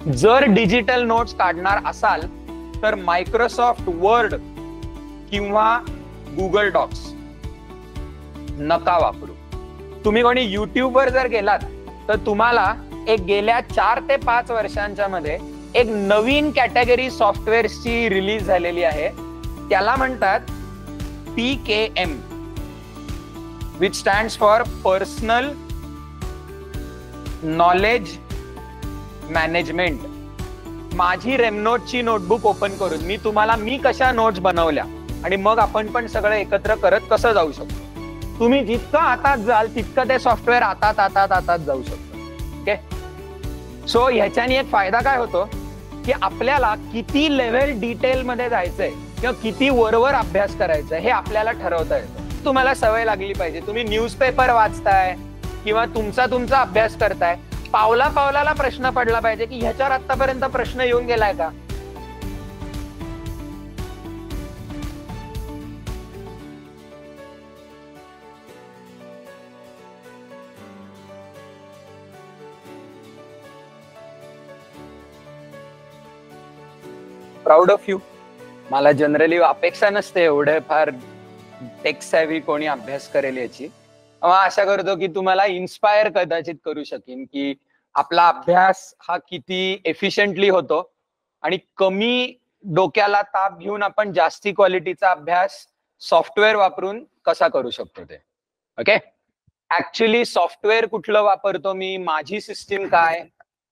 जर digital notes काढणार असाल तर मायक्रोसॉफ्ट वर्ड किंवा गुगल डॉक्स नका वापरू. तुम्ही कोणी युट्यूबवर जर गेलात तर तुम्हाला एक गेल्या 4 ते 5 वर्षांच्या मध्ये एक नवीन कॅटेगरी सॉफ्टवेअरची रिलीज झालेली आहे. त्याला म्हणतात PKM, which stands for personal knowledge management. माझी रेमनोटची नोटबुक ओपन करून मी कशा नोट्स बनवल्या आणि मग आपण पण सगळं एकत्र करत कसं जाऊ शकतो. तुम्ही जितकं आतात जाल तितकं ते सॉफ्टवेअर आतात जाऊ शकतो. ओके, सो ह्याच्याने एक फायदा काय होतो की आपल्याला किती लेव्हल डिटेल मध्ये जायचंय किंवा किती वरवर अभ्यास करायचा हे आपल्याला ठरवता येतं. तुम्हाला सवय लागली पाहिजे. तुम्ही न्यूजपेपर वाचताय किंवा तुमचा अभ्यास करताय, पावला पावलाला प्रश्न पडला पाहिजे की ह्याच्यावर आतापर्यंत प्रश्न येऊन गेलाय का. Proud of you. मला जनरली अपेक्षा नसते एवढे फार टेक सॅव्ही कोणी अभ्यास करेल याची. आशा करतो की तुम्हाला इन्स्पायर कदाचित करू शकेन की आपला अभ्यास हा किती एफिशियंटली होतो आणि कमी डोक्याला ताप घेऊन आपण जास्ती क्वालिटीचा अभ्यास सॉफ्टवेअर वापरून कसा करू शकतो ते. ओके, ऍक्च्युली सॉफ्टवेअर कुठलं वापरतो मी, माझी सिस्टीम काय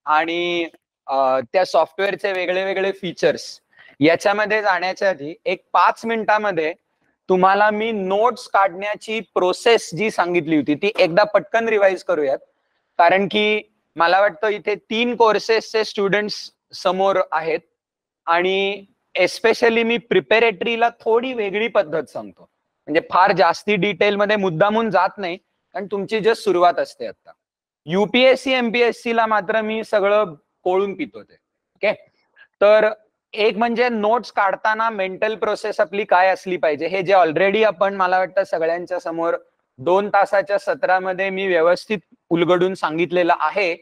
आणि त्या सॉफ्टवेअरचे वेगळे वेगळे फीचर्स याच्यामध्ये जाण्याच्या आधी एक 5 मिनिटांमध्ये तुम्हाला मी नोट्स काढण्याची प्रोसेस जी सांगितली होती ती एकदा पटकन रिवाइज करूयात. कारण की मला वाटतं इथे 3 कोर्सेसचे स्टुडंट्स समोर आहेत आणि एस्पेशली मी प्रिपेरेटरीला थोडी वेगळी पद्धत सांगतो. म्हणजे फार जास्ती डिटेलमध्ये मुद्दामून जात नाही कारण तुमची जस्ट सुरुवात असते आता. UPSC MPSC ला मात्र मी सगळं कोळून पितो ते. ओके, तर एक म्हणजे नोट्स काढताना मेंटल प्रोसेस आपली काय असली पाहिजे हे जे ऑलरेडी आपण मला वाटतं सगळ्यांच्या समोर 2 तासाच्या सत्रामध्ये मी व्यवस्थित उलगडून सांगितलेलं आहे.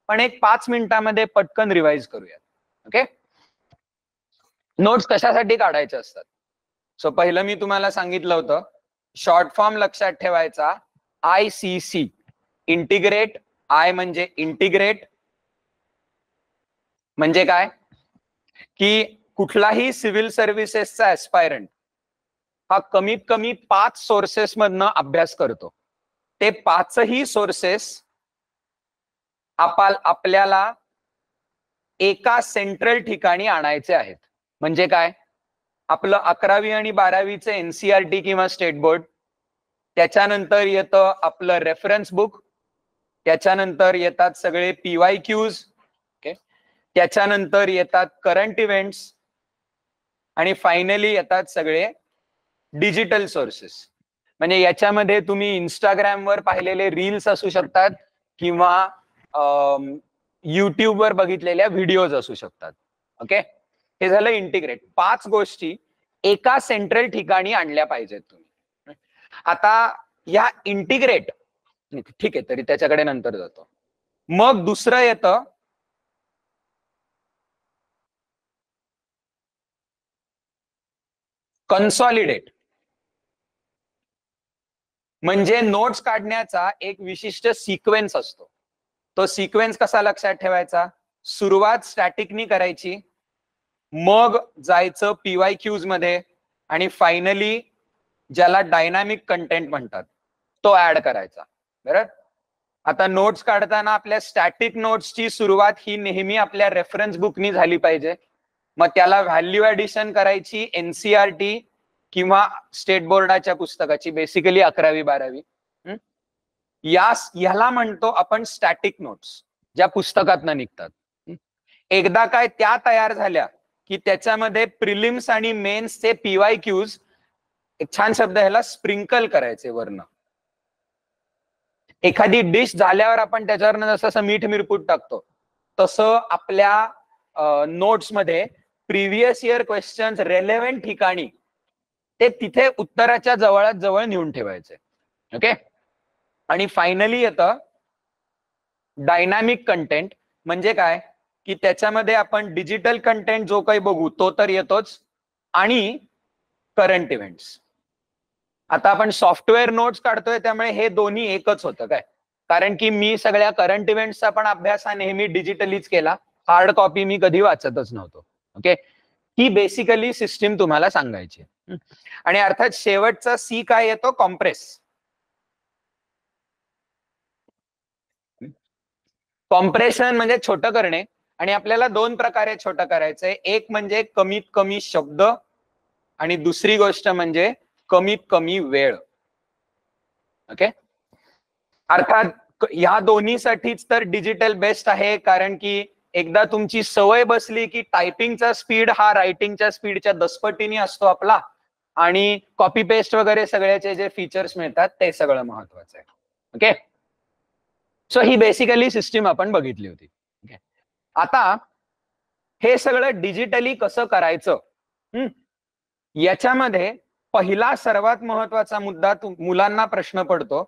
पण एक 5 मिनिटांमध्ये पटकन रिवाइज करूयात. ओके, नोट्स कशासाठी काढायचे असतात. सो पहिलं मी तुम्हाला सांगितलं होतं शॉर्ट फॉर्म लक्षात ठेवायचा ICC, इंटिग्रेट. आय म्हणजे इंटिग्रेट म्हणजे काय की कुठलाही सिव्हिल सर्व्हिसेसचा ऍस्पायरंट हा कमीत कमी 5 सोर्सेस मधनं अभ्यास करतो. ते 5ही सोर्सेस आपल्याला एका सेंट्रल ठिकाणी आणायचे आहेत. म्हणजे काय, आपलं 11वी आणि 12वीचे NCERT किंवा स्टेट बोर्ड, त्याच्यानंतर येतं आपलं रेफरन्स बुक, त्याच्यानंतर येतात सगळे PYQs, त्याच्यानंतर येतात करंट इव्हेंट्स आणि फायनली येतात सगळे डिजिटल सोर्सेस. म्हणजे याच्यामध्ये तुम्ही इंस्टाग्रामवर पाहिलेले रील्स असू शकतात किंवा युट्यूबवर बघितलेल्या व्हिडिओज असू शकतात. ओके, हे झालं इंटिग्रेट. 5 गोष्टी एका सेंट्रल ठिकाणी आणल्या पाहिजेत तुम्ही. आता या इंटिग्रेट ठीक आहे, तरी त्याच्याकडे नंतर जातो. मग दुसरं येतं कन्सॉलिडेट. म्हणजे नोट्स काढण्याचा एक विशिष्ट सिक्वेन्स असतो. तो सिक्वेन्स कसा लक्षात ठेवायचा, सुरुवात स्टॅटिकनी करायची, मग जायचं PYQs मध्ये आणि फायनली ज्याला डायनामिक कंटेंट म्हणतात तो ऍड करायचा. बरोबर. आता नोट्स काढताना आपल्या स्टॅटिक नोट्सची सुरुवात ही नेहमी आपल्या रेफरन्स बुकनी झाली पाहिजे. मग त्याला व्हॅल्यू ऍडिशन करायची NCERT किंवा स्टेट बोर्डाच्या पुस्तकाची, बेसिकली 11वी 12वी. ह्याला म्हणतो आपण स्टॅटिक नोट्स, ज्या पुस्तकातनं निघतात. एकदा काय त्या तयार झाल्या की त्याच्यामध्ये प्रिलिम्स आणि मेन्सचे PYQs, एक छान शब्द ह्याला, स्प्रिंकल करायचे वरनं. एखादी डिश झाल्यावर आपण त्याच्यावरनं जसं मीठ मिरपूट टाकतो तसं आपल्या नोट्स मध्ये प्रिव्हियस इयर क्वेश्चन्स रेलेव्हंट ठिकाणी ते तिथे उत्तराच्या जवळ नेऊन ठेवायचे. ओके, आणि फायनली येतं डायनामिक कंटेंट. म्हणजे काय, की त्याच्यामध्ये आपण डिजिटल कंटेंट जो काही बघू तो तर येतोच, आणि करंट इव्हेंट्स. आता आपण सॉफ्टवेअर नोट्स काढतोय त्यामुळे हे दोन्ही एकच होतं काय, कारण की मी सगळ्या करंट इव्हेंट्सचा पण अभ्यास हा नेहमी डिजिटलीच केला, हार्ड कॉपी मी कधी वाचतच नव्हतो. ओके, ही बेसिकली सिस्टीम तुम्हाला सांगायची. आणि अर्थात शेवटचा सी काय येतो, कॉम्प्रेस. कॉम्प्रेशन म्हणजे छोटं करणे, आणि आपल्याला दोन प्रकारे छोटं करायचंय. एक म्हणजे कमीत कमी शब्द, आणि दुसरी गोष्ट म्हणजे कमीत कमी वेळ. ओके, अर्थात या दोन्हीसाठीच तर डिजिटल बेस्ट आहे, कारण की एकदा तुमची सवय बसली की टायपिंगचा स्पीड हा रायटिंगच्या स्पीडच्या 10 पटीने असतो आपला, आणि कॉपी पेस्ट वगैरे सगळ्याचे जे फीचर्स मिळतात ते सगळं महत्वाचं आहे. ओके, सो ही बेसिकली सिस्टीम आपण बघितली होती. okay. आता हे सगळं डिजिटली कसं करायचं, याच्यामध्ये पहिला सर्वात महत्वाचा मुद्दा मुलांना प्रश्न पडतो,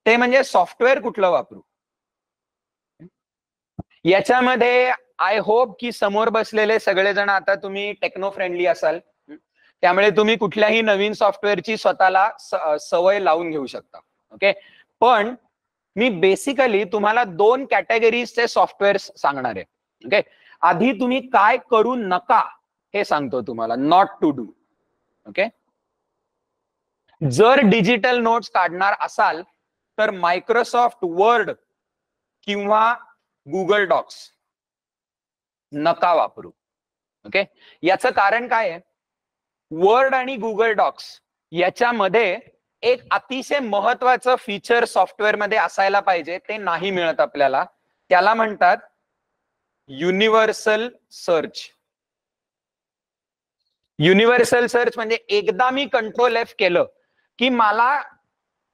ते म्हणजे सॉफ्टवेअर कुठलं वापरू. याच्यामध्ये आय होप की समोर बसलेले सगळेजण आता तुम्ही टेक्नो फ्रेंडली असाल, त्यामुळे तुम्ही कुठल्याही नवीन सॉफ्टवेअरची स्वतःला सवय लावून घेऊ शकता. ओके, पण मी बेसिकली तुम्हाला 2 कॅटेगरीजचे सॉफ्टवेअर सांगणार आहे. ओके, आधी तुम्ही काय करू नका हे सांगतो तुम्हाला, नॉट टू डू. ओके, जर डिजिटल नोट्स काढणार असाल तर मायक्रोसॉफ्ट वर्ड किंवा गुगल डॉक्स नका वापरू. ओके, याचं कारण काय आहे, वर्ड आणि गुगल डॉक्स याच्यामध्ये एक अतिशय महत्वाचं फीचर सॉफ्टवेअर मध्ये असायला पाहिजे, ते नाही मिळत आपल्याला. त्याला म्हणतात युनिव्हर्सल सर्च. युनिव्हर्सल सर्च म्हणजे एकदा मी कंट्रोल F केलं की मला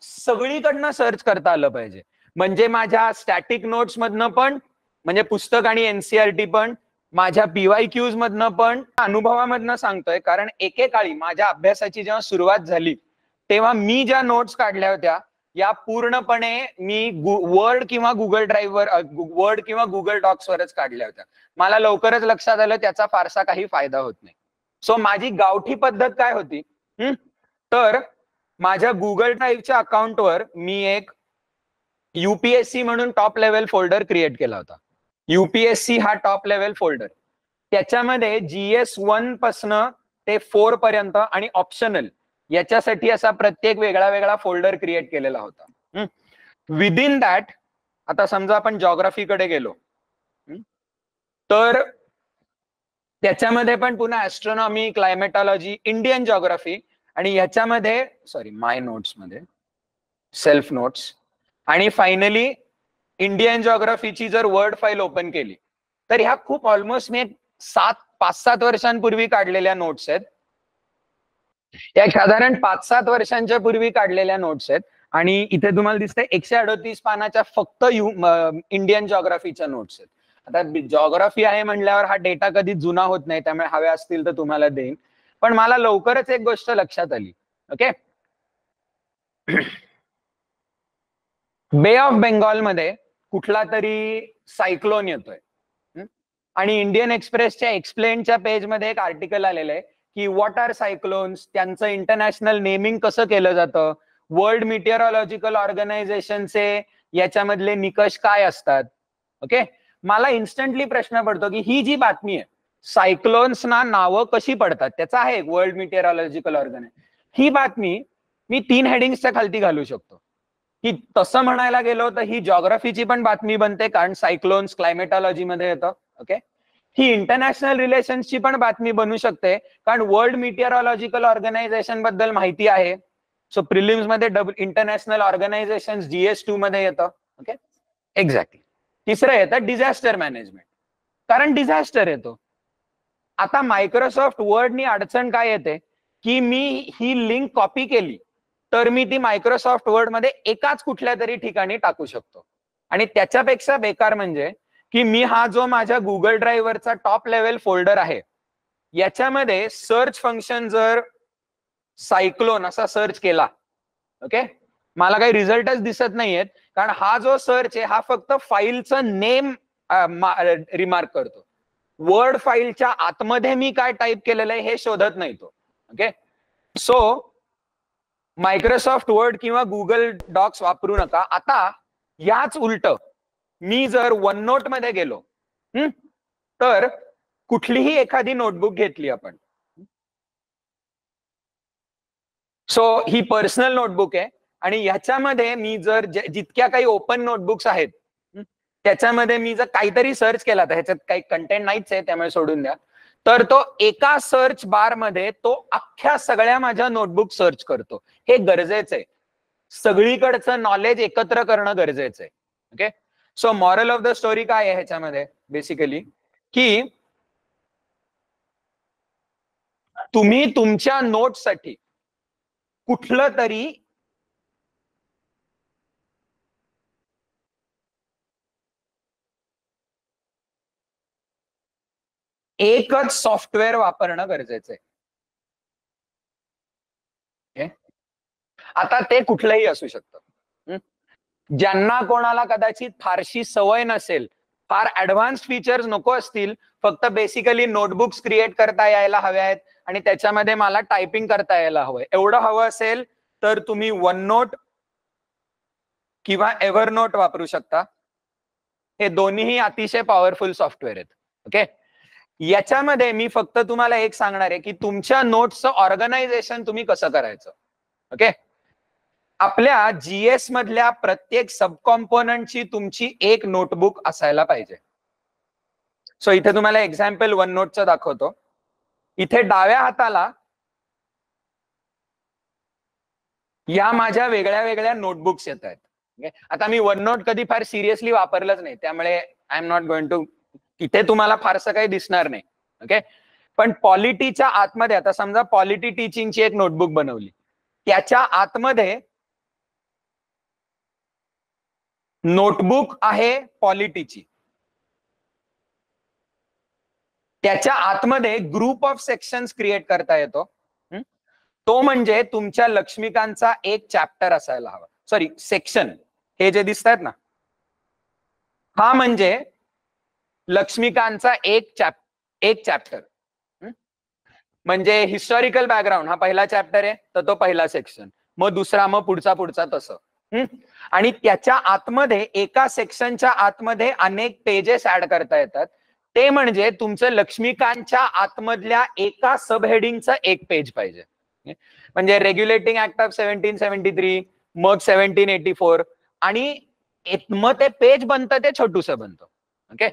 सगळीकडनं सर्च करता आलं पाहिजे. म्हणजे माझ्या स्टॅटिक नोट्स मधनं पण, म्हणजे पुस्तक आणि एनसीईआरटी पण, माझ्या PYQs मधनं पण, अनुभवामधनं सांगतोय, कारण एकेकाळी माझ्या अभ्यासाची जेव्हा सुरुवात झाली तेव्हा मी ज्या नोट्स काढल्या होत्या या पूर्णपणे मी वर्ड किंवा गुगल ड्राईव्हवर, वर्ड किंवा गुगल डॉक्स वरच काढल्या होत्या. मला लवकरच लक्षात आलं त्याचा फारसा काही फायदा होत नाही. सो माझी गावठी पद्धत काय होती, तर माझ्या गुगल ड्राईव्हच्या अकाउंटवर मी एक UPSC म्हणून टॉप लेवल फोल्डर क्रिएट केला होता. UPSC हा टॉप लेवल फोल्डर, त्याच्यामध्ये GS1 पासनं ते 4 पर्यंत आणि ऑप्शनल याच्यासाठी असा प्रत्येक वेगळा वेगळा फोल्डर क्रिएट केलेला होता. विदिन दॅट, आता समजा आपण जॉग्राफीकडे गेलो, तर त्याच्यामध्ये पण पुन्हा ऍस्ट्रॉनॉमी, क्लायमेटॉलॉजी, इंडियन जॉग्राफी, आणि ह्याच्यामध्ये सॉरी माय नोट्स मध्ये सेल्फ नोट्स, आणि फायनली इंडियन जॉग्राफीची जर वर्ड फाईल ओपन केली तर ह्या खूप ऑलमोस्ट मी 5-7 वर्षांपूर्वी काढलेल्या नोट्स आहेत. या साधारण 5-7 वर्षांच्या पूर्वी काढलेल्या नोट्स आहेत, आणि इथे तुम्हाला दिसतंय 138 पानाच्या फक्त इंडियन जॉग्राफीच्या नोट्स आहेत. आता जॉग्राफी आहे म्हणल्यावर हा डेटा कधी जुना होत नाही, त्यामुळे हवे असतील तर तुम्हाला देईन. पण मला लवकरच एक गोष्ट लक्षात आली. ओके, बे ऑफ बेंगॉल मध्ये कुठला तरी सायक्लोन येतोय, आणि इंडियन एक्सप्रेसच्या एक्सप्लेनच्या पेजमध्ये एक आर्टिकल आलेलं आहे की व्हॉट आर सायक्लोन्स, त्यांचं इंटरनॅशनल नेमिंग कसं केलं जातं, वर्ल्ड मिटिओरॉलॉजिकल ऑर्गनायझेशनचे याच्यामधले निकष काय असतात. ओके, मला इन्स्टंटली प्रश्न पडतो की ही जी बातमी आहे, सायक्लोन्सना नावं कशी पडतात, त्याचा आहे वर्ल्ड मिटिओरॉलॉजिकल ऑर्गनायझेशन, ही बातमी मी 3 हेडिंग्सच्या खालती घालू शकतो. की तसं म्हणायला गेलो तर ही जॉग्राफीची पण बातमी बनते, कारण सायक्लोन्स क्लायमेटॉलॉजी मध्ये येतं. ओके, ही इंटरनॅशनल रिलेशन्सची पण बातमी बनू शकते, कारण वर्ल्ड मिटिओरॉलॉजिकल ऑर्गनायझेशन बद्दल माहिती आहे. सो प्रिलिम्स मध्ये इंटरनॅशनल ऑर्गनायझेशन GS2 मध्ये येतं. Okay, exactly. तिसरं येतं डिझास्टर मॅनेजमेंट, कारण डिझास्टर येतो. आता मायक्रोसॉफ्ट वर्डनी अडचण काय येते की मी ही लिंक कॉपी केली तर मी ती मायक्रोसॉफ्ट वर्ड मध्ये एकाच कुठल्या तरी ठिकाणी टाकू शकतो, आणि त्याच्यापेक्षा बेकार म्हणजे की मी हा जो माझ्या गुगल ड्राईव्हवरचा टॉप लेवल फोल्डर आहे याच्यामध्ये सर्च फंक्शन जर सायक्लोन असा सर्च केला, ओके, मला काही रिझल्टच दिसत नाहीयेत, कारण हा जो सर्च आहे हा फक्त फाईलचं नेम रिमार्क करतो. वर्ड फाईलच्या आतमध्ये मी काय टाईप केलेलं आहे हे शोधत नाही तो. ओके, सो मायक्रोसॉफ्ट वर्ड किंवा गुगल डॉक्स वापरू नका. आता याच उलट मी जर वन नोट मध्ये गेलो, तर कुठलीही एखादी नोटबुक घेतली आपण, सो ही पर्सनल नोटबुक आहे आणि ह्याच्यामध्ये मी जर जितक्या काही ओपन नोटबुक्स आहेत त्याच्यामध्ये मी जर काहीतरी सर्च केला, तर ह्याच्यात काही कंटेंट नाहीच आहे त्यामुळे सोडून द्या, तर तो एका सर्च बार मध्ये तो अख्ख्या सगळ्या माझ्या नोटबुक सर्च करतो. हे गरजेचं आहे. सगळीकडचं नॉलेज एकत्र करणं गरजेचं आहे. Okay, so moral of the story काय आहे ह्याच्यामध्ये बेसिकली, की तुम्ही तुमच्या नोट्ससाठी कुठलं तरी एकच सॉफ्टवेअर वापरणं गरजेचं आहे. आता ते कुठलंही असू शकतं. ज्यांना कोणाला कदाचित फारशी सवय नसेल, फार ऍडव्हान्स फीचर्स नको असतील, फक्त बेसिकली नोटबुक्स क्रिएट करता यायला हव्या आहेत आणि त्याच्यामध्ये मला टायपिंग करता यायला हवंय, एवढं हवं असेल तर तुम्ही वन नोट किंवा एव्हर नोट वापरू शकता. हे दोन्हीही अतिशय पॉवरफुल सॉफ्टवेअर आहेत. ओके, याच्यामध्ये मी फक्त तुम्हाला एक सांगणार आहे की तुमच्या नोट्सचं ऑर्गनायझेशन तुम्ही कसं करायचं. ओके, आपल्या जीएस मधल्या प्रत्येक सब कॉम्पोनंटची तुमची एक नोटबुक असायला पाहिजे. सो इथे तुम्हाला एक्झाम्पल वन नोटचं दाखवतो. इथे डाव्या हाताला या माझ्या वेगळ्या वेगळ्या नोटबुक्स येत आहेत. आता मी वन नोट कधी फार सिरियसली वापरलंच नाही, त्यामुळे I am not going to, इथे तुम्हाला फारसं काही दिसणार नाही. ओके, पण पॉलिटीच्या आतमध्ये, आता समजा पॉलिटी टीचिंगची एक नोटबुक बनवली, त्याच्या आतमध्ये नोटबुक आहे पॉलिटीची, त्याच्या आतमध्ये ग्रुप ऑफ सेक्शन्स क्रिएट करता येतो. तो म्हणजे तुमच्या लक्ष्मीकांतचा एक चॅप्टर असायला हवा, सॉरी सेक्शन. हे जे दिसत आहेत ना, हा म्हणजे लक्ष्मीकांतचा एक चॅप्टर. म्हणजे हिस्टॉरिकल बॅकग्राऊंड हा पहिला चॅप्टर आहे, तर तो पहिला सेक्शन, मग दुसरा, मग पुढचा तसं. आणि त्याच्या आतमध्ये एका सेक्शनच्या आतमध्ये अनेक पेजेस ऍड करता येतात. ते म्हणजे तुमचं लक्ष्मीकांतच्या आतमधल्या एका सब हेडिंगचं एक पेज पाहिजे. म्हणजे रेग्युलेटिंग ऍक्ट ऑफ 1773, मग 1784, आणि मग ते पेज बनतं, ते छोटूसं बनतं. ओके,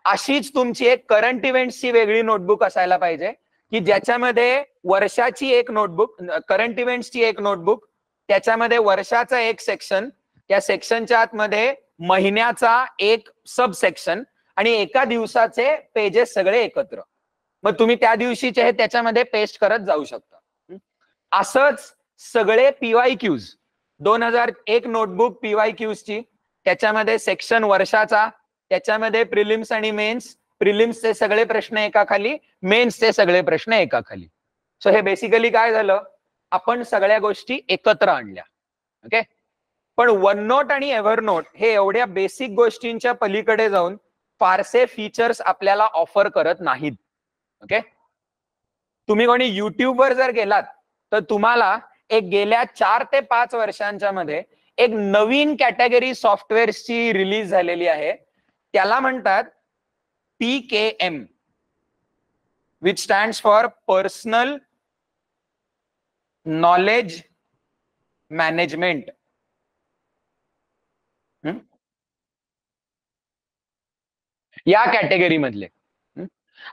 अशीच तुमची एक करंट इव्हेंट्सची वेगळी नोटबुक असायला पाहिजे, की ज्याच्यामध्ये वर्षाची एक नोटबुक, करंट इव्हेंट्सची एक नोटबुक, त्याच्यामध्ये वर्षाचा एक सेक्शन, त्या सेक्शनच्या आतमध्ये महिन्याचा एक सब सेक्शन, आणि एका दिवसाचे पेजेस सगळे एकत्र. मग तुम्ही त्या दिवशीचे हे त्याच्यामध्ये पेस्ट करत जाऊ शकता. असंच सगळे PYQs, 2001 नोटबुक PYQsची, त्याच्यामध्ये सेक्शन वर्षाचा, त्याच्यामध्ये प्रिलिम्स आणि मेन्स, प्रिलिम्सचे सगळे प्रश्न एका खाली, मेन्सचे सगळे प्रश्न एका खाली. सो हे बेसिकली काय झालं, आपण सगळ्या गोष्टी एकत्र आणल्या. ओके, पण वन नोट आणि एव्हर नोट हे एवढ्या बेसिक गोष्टींच्या पलीकडे जाऊन फारसे फीचर्स आपल्याला ऑफर करत नाहीत. ओके, तुम्ही कोणी युट्यूबवर जर गेलात, तर तुम्हाला एक गेल्या 4 ते 5 वर्षांच्या मध्ये एक नवीन कॅटेगरी सॉफ्टवेअरची रिलीज झालेली आहे, त्याला म्हणतात PKM, which stands for personal knowledge management. या कॅटेगरी मधले.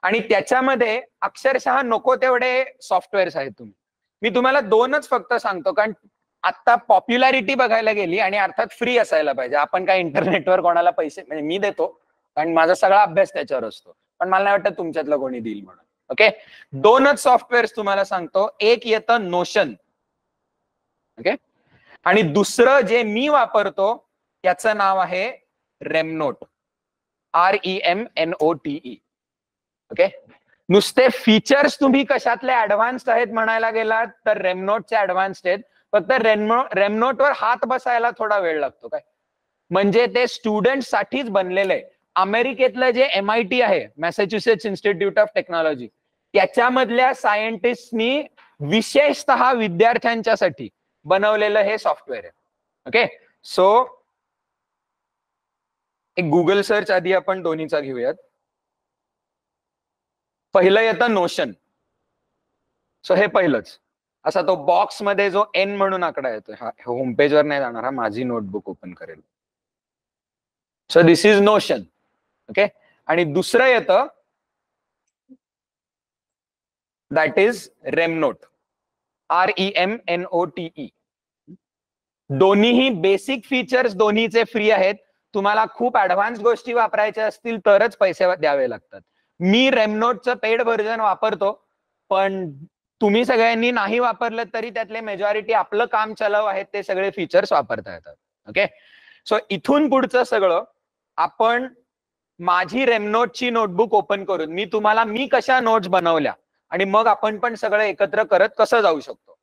आणि त्याच्यामध्ये अक्षरशः नको तेवढे सॉफ्टवेअर्स आहेत. मी तुम्हाला दोनच फक्त सांगतो, कारण आता पॉप्युलॅरिटी बघायला गेली, आणि अर्थात फ्री असायला पाहिजे. आपण काय इंटरनेटवर कोणाला पैसे, म्हणजे मी देतो कारण माझा सगळा अभ्यास त्याच्यावर असतो, पण मला नाही वाटत तुमच्यातलं कोणी देईल म्हणून. ओके, दोनच सॉफ्टवेअर्स तुम्हाला सांगतो. एक येतं नोशन, ओके, आणि दुसरं जे मी वापरतो त्याचं नाव आहे रेमनोट, REMNOTE. ओके, नुसते फीचर्स तुम्ही कशातले ऍडव्हान्स्ड आहेत म्हणायला गेलात तर रेमनोटचे ऍडव्हान्स्ड आहेत, फक्त रेमनोटवर हात बसायला थोडा वेळ लागतो. काय म्हणजे ते स्टुडंट साठीच बनलेलं आहे. अमेरिकेतलं जे MIT आहे, मॅसेच्युसेट्स इन्स्टिट्यूट ऑफ टेक्नॉलॉजी, त्याच्यामधल्या सायंटिस्टनी विशेषतः विद्यार्थ्यांच्यासाठी बनवलेलं हे सॉफ्टवेअर आहे. ओके, सो एक गुगल सर्च आधी आपण दोन्हीचा घेऊयात. पहिलं येतं नोशन. सो हे पहिलंच असा तो बॉक्स मध्ये जो N म्हणून आकडा येतो, हा होम पेजवर नाही जाणार, हा माझी नोटबुक ओपन करेल. So this is notion. Okay, आणि दुसरं येतं दॅट इज रेमनोट. REMNOTE. दोन्हीही बेसिक फीचर्स दोन्हीचे फ्री आहेत. तुम्हाला खूप ऍडव्हान्स गोष्टी वापरायच्या असतील तरच पैसे द्यावे लागतात. मी रेमनोटचं पेड व्हर्जन वापरतो, पण तुम्ही सगळ्यांनी नाही वापरलं तरी त्यातले मेजॉरिटी आपलं काम चालव आहेत ते सगळे फीचर्स वापरता येतात. ओके, सो इथून पुढचं सगळं आपण माझी रेमनोटची नोटबुक ओपन करून मी कशा नोट्स बनवल्या आणि मग आपण पण सगळं एकत्र करत कसं जाऊ शकतो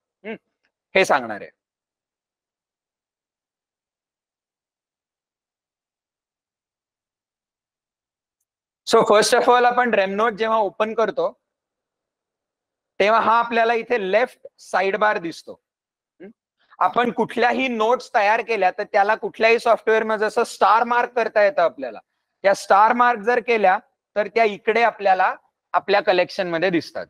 हे सांगणार आहे. सो फर्स्ट ऑफ ऑल आपण रेमनोट जेव्हा ओपन करतो तेव्हा हा आपल्याला इथे लेफ्ट साइड बार दिसतो. आपण कुठल्याही नोट्स तयार केल्या तर त्याला कुठल्याही सॉफ्टवेअर मध्ये जसं स्टार मार्क करता येतं आपल्याला, त्या स्टार मार्क जर केल्या तर त्या इकडे आपल्याला आपल्या कलेक्शन मध्ये दिसतात.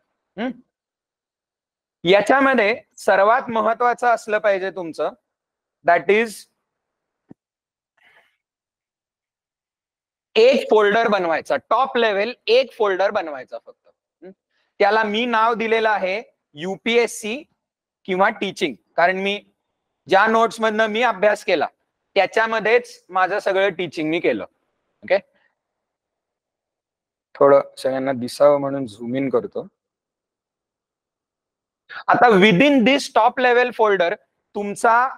याच्यामध्ये सर्वात महत्वाचं असलं पाहिजे तुमचं दॅट इज एक फोल्डर बनवायचा, टॉप लेवल एक फोल्डर बनवायचा फक्त. त्याला मी नाव दिलेलं आहे UPSC किंवा टीचिंग, कारण मी ज्या नोट्स मधनं मी अभ्यास केला त्याच्यामध्येच माझं सगळं टीचिंग मी केलं. ओके, थोडं सगळ्यांना दिसावं म्हणून झूम इन करतो. आता विदिन दिस टॉप लेवल फोल्डर तुमचा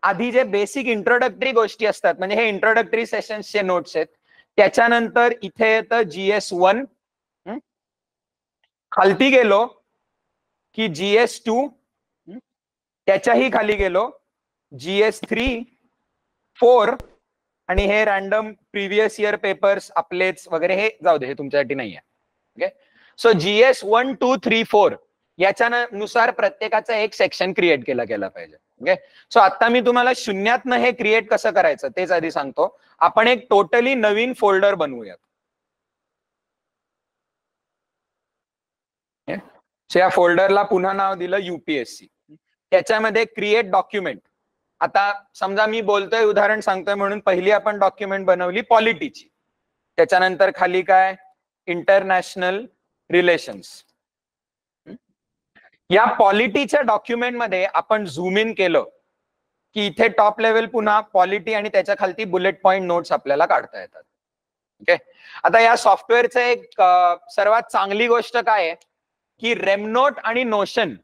आधी जे बेसिक इंट्रोडक्टरी गोष्टी असतात, म्हणजे हे इंट्रोडक्टरी सेशन्सचे नोट्स आहेत, त्याच्यानंतर इथे येतं GS1, खालती गेलो की GS2, त्याच्याही खाली गेलो GS3, 4, आणि हे रॅन्डम प्रिव्हियस इयर पेपर्स आपलेच वगैरे हे जाऊ दे, हे तुमच्यासाठी नाही आहे. ओके, सो GS1, 2, 3, 4 याच्यानुसार प्रत्येकाचा एक सेक्शन क्रिएट केला गेला पाहिजे. ओके, सो आता मी तुम्हाला शून्यातनं हे क्रिएट कसं करायचं तेच आधी सांगतो. आपण एक टोटली नवीन फोल्डर बनवूयात. सो या फोल्डरला पुन्हा नाव दिलं UPSC. त्याच्यामध्ये क्रिएट डॉक्युमेंट. आता समजा मी बोलतोय, उदाहरण सांगतोय म्हणून पहिली आपण डॉक्युमेंट बनवली पॉलिटीची, त्याच्यानंतर खाली काय इंटरनॅशनल रिलेशन्स. या पॉलिटीच्या डॉक्युमेंटमध्ये आपण झूम इन केलं की इथे टॉप लेवल पुन्हा पॉलिटी आणि त्याच्या खालती बुलेट पॉइंट नोट्स आपल्याला काढता येतात. ओके, आता या सॉफ्टवेअरचं एक सर्वात चांगली गोष्ट काय आहे की रेमनोट आणि नोशन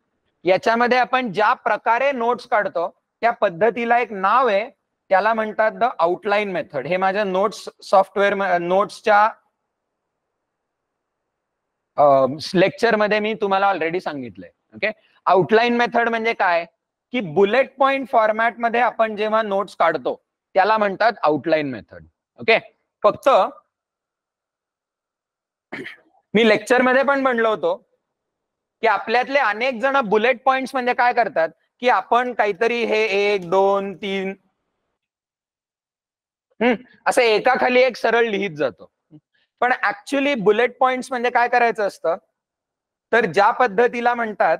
याच्यामध्ये आपण ज्या प्रकारे नोट्स काढतो त्या पद्धतीला एक नाव आहे, त्याला म्हणतात द आउटलाईन मेथड. हे माझ्या नोट्स सॉफ्टवेअर नोट्सच्या लेक्चर मध्ये मी तुम्हाला ऑलरेडी सांगितलंय. ओके, आउटलाईन मेथड म्हणजे काय की बुलेट पॉइंट फॉर्मॅट मध्ये आपण जेव्हा नोट्स काढतो त्याला म्हणतात आउटलाईन मेथड. ओके, फक्त मी लेक्चर मध्ये पण म्हणलो होतो की आपल्यातले अनेक जण बुलेट पॉइंट्स म्हणजे काय करतात की आपण काहीतरी हे 1, 2, 3 असं एकाखाली एक सरळ लिहित जातो. पण ऍक्च्युली बुलेट पॉइंट्स म्हणजे काय करायचं असतं तर ज्या पद्धतीला म्हणतात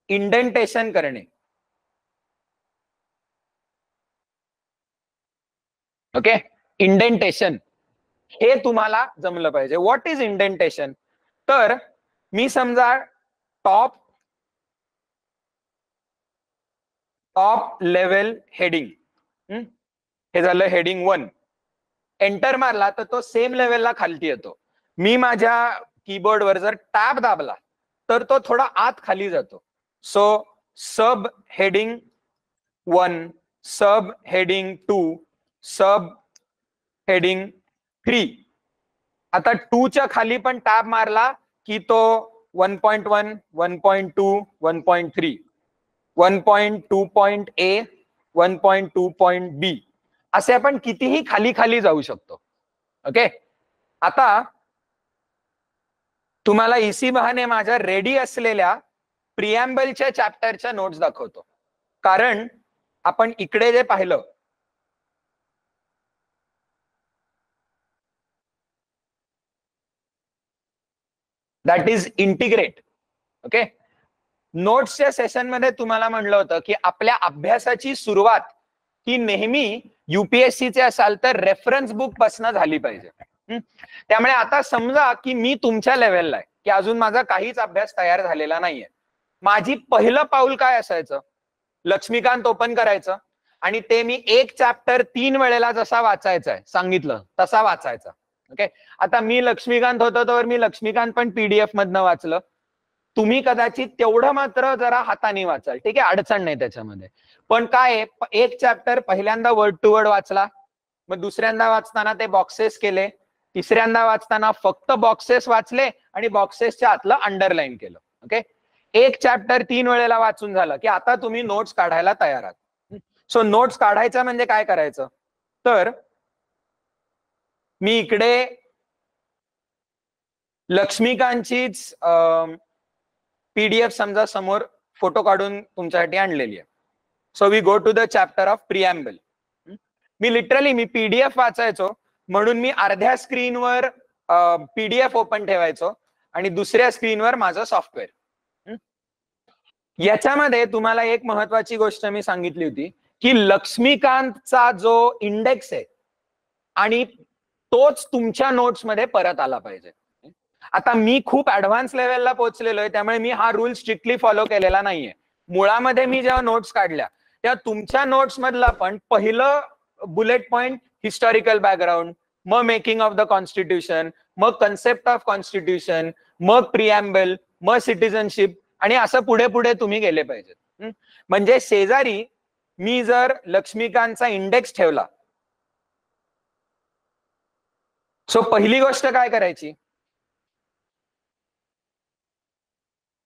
इंडेंटेशन करणे. ओके, इंडेंटेशन हे तुम्हाला जमलं पाहिजे. What is indentation? तर मी समजा टॉप लेवल हेडिंग, हे झालं हेडिंग 1, एंटर मारला तर तो सेम लेवलला खालती येतो. मी माझ्या कीबोर्डवर जर टॅब दाबला तर तो थोडा आत खाली जातो. सो सब हेडिंग 1, सब हेडिंग 2, सब हेडिंग 3. आता 2 च्या खाली पण टॅब मारला की तो 1.1, 1.2, 1.3, 1.2.A, 1.2.B असे आपण कितीही खाली खाली जाऊ शकतो. ओके, आता तुम्हाला इसी बहाने माझ्या रेडी असलेल्या प्रिॲम्बलच्या चॅप्टरच्या नोट्स दाखवतो. कारण आपण इकडे जे पाहिलं दॅट इज इंटिग्रेट. ओके, नोट्सच्या सेशन मध्ये तुम्हाला म्हणलं होतं की आपल्या अभ्यासाची सुरुवात ही नेहमी युपीएससीचे असाल तर रेफरन्स बुक पासून झाली पाहिजे. त्यामुळे आता समजा की मी तुमच्या लेवलला आहे की अजून माझा काहीच अभ्यास तयार झालेला नाहीये. माझी पहिलं पाऊल काय असायचं? लक्ष्मीकांत ओपन करायचं आणि ते मी एक चॅप्टर 3 वेळेला जसा वाचायचा आहे सांगितलं तसा वाचायचा. ओके, आता मी लक्ष्मीकांत होतो तर मी लक्ष्मीकांत पण पीडीएफ मधनं वाचलं. तुम्ही कदाचित तेवढं मात्र जरा हाताने वाचाल, ठीक आहे, अडचण नाही त्याच्यामध्ये. पण काय, एक चॅप्टर पहिल्यांदा वर्ड टू वर्ड वाचला, मग दुसऱ्यांदा वाचताना ते बॉक्सेस केले, तिसऱ्यांदा वाचताना फक्त बॉक्सेस वाचले आणि बॉक्सेसच्या आतलं अंडरलाईन केलं. ओके, एक चॅप्टर 3 वेळेला वाचून झालं की आता तुम्ही नोट्स काढायला तयार आहात. सो नोट्स काढायचं म्हणजे काय करायचं, तर मी इकडे लक्ष्मीकांतचीच पीडीएफ समजा समोर फोटो काढून तुमच्यासाठी आणलेली आहे. So we go to the chapter of preamble. मी पीडीएफ वाचायचो म्हणून मी अर्ध्या स्क्रीनवर पीडीएफ ओपन ठेवायचो आणि दुसऱ्या स्क्रीनवर माझं सॉफ्टवेअर. याच्यामध्ये तुम्हाला एक महत्वाची गोष्ट मी सांगितली होती की लक्ष्मीकांतचा जो इंडेक्स आहे आणि तोच तुमच्या नोट्स मध्ये परत आला पाहिजे. आता मी खूप ऍडव्हान्स लेवलला पोहोचलेलो आहे त्यामुळे मी हा रूल स्ट्रिक्टली फॉलो केलेला नाहीये. मुळामध्ये मी जेव्हा नोट्स काढल्या तेव्हा तुमच्या नोट्स मधला पण पहिलं बुलेट पॉइंट हिस्टॉरिकल बॅकग्राऊंड, मग मेकिंग ऑफ द कॉन्स्टिट्यूशन, मग कन्सेप्ट ऑफ कॉन्स्टिट्यूशन, मग प्रिॲम्बल, मग सिटिझनशिप आणि असं पुढे पुढे तुम्ही गेले पाहिजेत. म्हणजे शेजारी मी जर लक्ष्मीकांतचा इंडेक्स ठेवला, सो पहिली गोष्ट काय करायची,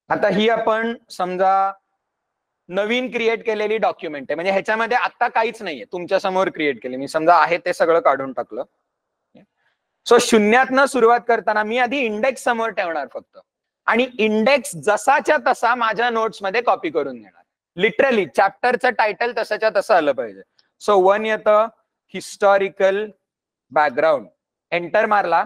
आता ही आपण समजा नवीन क्रिएट केलेली डॉक्युमेंट आहे, म्हणजे ह्याच्यामध्ये आता काहीच नाहीये, तुमच्या समोर क्रिएट केली मी, समजा आहे ते सगळं काढून टाकलं. सो शून्यातनं सुरुवात करताना मी आधी इंडेक्स समोर ठेवणार फक्त आणि इंडेक्स जसाच्या तसा माझ्या नोट्स मध्ये कॉपी करून घेणार. लिटरली चॅप्टरचं टायटल तसाच्या तसं आलं पाहिजे. सो 1 येतं हिस्टॉरिकल बॅकग्राऊंड, एंटर मारला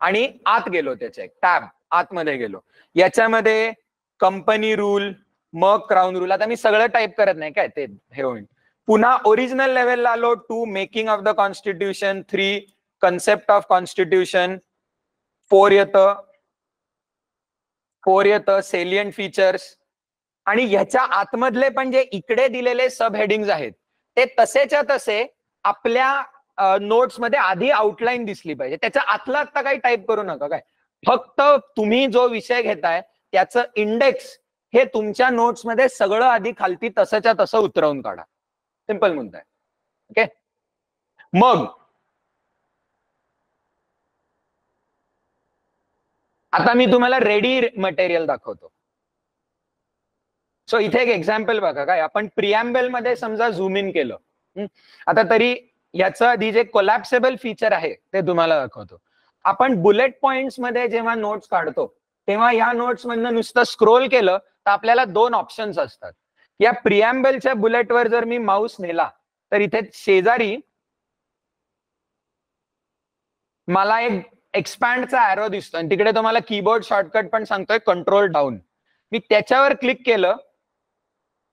आणि आत गेलो, त्याचे टॅब आतमध्ये गेलो. याच्यामध्ये कंपनी रूल, मग क्राऊन रूल. आता मी सगळं टाईप करत नाही काय, ते हे होईल. पुन्हा ओरिजिनल लेवलला आलो, 2 making of the constitution, 3 concept of constitution, 4 येतं सेलियंट फीचर्स. आणि ह्याच्या आतमधले पण जे इकडे दिलेले सब हेडिंग्स आहेत ते तसेच्या तसे आपल्या नोट्स मध्ये आधी आउटलाईन दिसली पाहिजे. त्याच्या आतला आता काही टाईप करू नका काय, फक्त तुम्ही जो विषय घेताय त्याचं इंडेक्स हे तुमच्या नोट्स मध्ये सगळं आधी खालती तसंच्या तसं उतरवून काढा. सिंपल मुद्दा आहे. ओके, मग आता मी तुम्हाला रेडी मटेरियल दाखवतो. सो इथे एक एक्झाम्पल बघा, काय आपण प्रिॲम्बल मध्ये समजा झूम इन केलं. आता तरी याचं आधी जे कोलॅप्सेबल फीचर आहे ते तुम्हाला दाखवतो. आपण बुलेट पॉइंट्स मध्ये जेव्हा नोट्स काढतो तेव्हा या नोट्स मधनं नुसतं स्क्रोल केलं तर आपल्याला 2 ऑप्शन्स असतात. या प्रिॲम्बलच्या बुलेटवर जर मी माऊस नेला तर इथे शेजारी मला एक एक्सपॅन्डचा ॲरो दिसतो आणि तिकडे तुम्हाला कीबोर्ड शॉर्टकट पण सांगतोय कंट्रोल डाऊन. मी त्याच्यावर क्लिक केलं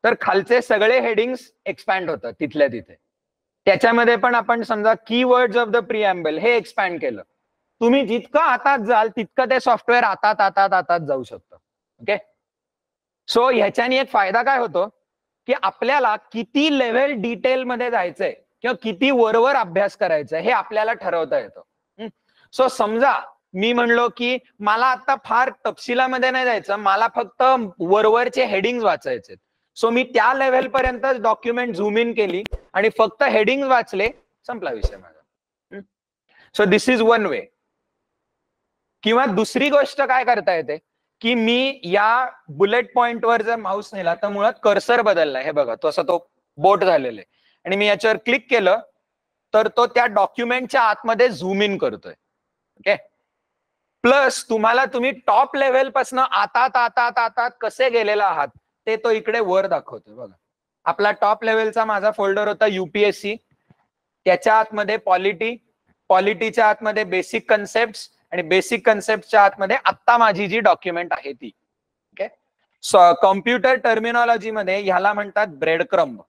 तर खालचे सगळे हेडिंग्स एक्सपॅन्ड होतात तिथल्या तिथे. त्याच्यामध्ये पण आपण समजा कीवर्ड्स ऑफ द प्रिॲम्बल हे एक्सपॅन्ड केलं. तुम्ही जितकं आतात जाल तितकं ते सॉफ्टवेअर आतात जाऊ शकतं. ओके, सो ह्याच्याने एक फायदा काय होतो की आपल्याला किती लेव्हल डिटेल मध्ये जायचंय किंवा किती वरवर अभ्यास करायचा हे आपल्याला ठरवता येतं. सो समजा मी म्हणलो की मला आता फार तपशिलामध्ये नाही जायचं, मला फक्त वरवरचे हेडिंग वाचायचे, सो मी त्या लेव्हल पर्यंत डॉक्युमेंट झूम इन केली आणि फक्त हेडिंग वाचले, संपला विषय माझा. सो दिस इज वन वे. किंवा दुसरी गोष्ट काय करता येते की मी या बुलेट पॉइंटवर जर माऊस नेला तर मुळात कर्सर बदललाय, हे बघा तसा तो बोट झालेला आहे आणि मी याच्यावर क्लिक केलं तर तो त्या डॉक्युमेंटच्या आतमध्ये झूम इन करतोय. ओके. प्लस तुम्ही टॉप लेव्हल पासून आता कसे गेलेला आहात ते तो इकडे वर दाखवतोय. बघा, आपला टॉप लेव्हलचा माझा फोल्डर होता UPSC, त्याच्या आतमध्ये पॉलिटीच्या आतमध्ये बेसिक कन्सेप्ट, आणि बेसिक कन्सेप्टच्या आतमध्ये आत्ता माझी जी डॉक्युमेंट आहे ती. ओके. सो कॉम्प्युटर टर्मिनॉलॉजी मध्ये ह्याला म्हणतात ब्रेडक्रम्ब.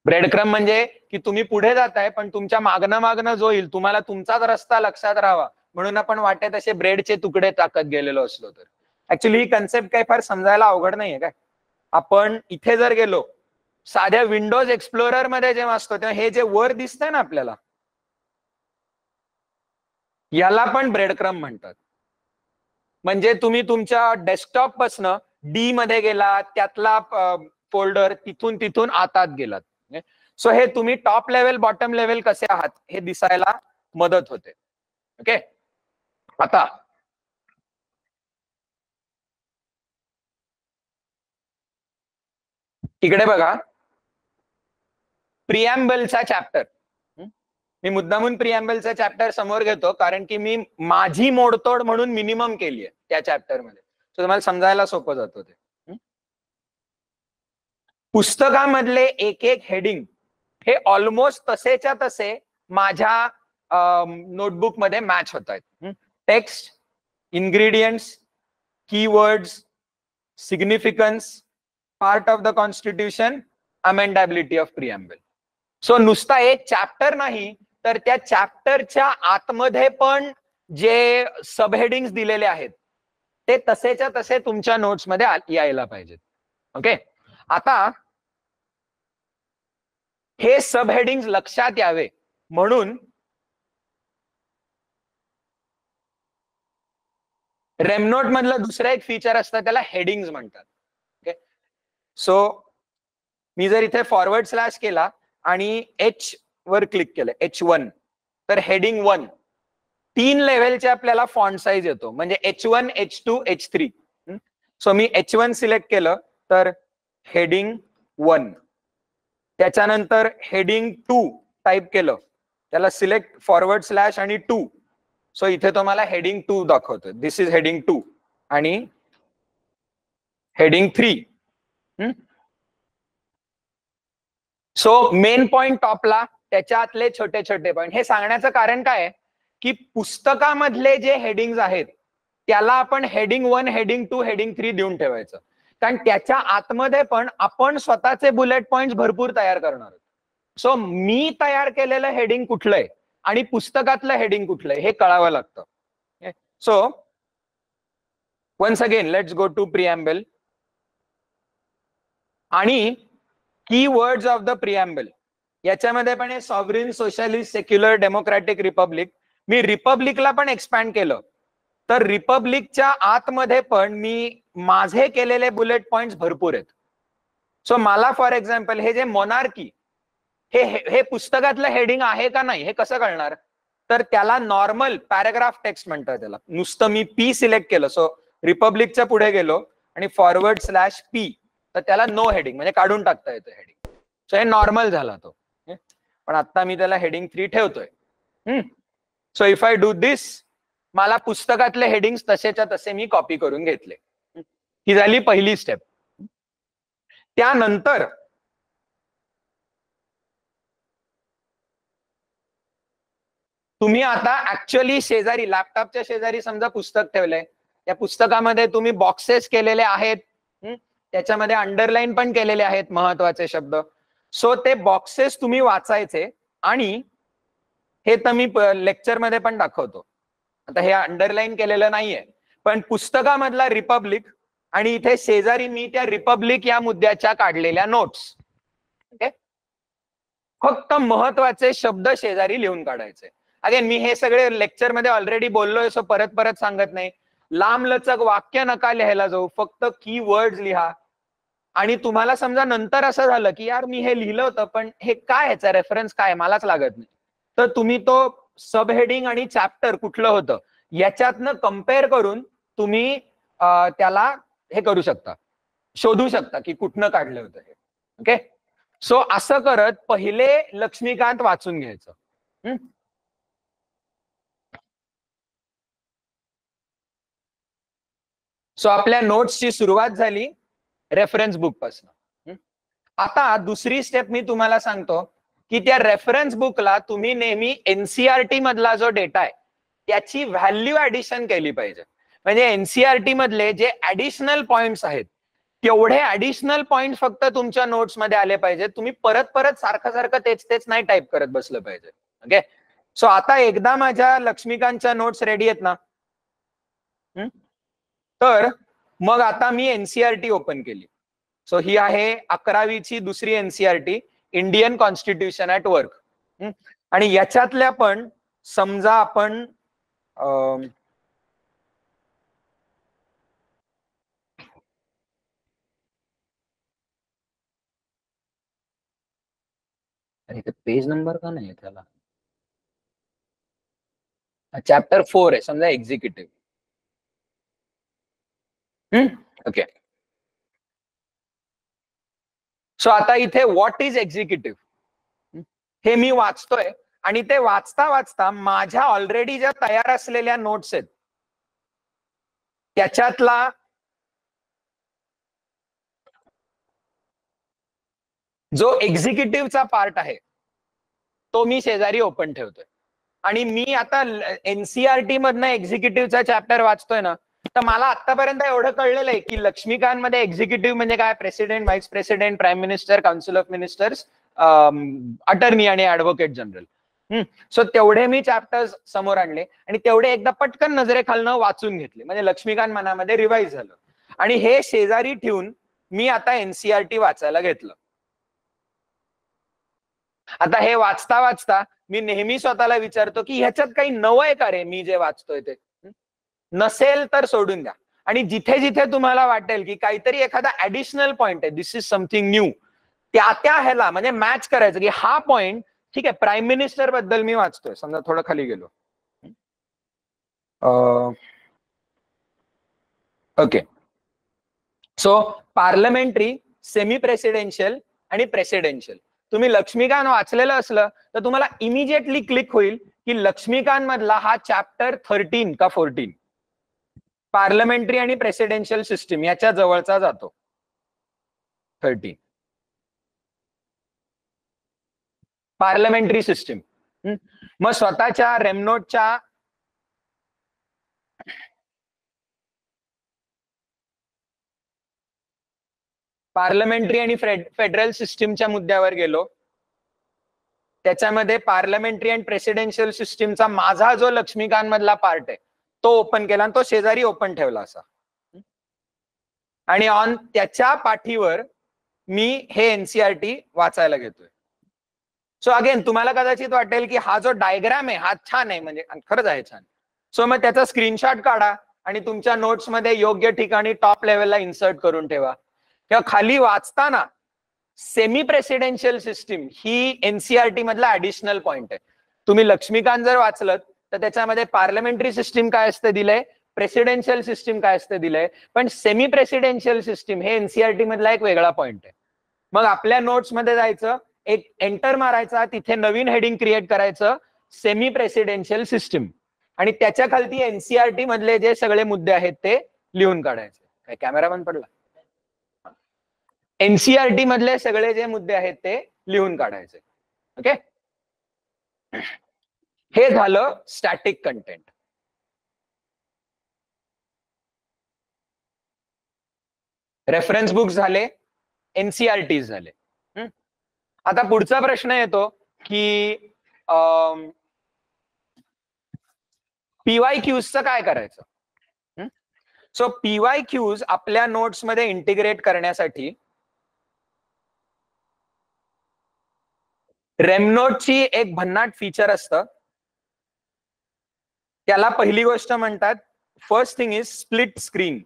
ब्रेडक्रम्ब म्हणजे की तुम्ही पुढे जाताय पण तुमच्या मागणं जो येईल तुम्हाला तुमचाच रस्ता लक्षात राहावा म्हणून आपण वाटेत असे ब्रेडचे तुकडे टाकत गेलेलो असलो तर. ऍक्च्युली ही कन्सेप्ट काही फार समजायला अवघड नाहीये काय. आपण इथे जर गेलो, साध्या विंडोज एक्सप्लोरर मध्ये जेव्हा असतो तेव्हा हे जे वर दिसतंय ना आपल्याला, याला पण ब्रेडक्रम्ब म्हणतात. म्हणजे तुम्ही तुमच्या डेस्कटॉप पासून डी मध्ये गेलात, त्यातला फोल्डर तिथून आतात गेलात. सो हे तुम्ही टॉप लेवल बॉटम लेवल कसे आहात हे दिसायला मदत होते. ओके. आता इकडे बघा, प्रिॲम्बलचा चॅप्टर. मी मुद्दामून प्रिॲम्बलचा चॅप्टर समोर घेतो कारण की मी माझी मोडतोड म्हणून मिनिमम केली आहे त्या चॅप्टर मध्ये, सो तुम्हाला समजायला सोपं जातं ते. पुस्तकामधले एक हेडिंग हे ऑलमोस्ट तसेच्या तसे माझ्या नोटबुक मध्ये मॅच होत आहेत. Text, ingredients, keywords, significance, part of the constitution, amendability of preamble. So नुसता एक चॅप्टर नाही तर त्या चॅप्टरच्या आतमध्ये पण जे सबहेडिंग्स दिलेले आहेत ते तसेच्या तसे तुमच्या नोट्स मध्ये यायला पाहिजेत. ओके. आता हे सबहेडिंग्स लक्षात यावे म्हणून रेमनोट मधलं दुसरं एक फीचर असतं, त्याला हेडिंग्स म्हणतात. ओके. सो मी जर इथे फॉरवर्ड स्लॅश केला आणि H वर क्लिक केलं, H1, तर हेडिंग 1 3 लेव्हलचे आपल्याला फॉन्ट साईज येतो, म्हणजे H1, H2, H3. सो मी H1 सिलेक्ट केलं तर हेडिंग 1, त्याच्यानंतर हेडिंग 2 टाईप केलं, त्याला सिलेक्ट फॉरवर्ड स्लॅश आणि 2. सो इथे तो मला हेडिंग 2 दाखवतो. दिस इज हेडिंग 2 आणि हेडिंग 3. सो मेन पॉइंट टॉपला, त्याच्यातले छोटे छोटे पॉइंट. हे सांगण्याचं कारण काय आहे की पुस्तकामधले जे हेडिंग्स आहेत त्याला आपण हेडिंग 1, हेडिंग 2, हेडिंग 3 देऊन ठेवायचं, कारण त्याच्या आतमध्ये पण आपण स्वतःचे बुलेट पॉइंट भरपूर तयार करणार आहोत. सो मी तयार केलेलं हेडिंग कुठलंय आणि पुस्तकातलं हेडिंग कुठलंय हे कळावं लागतं. So once again let's go to preamble आणि कीवर्ड्स ऑफ द प्रिॲम्बल. याच्यामध्ये पण हे sovereign, socialist, secular, democratic, republic. मी रिपब्लिकला पण एक्सपॅन्ड केलं तर रिपब्लिकच्या आतमध्ये पण मी माझे केलेले बुलेट पॉइंट्स भरपूर आहेत. सो मला फॉर एक्झाम्पल हे जे मोनार्की हे पुस्तकातलं हेडिंग आहे का नाही हे कसं कळणार, तर त्याला नॉर्मल पॅराग्राफ टेक्स्ट म्हणतात त्याला. नुसतं मी P सिलेक्ट केलं, सो रिपब्लिकच्या पुढे गेलो आणि फॉरवर्ड स्लॅश P, तर त्याला नो हेडिंग म्हणजे काढून टाकता येतं हेडिंग. सो हे नॉर्मल झाला तो. पण आता मी त्याला हेडिंग 3 ठेवतोय. सो इफ आय डू दिस, मला पुस्तकातले हेडिंग्स तसेच्या तसे मी कॉपी करून घेतले. ही झाली पहिली स्टेप. त्यानंतर तुम्ही आता ऍक्च्युअली शेजारी, लॅपटॉपच्या शेजारी समजा पुस्तक ठेवलंय, त्या पुस्तकामध्ये तुम्ही बॉक्सेस केलेले आहेत, त्याच्यामध्ये अंडरलाईन पण केलेले आहेत महत्वाचे शब्द. सो ते बॉक्सेस तुम्ही वाचायचे आणि हे तर मी लेक्चर मध्ये पण दाखवतो. आता हे अंडरलाईन केलेलं नाहीये, पण पुस्तकामधला रिपब्लिक आणि इथे शेजारी मी त्या रिपब्लिक या मुद्द्याच्या काढलेल्या नोट्स. ओके. फक्त महत्वाचे शब्द शेजारी लिहून काढायचे. अगेन मी हे सगळे लेक्चर मध्ये ऑलरेडी बोललोय, सो परत सांगत नाही. लांब लचक वाक्य नका लिहायला जाऊ, फक्त कीवर्ड्स लिहा. आणि तुम्हाला समजा नंतर असं झालं की यार मी हे लिहिलं होतं पण हे काय, ह्याचा रेफरन्स काय मलाच लागत नाही, तर तुम्ही तो सब हेडिंग आणि चॅप्टर कुठलं होतं याच्यातनं कम्पेअर करून तुम्ही त्याला हे करू शकता, शोधू शकता की कुठनं काढलं होतं हे. ओके. सो असं करत पहिले लक्ष्मीकांत वाचून घ्यायचं. सो आपल्या नोट्सची सुरुवात झाली रेफरन्स बुक पासून. आता दुसरी स्टेप मी तुम्हाला सांगतो की त्या रेफरन्स बुकला तुम्ही नेहमी एनसीआरटी मधला जो डेटा आहे त्याची व्हॅल्यू ऍडिशन केली पाहिजे. म्हणजे एनसीआरटी मधले जे ऍडिशनल पॉइंट्स आहेत तेवढे ऍडिशनल पॉइंट फक्त तुमच्या नोट्स मध्ये आले पाहिजे. तुम्ही परत परत सारखं सारखं तेच तेच नाही टाईप करत बसलं पाहिजे. ओके. सो आता एकदा माझ्या लक्ष्मीकांतच्या नोट्स रेडी आहेत ना, तर मग आता मी एनसीआरटी ओपन केली. सो ही आहे 11वीची दुसरी NCERT, Indian constitution at work. आणि याच्यातल्या पण समजा आपण पेज नंबर का नाही त्याला, चॅप्टर 4 आहे समजा एक्झिक्युटिव्ह. ओके. सो आता इथे व्हॉट इज एक्झिक्युटिव्ह हे मी वाचतोय आणि ते वाचता वाचता माझ्या ऑलरेडी ज्या तयार असलेल्या नोट्स आहेत त्याच्यातला जो एक्झिक्युटिव्हचा पार्ट आहे तो मी शेजारी ओपन ठेवतोय. आणि मी आता एनसीआरटी मधनं एक्झिक्युटिव्हचा चॅप्टर वाचतोय ना, तर मला आतापर्यंत एवढं कळलेलं आहे की लक्ष्मीकांत मध्ये एक्झिक्युटिव्ह म्हणजे काय, president, vice president, prime minister, council of ministers, attorney आणि ऍडव्होकेट जनरल. सो तेवढे मी चॅप्टर्स समोर आणले आणि तेवढे एकदा पटकन नजरेखालनं वाचून घेतले, म्हणजे लक्ष्मीकांत मनामध्ये रिवाइज झालं. आणि हे शेजारी ठेवून मी आता एनसीआरटी वाचायला घेतलं. आता हे वाचता वाचता मी नेहमी स्वतःला विचारतो की ह्याच्यात काही नवं आहे का रे मी जे वाचतोय ते. नसेल तर सोडून द्या. आणि जिथे जिथे तुम्हाला वाटेल की काहीतरी एखादा ऍडिशनल पॉइंट आहे, दिस इज समथिंग न्यू, त्या ह्याला म्हणजे मॅच करायचं की हा पॉइंट ठीक आहे. प्राईम मिनिस्टर बद्दल मी वाचतोय, समजा थोडं खाली गेलो. Okay. So parliamentary, semi presidential आणि प्रेसिडेन्शियल. तुम्ही लक्ष्मीकांत वाचलेलं असलं तर तुम्हाला इमिजिएटली क्लिक होईल की लक्ष्मीकांत मधला हा चॅप्टर 13 का 14 पार्लमेंटरी आणि प्रेसिडेन्शियल सिस्टीम याच्या जवळचा जातो. 13 पार्लमेंटरी सिस्टीम. मग स्वतःच्या रेमनोटच्या पार्लमेंटरी आणि फेडरल सिस्टीमच्या मुद्द्यावर गेलो. त्याच्यामध्ये पार्लमेंटरी आणि प्रेसिडेन्शियल सिस्टीमचा माझा जो लक्ष्मीकांत मधला पार्ट आहे तो ओपन केला आणि तो शेजारी ओपन ठेवला असा. आणि ऑन त्याच्या पाठीवर मी हे एनसीआरटी वाचायला घेतोय. सो अगेन तुम्हाला कदाचित वाटेल की हा जो डायग्राम आहे हा छान आहे, म्हणजे खरंच आहे छान. सो मग त्याचा स्क्रीनशॉट काढा आणि तुमच्या नोट्स मध्ये योग्य ठिकाणी टॉप लेवलला इन्सर्ट करून ठेवा. किंवा खाली वाचताना सेमी प्रेसिडेन्शियल सिस्टीम ही एनसीआरटी मधला ऍडिशनल पॉइंट आहे. तुम्ही लक्ष्मीकांत जर वाचलं तर त्याच्यामध्ये पार्लमेंटरी सिस्टीम काय असते दिलंय, प्रेसिडेन्शियल सिस्टीम काय असते दिलंय, पण सेमी प्रेसिडेन्शियल सिस्टीम हे एनसीआरटी मधला एक वेगळा पॉइंट आहे. मग आपल्या नोट्स मध्ये जायचं, एक एंटर मारायचा, तिथे नवीन हेडिंग क्रिएट करायचं, सेमी प्रेसिडेन्शियल सिस्टीम, आणि त्याच्या खालती एनसीआरटी मधले जे सगळे मुद्दे आहेत ते लिहून काढायचे. काय कॅमेरा बंद पडला? एनसीआरटी मधले सगळे जे मुद्दे आहेत ते लिहून काढायचे. ओके. हे झालं स्टॅटिक कंटेंट. रेफरन्स बुक झाले, एनसीआरटी झाले. आता पुढचा प्रश्न येतो की पीवाय क्यूजचं काय करायचं. सो पीवाय क्यूज आपल्या नोट्स मध्ये इंटिग्रेट करण्यासाठी रेमनोटची एक भन्नाट फीचर असतं. त्याला पहिली गोष्ट म्हणतात, first thing is split screen.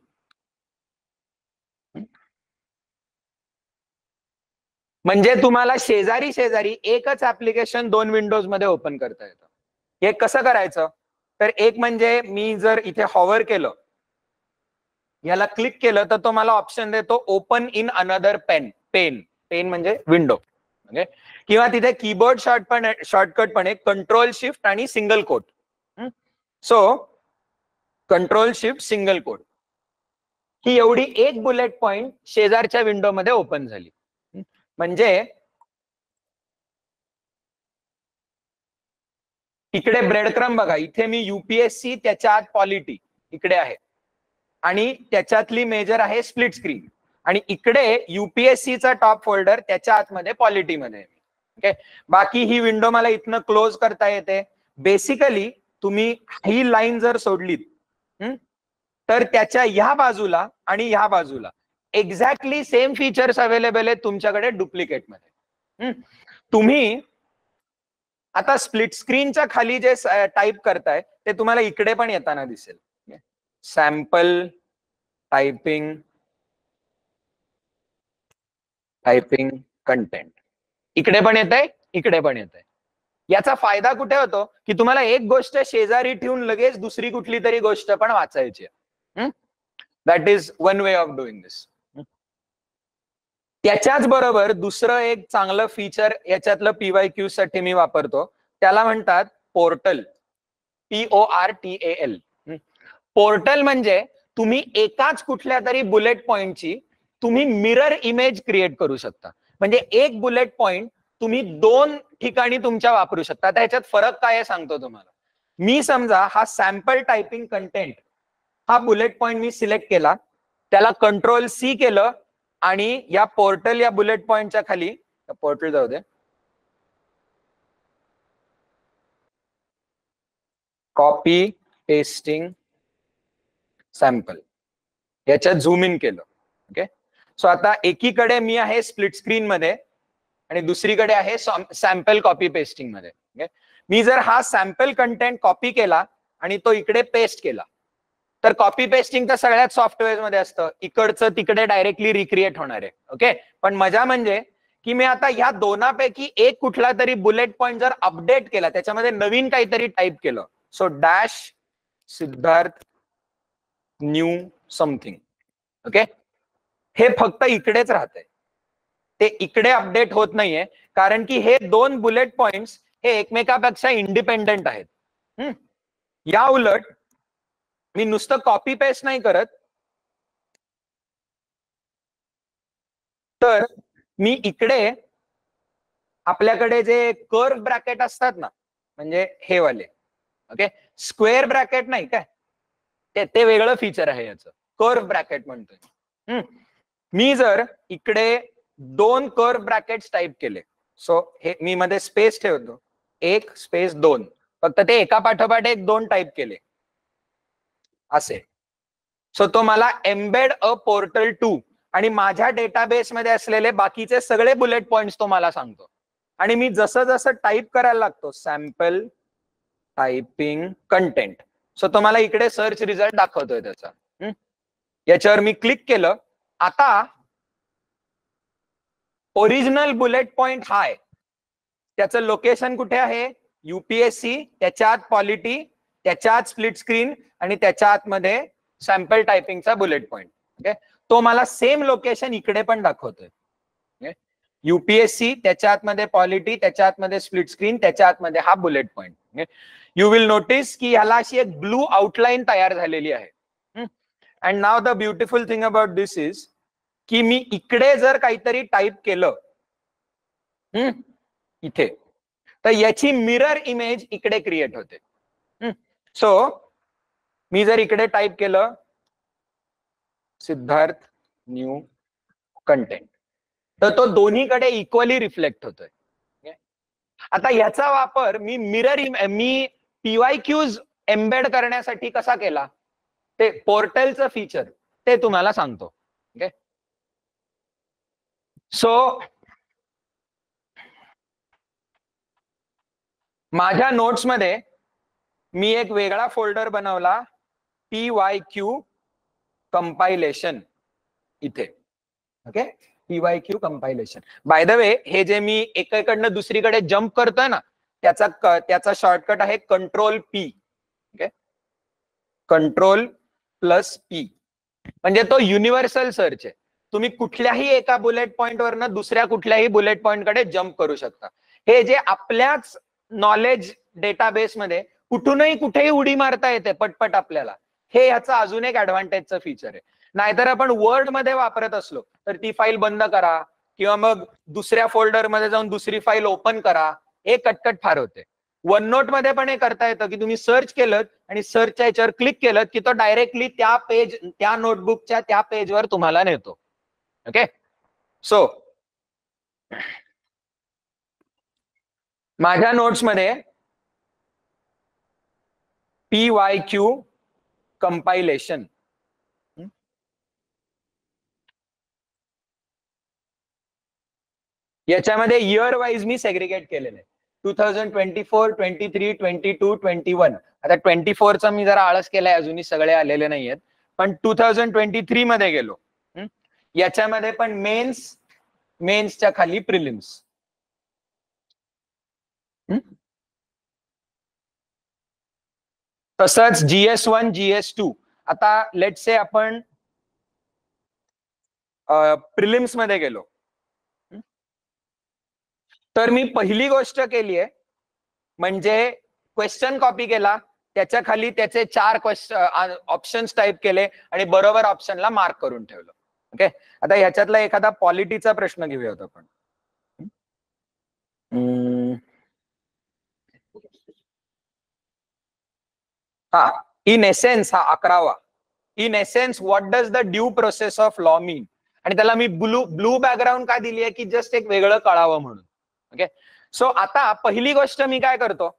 म्हणजे तुम्हाला शेजारी शेजारी एकच ऍप्लिकेशन 2 विंडोज मध्ये ओपन करता येतं. हे कसं करायचं, तर एक म्हणजे मी जर इथे हॉवर केलं, याला क्लिक केलं तर तो मला ऑप्शन देतो open in another pane. Pane म्हणजे विंडो. ओके, किंवा तिथे कीबोर्ड शॉर्टकट पण आहे कंट्रोल शिफ्ट आणि single quote. So control shift single quote ही एवढी एक बुलेट पॉइंट शेजारच्या विंडोमध्ये ओपन झाली. म्हणजे इकडे ब्रेडक्रम बघा, इथे मी युपीएससी त्याच्या आत पॉलिटी इकडे आहे आणि त्याच्यातली मेजर आहे स्प्लिट स्क्रीन, आणि इकडे युपीएससीचा टॉप फोल्डर त्याच्या आतमध्ये पॉलिटी मध्ये. ओके, बाकी ही विंडो मला इथनं क्लोज करता येते. बेसिकली तुम्ही ही लाईन जर सोडलीत तर त्याच्या ह्या बाजूला आणि ह्या बाजूला एक्झॅक्टली सेम फीचर्स अवेलेबल आहेत तुमच्याकडे डुप्लिकेट मध्ये. तुम्ही आता स्प्लिट स्क्रीनच्या खाली जे टाईप करताय ते तुम्हाला इकडे पण येताना दिसेल. सॅम्पल टायपिंग कंटेंट इकडे पण येत आहे, इकडे पण येत आहे. याचा फायदा कुठे होतो की तुम्हाला एक गोष्ट शेजारी ठेवून लगेच दुसरी कुठली तरी गोष्ट पण वाचायची. That is one way of doing this. त्याच्याच बरोबर दुसरं एक चांगलं फीचर याच्यातलं PYQ साठी मी वापरतो, त्याला म्हणतात पोर्टल. PORTAL. पोर्टल म्हणजे तुम्ही एकाच कुठल्या तरी बुलेट पॉइंटची तुम्ही मिरर इमेज क्रिएट करू शकता. म्हणजे एक बुलेट पॉइंट तुम्ही दोन ठिकाणी तुमच्या वापरू शकता. त्याच्यात फरक काय आहे सांगतो तुम्हाला. मी समजा हा सॅम्पल टायपिंग कंटेंट हा बुलेट पॉइंट मी सिलेक्ट केला, त्याला कंट्रोल C केलं आणि या पोर्टल या बुलेट पॉइंटच्या खाली, पोर्टल जाऊ दे, कॉपी पेस्टिंग सॅम्पल याच्यात झूम इन केलं. ओके, सो आता एकीकडे मी आहे स्प्लिट स्क्रीन मध्ये आणि दुसरीकडे आहे सॅम्पल कॉपी पेस्टिंग मध्ये. ओके, मी जर हा सॅम्पल कंटेंट कॉपी केला आणि तो इकडे पेस्ट केला तर कॉपी पेस्टिंग तर सगळ्यात सॉफ्टवेअर मध्ये असतं, इकडचं तिकडे डायरेक्टली रिक्रिएट होणार आहे. ओके, पण मजा म्हणजे की मी आता ह्या दोनापैकी एक कुठला तरी बुलेट पॉइंट जर अपडेट केला, त्याच्यामध्ये नवीन काहीतरी टाईप केलं, so dash Siddharth new something. Okay, हे फक्त इकडेच राहतंय, ते इकडे अपडेट होत नाहीये, कारण की हे दोन बुलेट पॉइंट्स हे एकमेकापेक्षा इंडिपेंडेंट आहेत. या उलट मी नुसतं कॉपी पेस्ट नाही करत, तर मी इकडे आपल्याकडे जे कर्व ब्रॅकेट असतात ना, म्हणजे हे वाले, ओके, स्क्वेअर ब्रॅकेट नाही काय, ते वेगळं फीचर आहे याचं, कर्व ब्रॅकेट म्हणतोय. मी जर इकडे दोन कर्व ब्रॅकेट्स टाईप केले, सो हे मी मध्ये स्पेस ठेवतो, 1 स्पेस 2, फक्त ते एका पाठोपाठ एक 2 टाईप केले असे, सो तो मला एम्बेड अ पोर्टल 2 आणि माझ्या डेटाबेस मध्ये असलेले बाकीचे सगळे बुलेट पॉइंट्स तो मला सांगतो. आणि मी जसं जसं टाईप करायला लागतो सॅम्पल टायपिंग कंटेंट, सो तो मला इकडे सर्च रिझल्ट दाखवतोय त्याचा. याच्यावर मी क्लिक केलं, आता ओरिजिनल बुलेट पॉइंट हा आहे, त्याचं लोकेशन कुठे आहे, युपीएससी, त्याच्या आत पॉलिटी, त्याच्या आत स्प्लिट स्क्रीन आणि त्याच्या आतमध्ये सॅम्पल टायपिंगचा बुलेट पॉइंट. ओके, तो मला सेम लोकेशन इकडे पण दाखवतोय. युपीएससी, त्याच्या आतमध्ये पॉलिटी, त्याच्या आतमध्ये स्प्लिट स्क्रीन, त्याच्या आतमध्ये हा bullet point. You will notice की ह्याला अशी एक ब्लू आउटलाईन तयार झालेली आहे. And now the beautiful thing about this is की मी इकडे जर काहीतरी टाईप केलं इथे, तर याची मिरर इमेज इकडे क्रिएट होते. सो मी जर इकडे टाईप केलं सिद्धार्थ न्यू कंटेंट, तर तो दोन्हीकडे इक्वली रिफ्लेक्ट होतोय. आता याचा वापर मी मी PYQs एम्बेड करण्यासाठी कसा केला, ते पोर्टलचं फीचर ते तुम्हाला सांगतो. ओके, सो माझ्या नोट्स मध्ये मी एक वेगळा फोल्डर बनवला, PYQ कंपायलेशन इथे. Okay, PYQ compilation. By the way, हे जे मी एकेकडनं दुसरीकडे जम्प करतोय ना, त्याचा शॉर्टकट आहे control P. Okay, control +P म्हणजे तो युनिव्हर्सल सर्च आहे. तुम्ही कुठल्याही एका बुलेट पॉइंटवरनं दुसऱ्या कुठल्याही बुलेट पॉइंटकडे जम्प करू शकता. हे जे आपल्याच नॉलेज डेटाबेसमध्ये कुठूनही कुठेही उडी मारता येते पटपट आपल्याला, हे याचं अजून एक ऍडव्हान्टेजचं फीचर आहे. नाहीतर आपण वर्ड मध्ये वापरत असलो तर ती फाईल बंद करा किंवा मग दुसऱ्या फोल्डर मध्ये जाऊन दुसरी फाईल ओपन करा, हे कटकट फार होते. वन नोट मध्ये पण हे करता येतं की तुम्ही सर्च केलं आणि सर्चच्या याच्यावर क्लिक केलं की तो डायरेक्टली त्या पेज, त्या नोटबुकच्या त्या पेजवर तुम्हाला नेतो. ओके, सो माझ्या नोट्समध्ये PYQ कंपायलेशन, याच्यामध्ये इयर वाईज मी सेग्रिगेट केलेलं आहे. 2024, 23, 22, 21. आता 24चा मी जरा आळस केलाय, अजूनही सगळे आलेले नाहीयेत, पण 2023 मध्ये गेलो. याच्यामध्ये पण मेन्सच्या खाली प्रिलिम्स. तसंच GS1, GS2. आता लेट से आपण प्रिलिम्स मध्ये गेलो, तर मी पहिली गोष्ट केली आहे म्हणजे क्वेश्चन कॉपी केला, त्याच्या खाली त्याचे 4 ऑप्शन्स टाईप केले आणि बरोबर ऑप्शनला मार्क करून ठेवलं. ओके, आता ह्याच्यातला एखादा पॉलिटीचा प्रश्न घेऊयात आपण. हा, इन एसेन्स, हा 11वा. In essence what does the due process of law mean. आणि त्याला मी ब्लू बॅकग्राऊंड का दिली आहे की जस्ट एक वेगळं कळावं म्हणून. ओके, सो आता पहिली गोष्ट मी काय करतो,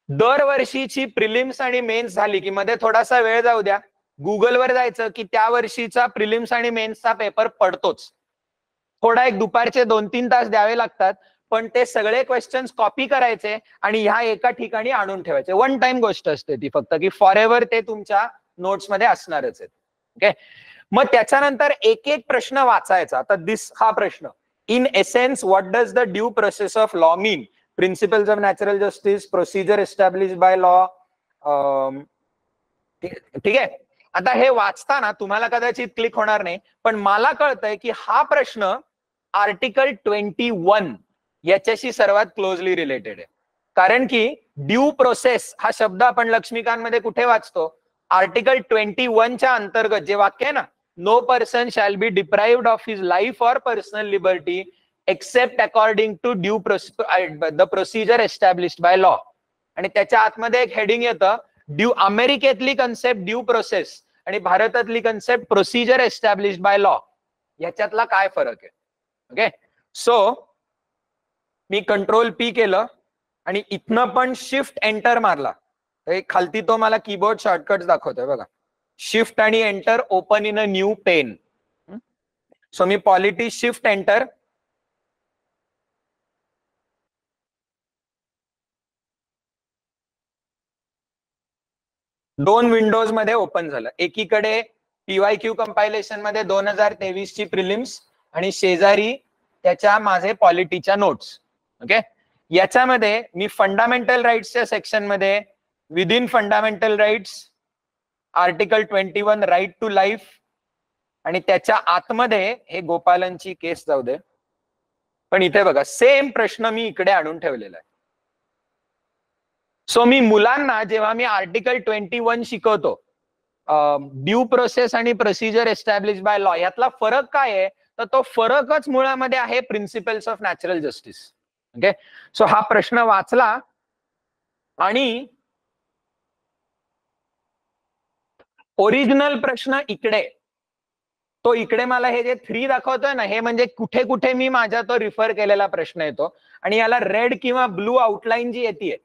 दरवर्षीची प्रिलिम्स आणि मेन्स झाली की मध्ये थोडासा वेळ जाऊ द्या, गुगलवर जायचं की त्या वर्षीचा प्रिलिम्स आणि मेन्सचा पेपर पडतोच. थोडा एक दुपारचे 2-3 तास द्यावे लागतात, पण ते सगळे क्वेश्चन्स कॉपी करायचे आणि ह्या एका ठिकाणी आणून ठेवायचे. वन टाइम गोष्ट असते ती फक्त, की फॉर एव्हर ते तुमच्या नोट्स मध्ये असणारच आहेत. ओके, मग त्याच्यानंतर एक एक प्रश्न वाचायचा. आता हा प्रश्न, in essence what does the due process of law mean, principles of natural justice, procedure establish by law. ठीक आहे, आता हे वाचताना तुम्हाला कदाचित क्लिक होणार नाही, पण मला कळतंय की हा प्रश्न आर्टिकल 21 याच्याशी सर्वात क्लोजली रिलेटेड आहे. कारण की ड्यू प्रोसेस हा शब्द आपण लक्ष्मीकांतमध्ये कुठे वाचतो, आर्टिकल 21च्या अंतर्गत जे वाक्य आहे ना, no person shall be deprived of his life or personal liberty except according to due the procedure established by law. आणि त्याच्या आतमध्ये एक हेडिंग येतं, अमेरिकेतली कन्सेप्ट ड्यू प्रोसेस आणि भारतातली concept procedure established by law, याच्यातला काय फरक आहे. ओके, सो मी कंट्रोल P केलं आणि इथनं पण शिफ्ट एंटर मारला. खालती तो मला कीबोर्ड शॉर्टकट दाखवतोय बघा, शिफ्ट आणि enter open in a new pane. So मी पॉलिटी शिफ्ट एंटर, दोन विंडोज मध्ये ओपन झालं. एकीकडे PYQ कंपायलेशन मध्ये 2023 ची प्रिलिम्स आणि शेजारी त्याच्या माझे पॉलिटीच्या नोट्स. ओके, याच्यामध्ये मी फंडामेंटल राईट्सच्या सेक्शन मध्ये within fundamental rights article 21 right to life, आणि त्याच्या आतमध्ये हे गोपालनची केस जाऊ दे, पण इथे बघा सेम प्रश्न मी इकडे आणून ठेवलेला आहे. सो मी मुलांना जेव्हा मी आर्टिकल 21 शिकवतो, ड्यू प्रोसेस आणि प्रोसिजर एस्टॅब्लिश बाय लॉ, यातला फरक काय आहे, तर तो फरकच मुळामध्ये आहे principles of natural justice. Okay, so हा प्रश्न वाचला आणि ओरिजिनल प्रश्न इकडे, तो इकडे मला हे जे 3 दाखवतोय ना, हे म्हणजे कुठे कुठे मी माझा तो रिफर केलेला प्रश्न येतो. आणि याला रेड किंवा ब्लू आउटलाईन जी येते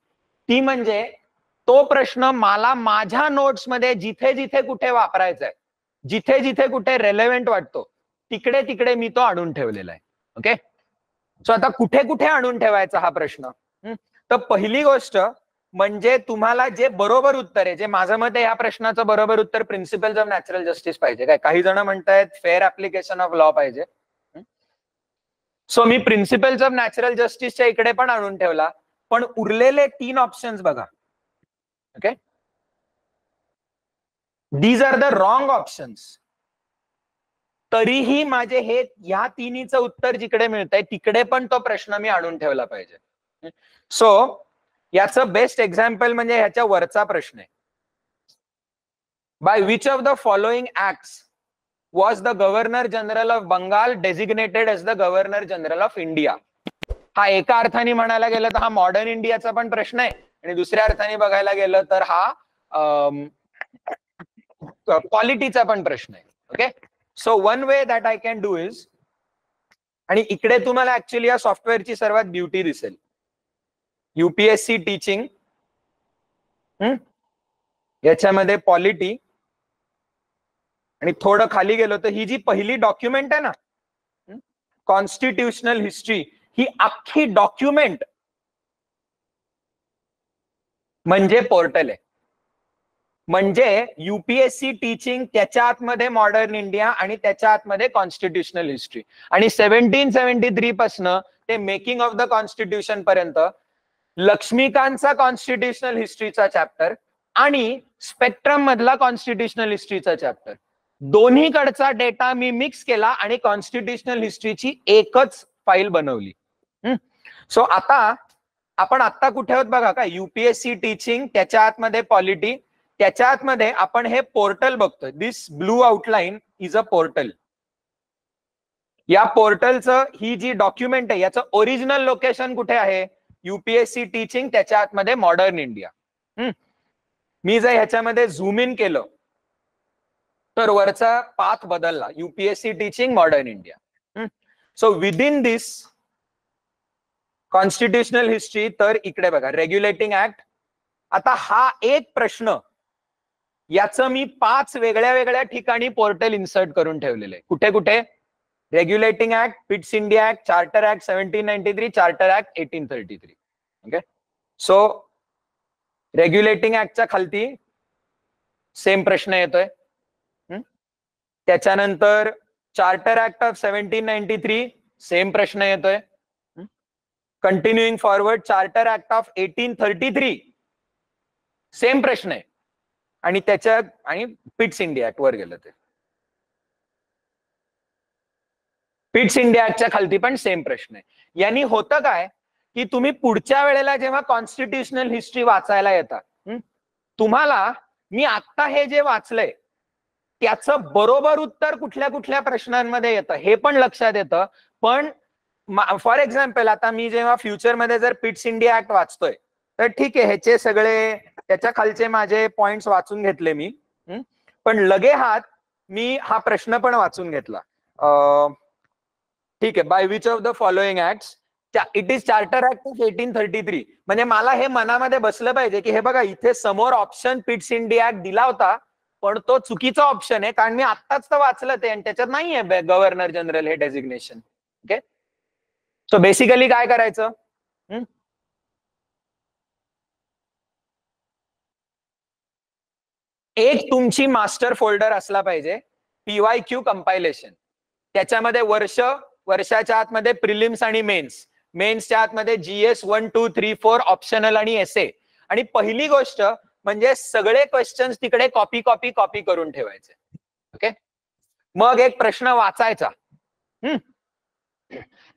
ती म्हणजे तो प्रश्न मला माझ्या नोट्स मध्ये जिथे जिथे कुठे वापरायचा आहे, जिथे जिथे कुठे रेलेव्हेंट वाटतो, तिकडे तिकडे मी तो आणून ठेवलेला आहे. ओके, सो आता कुठे कुठे आणून ठेवायचा हा प्रश्न, तर पहिली गोष्ट म्हणजे तुम्हाला जे बरोबर उत्तर आहे, जे माझं मत आहे या प्रश्नाचं बरोबर उत्तर प्रिन्सिपल्स ऑफ नॅचरल जस्टिस पाहिजे. काय काही जण म्हणतायत फेअर ऍप्लिकेशन ऑफ लॉ पाहिजे. सो मी प्रिन्सिपल्स ऑफ नॅचरल जस्टिसच्या इकडे पण आणून ठेवला, पण उरलेले 3 ऑप्शन्स बघा. Okay, these are the wrong options. तरीही माझे हे ह्या तिन्हीचं उत्तर जिकडे मिळतंय तिकडे पण तो प्रश्न मी आणून ठेवला पाहिजे. सो याचं बेस्ट एक्झाम्पल म्हणजे ह्याच्या वरचा प्रश्न आहे. By which of the following acts was the governor general of Bengal designated as the governor general of India. हा एका अर्थाने म्हणायला गेलं तर हा मॉडर्न इंडियाचा पण प्रश्न आहे, आणि दुसऱ्या अर्थाने बघायला गेलं तर हा पॉलिटीचा पण प्रश्न आहे. Okay, so one way that I can do is, आणि इकडे तुम्हाला ऍक्च्युली या सॉफ्टवेअरची सर्वात ब्युटी दिसेल. युपीएससी टीचिंग, याच्यामध्ये पॉलिटी, आणि थोडं खाली गेलो तर ही जी पहिली डॉक्युमेंट आहे ना, कॉन्स्टिट्यूशनल हिस्ट्री, ही अख्खी डॉक्युमेंट म्हणजे पोर्टल आहे. म्हणजे युपीएससी टीचिंग, त्याच्या आतमध्ये मॉडर्न इंडिया आणि त्याच्या आतमध्ये कॉन्स्टिट्यूशनल हिस्ट्री, आणि 1773 पासन ते मेकिंग ऑफ द कॉन्स्टिट्यूशन पर्यंत लक्ष्मीकांतचा कॉन्स्टिट्यूशनल हिस्ट्रीचा चॅप्टर आणि स्पेक्ट्रम मधला कॉन्स्टिट्यूशनल हिस्ट्रीचा चॅप्टर, दोन्हीकडचा डेटा मी मिक्स केला आणि कॉन्स्टिट्यूशनल हिस्ट्रीची एकच फाईल बनवली. सो आता आपण आता कुठे आहोत बघा का, युपीएससी टीचिंग, त्याच्या आतमध्ये पॉलिटी, त्याच्या आतमध्ये आपण हे पोर्टल बघतोय. This blue outline is a portal. या पोर्टलचं ही जी डॉक्युमेंट आहे याचं ओरिजिनल लोकेशन कुठे आहे, युपीएससी टीचिंग, त्याच्या आतमध्ये मॉडर्न इंडिया. मी जर ह्याच्यामध्ये झूम इन केलं तर वरचा पाथ बदलला, UPSC teaching modern India. So within this constitutional history, तर इकडे बघा रेग्युलेटिंग ऍक्ट. आता हा एक प्रश्न, याचं मी 5 वेगळ्या वेगळ्या ठिकाणी पोर्टल इन्सर्ट करून ठेवलेले. कुठे कुठे, regulating act, Pitt's India act, charter act 1793, charter act 1833. Okay, so regulating ऍक्टच्या खालती सेम प्रश्न येतोय. त्याच्यानंतर चार्टर ऍक्ट ऑफ 1793, सेम प्रश्न येतोय. कंटिन्युइंग forward, charter act of 1833, same प्रश्न आहे. आणि त्याच्या आणि पिट्स इंडिया ऍक्ट वर गेलं ते, पिट्स इंडिया ऍक्टच्या खालती पण सेम प्रश्न आहे. यांनी होतं काय की तुम्ही पुढच्या वेळेला जेव्हा कॉन्स्टिट्यूशनल हिस्ट्री वाचायला येता, तुम्हाला मी आता हे जे वाचलंय त्याचं बरोबर उत्तर कुठल्या कुठल्या प्रश्नांमध्ये येतं हे पण लक्षात येतं. पण फॉर एक्झाम्पल आता मी जेव्हा फ्युचरमध्ये जर पिट्स इंडिया ऍक्ट वाचतोय तर ठीक आहे, ह्याचे सगळे त्याच्या खालचे माझे पॉइंट्स वाचून घेतले मी, पण लगे हात मी हा प्रश्न पण वाचून घेतला. ठीक आहे, by which of the following acts, it is charter act of 1833. म्हणजे मला हे मनामध्ये बसलं पाहिजे की हे बघा इथे समोर ऑप्शन पिट्स इंडिया ऍक्ट दिला होता, पण तो चुकीचा ऑप्शन आहे, कारण मी आत्ताच तर वाचलं ते आणि त्याच्यात नाहीये गव्हर्नर जनरल हे डेझिग्नेशन. ओके, सो बेसिकली काय करायचं, एक तुमची मास्टर फोल्डर असला पाहिजे, PYQ कंपायलेशन. त्याच्यामध्ये वर्षाच्या आतमध्ये प्रिलिम्स आणि मेन्स, मेन्सच्या आतमध्ये GS 1, 2, 3, 4 ऑप्शनल आणि एसे. आणि पहिली गोष्ट म्हणजे सगळे क्वेश्चन्स तिकडे कॉपी कॉपी कॉपी करून ठेवायचे. ओके, मग एक प्रश्न वाचायचा,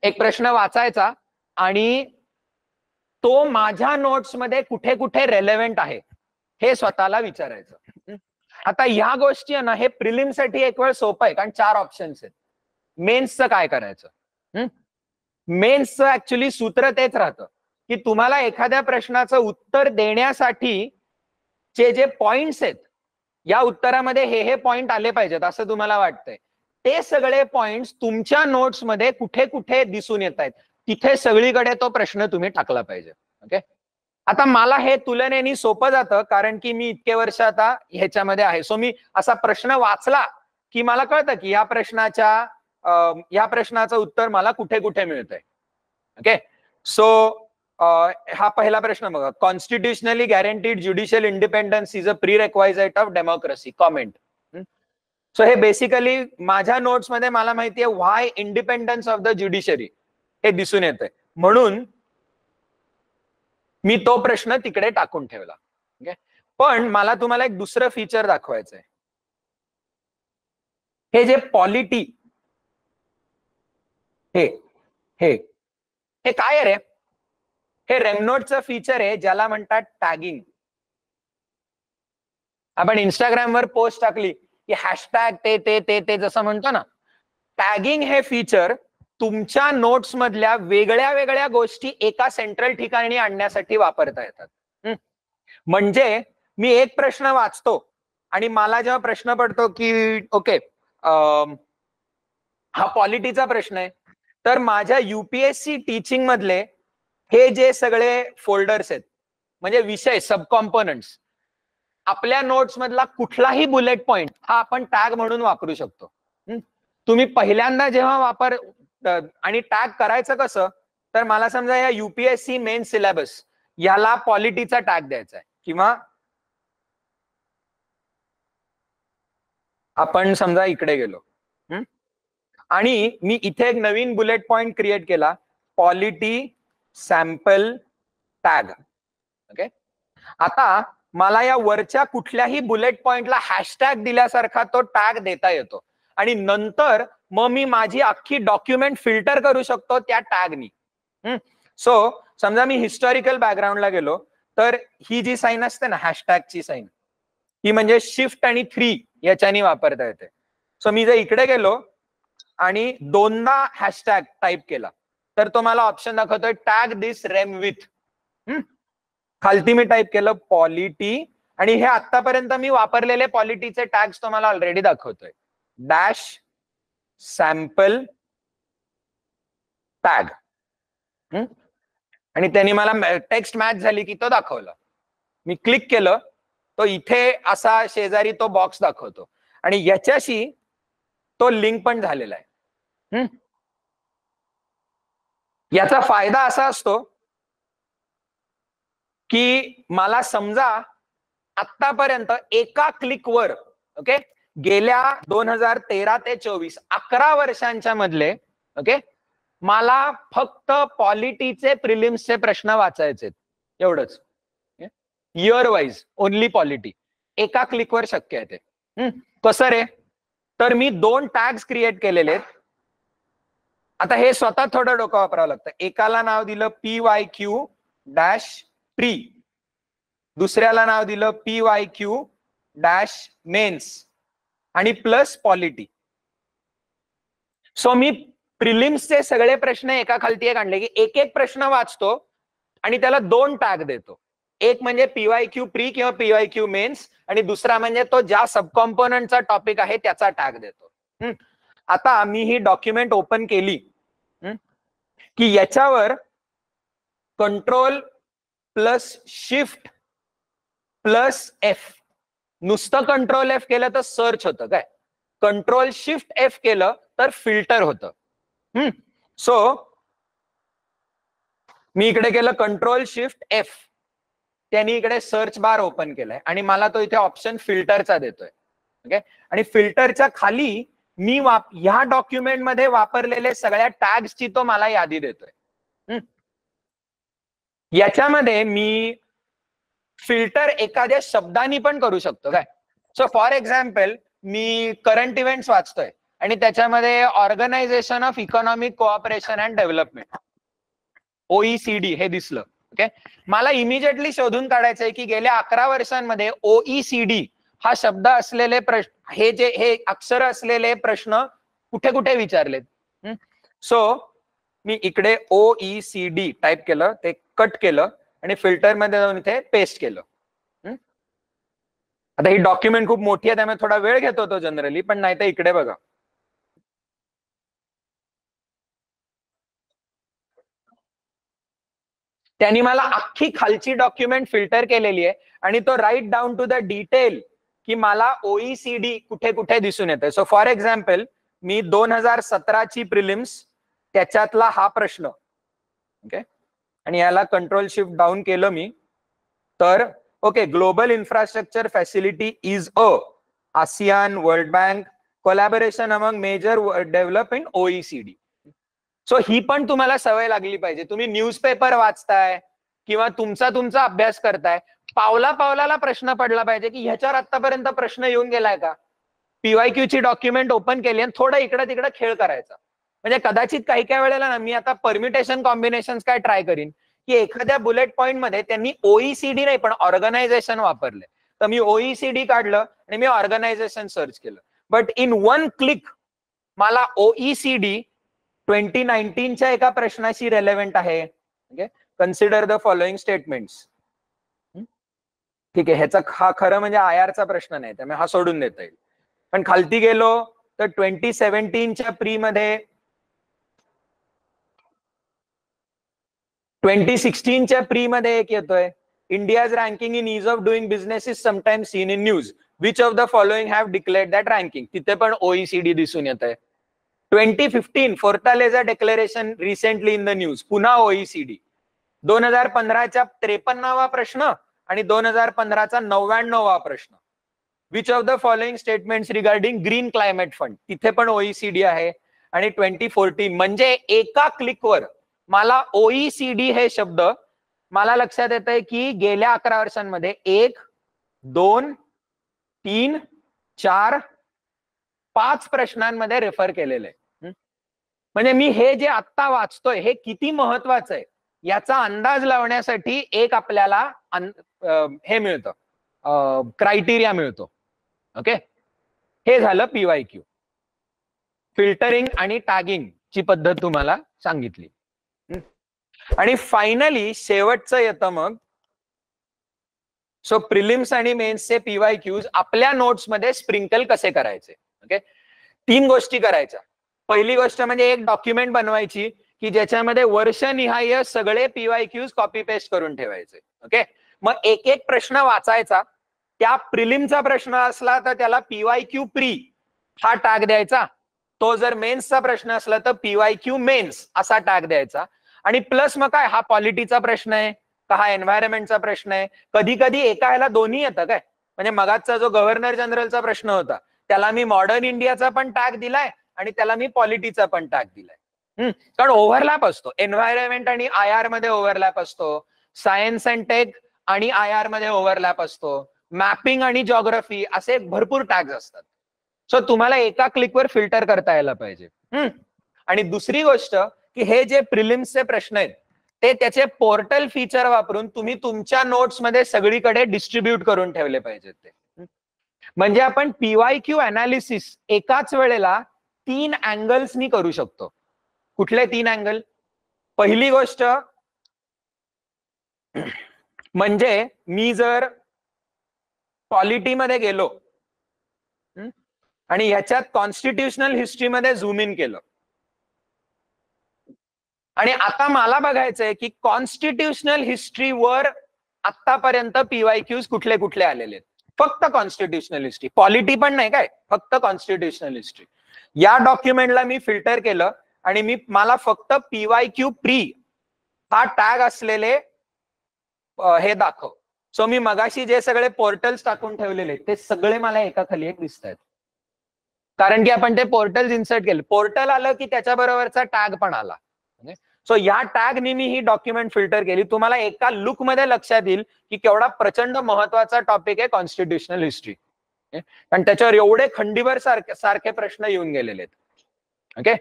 एक प्रश्न वाचायचा आणि तो माझ्या नोट्स मध्ये कुठे कुठे रेलेव्हंट आहे हे स्वतःला विचारायचं. आता ह्या गोष्टी आहे ना, हे प्रिलिम साठी एक वेळ सोपं आहे कारण 4 ऑप्शन्स आहेत. मेन्सचं काय करायचं, मेन्सचं ऍक्च्युली सूत्र तेच राहतं की तुम्हाला एखाद्या प्रश्नाचं उत्तर देण्यासाठी जे पॉइंट्स आहेत, या उत्तरामध्ये हे पॉइंट आले पाहिजेत असं तुम्हाला वाटतंय, ते सगळे पॉइंट्स तुमच्या नोट्स मध्ये कुठे कुठे दिसून येत आहेत, तिथे सगळीकडे तो प्रश्न तुम्ही टाकला पाहिजे. ओके, आता मला हे तुलनेने सोपं जातं कारण की मी इतके वर्ष आता ह्याच्यामध्ये आहे. सो मी असा प्रश्न वाचला की मला कळतं की या प्रश्नाचं उत्तर मला कुठे कुठे मिळतंय. ओके, सो हा पहिला प्रश्न बघा, constitutionally guaranteed judicial independence is a prerequisite of democracy, comment. So हे बेसिकली माझ्या नोट्स मध्ये मला माहितीये why independence of the judiciary हे दिसून येतंय, म्हणून मी तो प्रश्न तिकडे टाकून ठेवला. ओके, पण मला तुम्हाला एक दुसरं फीचर दाखवायचंय. हे जे पॉलिटी हे हे हे काय आहे रे? हे रेमनोटचं फीचर आहे ज्याला म्हणतात टॅगिंग. आपण इंस्टाग्रामवर पोस्ट टाकली की हॅशटॅग ते ते ते ते जसं म्हणतो ना, टॅगिंग हे फीचर तुमच्या नोट्स मधल्या वेगळ्या वेगळ्या गोष्टी एका सेंट्रल ठिकाणी आणण्यासाठी वापरता येतात. म्हणजे मी एक प्रश्न वाचतो आणि मला जेव्हा प्रश्न पडतो की ओके हा पॉलिटीचा प्रश्न आहे, तर माझ्या युपीएससी टीचिंग मधले हे जे सगळे फोल्डर्स आहेत म्हणजे विषय सब कॉम्पोनंट्स, आपल्या नोट्स मधला कुठलाही बुलेट पॉइंट हा आपण टॅग म्हणून वापरू शकतो. तुम्ही पहिल्यांदा जेव्हा आणि टॅग करायचं कसं, तर मला समजा या युपीएससी मेन सिलेबस याला पॉलिटीचा टॅग द्यायचा आहे, किंवा आपण समजा इकडे गेलो आणि मी इथे एक नवीन बुलेट पॉइंट क्रिएट केला, पॉलिटी सॅम्पल टॅग. ओके, आता मला या वरच्या कुठल्याही बुलेट पॉइंटला हॅशटॅग दिल्यासारखा तो टॅग देता येतो आणि नंतर मग मी माझी अख्खी डॉक्युमेंट फिल्टर करू शकतो त्या टॅगनी. सो समजा मी हिस्टॉरिकल बॅकग्राऊंडला गेलो, तर ही जी साईन असते ना हॅशटॅगची साईन, ही म्हणजे शिफ्ट आणि 3 याच्यानी वापरता येते. सो मी जर इकडे गेलो आणि दोनदा हॅशटॅग टाईप केला तर तो मला ऑप्शन दाखवतोय टॅग दिस रेम विथ. खालती मी टाईप केलं पॉलिटी आणि हे आतापर्यंत मी वापरलेले पॉलिटीचे टॅग्स तुम्हाला ऑलरेडी दाखवतोय, डॅश सॅम्पल टॅग. आणि त्यांनी मला टेक्स्ट मॅच झाली की तो दाखवला. मी क्लिक केलं तो इथे असा शेजारी तो बॉक्स दाखवतो आणि याच्याशी तो लिंक पण झालेला आहे. याचा फायदा असा असतो की मला समजा आतापर्यंत एका क्लिकवर, ओके, गेल्या 2013 ते 24 11 वर्षांच्या मधले, ओके, मला फक्त पॉलिटीचे प्रिलिम्सचे प्रश्न वाचायचे, एवढंच. इयर वाईज ओनली पॉलिटी, एका क्लिकवर शक्य आहे ते. कसं रे? तर मी 2 टॅग्स क्रिएट केलेले आहेत. आता हे स्वतः थोडं डोकं वापरावं लागतं. एकाला नाव दिलं PYQ डॅश प्री, दुसऱ्याला नाव दिलं PYQ डॅश मेन्स आणि प्लस पॉलिटी. सो मी प्रिलिम्सचे सगळे प्रश्न एका खालती एक आणले की एक एक प्रश्न वाचतो आणि त्याला 2 टॅग देतो. एक म्हणजे PYQ प्री किंवा PYQ मेन्स आणि दुसरा म्हणजे तो ज्या सब कॉम्पोनंटचा टॉपिक आहे त्याचा टॅग देतो. आता मी ही डॉक्युमेंट ओपन केली की याच्यावर control plus shift plus F, नुसतं कंट्रोल F केलं तर सर्च होतं काय, कंट्रोल शिफ्ट F केलं तर फिल्टर होतं. सो मी इकडे केलं कंट्रोल शिफ्ट F, त्यांनी इकडे सर्च बार ओपन केलाय आणि मला तो इथे ऑप्शन फिल्टरचा देतोय. ओके, आणि फिल्टरच्या खाली मी ह्या डॉक्युमेंट मध्ये वापरलेले सगळ्या टॅग्सची तो मला यादी देतोय. याच्यामध्ये मी फिल्टर एखाद्या शब्दानी पण करू शकतो काय. सो फॉर एक्झाम्पल मी करंट इव्हेंट्स वाचतोय आणि त्याच्यामध्ये organisation of economic cooperation and development OECD हे दिसलं. ओके, मला इमिजिएटली शोधून काढायचंय की गेल्या 11 वर्षांमध्ये OECD हा शब्द असलेले प्रश्न, हे अक्षर असलेले प्रश्न कुठे कुठे विचारलेत. सो मी इकडे OECD टाईप केलं, ते कट केलं आणि फिल्टर मध्ये जाऊन इथे पेस्ट केलं. आता ही डॉक्युमेंट खूप मोठी आहे त्यामुळे थोडा वेळ घेतो तो जनरली, पण नाही तर इकडे बघा, त्यांनी मला अख्खी खालची डॉक्युमेंट फिल्टर केलेली आहे आणि तो right down to the detail की मला OECD कुठे कुठे दिसून येते. सो फॉर एक्झाम्पल मी 2017 ची प्रिलिम्स त्याच्यातला हा प्रश्न, ओके, आणि याला कंट्रोल शिफ्ट डाऊन केलं मी, तर okay, global infrastructure facility is ASEAN World Bank collaboration among major develop in OECD. So ही पण तुम्हाला सवय लागली पाहिजे. तुम्ही न्यूजपेपर वाचताय किंवा तुमचा अभ्यास करताय, पावला पावलाला प्रश्न पडला पाहिजे की ह्याच्यावर आतापर्यंत प्रश्न येऊन गेलाय का. PYQ ची डॉक्युमेंट ओपन केली आणि थोडं इकडे तिकडे खेळ करायचा. म्हणजे कदाचित काही काही वेळेला ना मी आता परम्युटेशन कॉम्बिनेशन काय ट्राय करीन की एखाद्या बुलेट पॉइंट मध्ये त्यांनी ओईसीडी नाही पण ऑर्गनायझेशन वापरले, तर मी ओईसीडी काढलं आणि मी ऑर्गनायझेशन सर्च केलं, बट इन वन क्लिक मला ओईसीडी 2019च्या एका प्रश्नाशी रेलेव्हंट आहे. Consider the following statements. ठीक आहे, ह्याचा हा खरं म्हणजे आयआरचा प्रश्न नाही, त्यामुळे हा सोडून देता येईल. पण खालती गेलो तर 2017च्या प्री मध्ये, 2016च्या प्री मध्ये एक येतोय, India's ranking in ease of doing business is sometimes seen in news, which of the following have declared that ranking. तिथे पण ओईसीडी दिसून येत आहे. 2015 Fortaleza declaration recently in the news, पुन्हा ओईसीडी. 2015च्या 53वा प्रश्न आणि 2015चा 99वा प्रश्न, which of the following statements regarding Green Climate Fund, तिथे पण ओईसीडी आहे. आणि 2014 म्हणजे एका क्लिकवर मला ओईसीडी हे शब्द मला लक्षात येत आहे की गेल्या 11 वर्षांमध्ये 1, 2, 3, 4, 5 प्रश्नांमध्ये रेफर केलेलं आहे. म्हणजे मी हे जे आत्ता वाचतोय हे किती महत्वाचं आहे याचा अंदाज लावण्यासाठी एक आपल्याला हे मिळतं, क्रायटेरिया मिळतो. ओके, हे झालं पीवायक्यू. फिल्टरिंग आणि टॅगिंग ची पद्धत तुम्हाला सांगितली. आणि फायनली शेवटचं येतं मग, सो प्रिलिम्स आणि मेन्सचे पीवायक्यूज आपल्या नोट्स मध्ये स्प्रिंकल कसे करायचे. ओके, 3 गोष्टी करायच्या. पहिली गोष्ट म्हणजे एक डॉक्युमेंट बनवायची की ज्याच्यामध्ये वर्षनिहाय सगळे पीवायक्यूज कॉपी पेस्ट करून ठेवायचे. ओके, मग एक एक प्रश्न वाचायचा. त्या प्रिलिमचा प्रश्न असला तर त्याला पीवायक्यू प्री हा टॅग द्यायचा. तो जर मेन्सचा प्रश्न असला तर पीवायक्यू मेन्स असा टॅग द्यायचा. आणि प्लस मग काय, हा पॉलिटीचा प्रश्न आहे का हा एन्व्हायरमेंटचा प्रश्न आहे, कधी कधी एका ह्याला दोन्ही येतं काय. म्हणजे मगाचा जो गव्हर्नर जनरलचा प्रश्न होता त्याला मी मॉडर्न इंडियाचा पण टॅग दिलाय आणि त्याला मी पॉलिटीचा पण टॅग दिलाय. कारण ओव्हरलॅप असतो, एन्व्हायरमेंट आणि आयआर मध्ये ओव्हरलॅप असतो, सायन्स अँड टेक आणि आयआर मध्ये ओव्हरलॅप असतो, मॅपिंग आणि जॉग्राफी असे भरपूर टॅग्स असतात. सो तुम्हाला एका क्लिकवर फिल्टर करता यायला पाहिजे. आणि दुसरी गोष्ट की हे जे प्रिलिम्सचे प्रश्न आहेत ते त्याचे पोर्टल फीचर वापरून तुम्ही तुमच्या नोट्स मध्ये सगळीकडे डिस्ट्रीब्यूट करून ठेवले पाहिजेत ते. म्हणजे आपण पीवायक्यू अनालिसिस एकाच वेळेला 3 अँगल्सनी करू शकतो. कुठले 3 अँगल? पहिली गोष्ट म्हणजे मी जर पॉलिटीमध्ये गेलो आणि ह्याच्यात कॉन्स्टिट्युशनल हिस्ट्रीमध्ये झूम इन केलं आणि आता मला बघायचंय की कॉन्स्टिट्युशनल हिस्ट्रीवर आतापर्यंत पीवायक्यूज कुठले कुठले आलेले आहेत. फक्त कॉन्स्टिट्युशनल हिस्ट्री, पॉलिटी पण नाही काय, फक्त कॉन्स्टिट्युशनल हिस्ट्री. या डॉक्युमेंटला मी फिल्टर केलं आणि मला फक्त पीवायक्यू प्री हा टॅग असलेले हे दाखव. सो मी मगाशी जे सगळे पोर्टल्स टाकून ठेवलेले ते सगळे मला एका खाली एक दिसत आहेत, कारण की आपण ते पोर्टल्स इन्सर्ट केले. पोर्टल आलं की त्याच्याबरोबरचा टॅग पण आला. सो या टॅगनी मी ही डॉक्युमेंट फिल्टर केली. तुम्हाला एका लुक मध्ये लक्षात येईल की केवढा प्रचंड महत्वाचा टॉपिक आहे कॉन्स्टिट्युशनल हिस्ट्री, कारण त्याच्यावर एवढे खंडीभर सारखे प्रश्न येऊन गेलेले आहेत. ओके,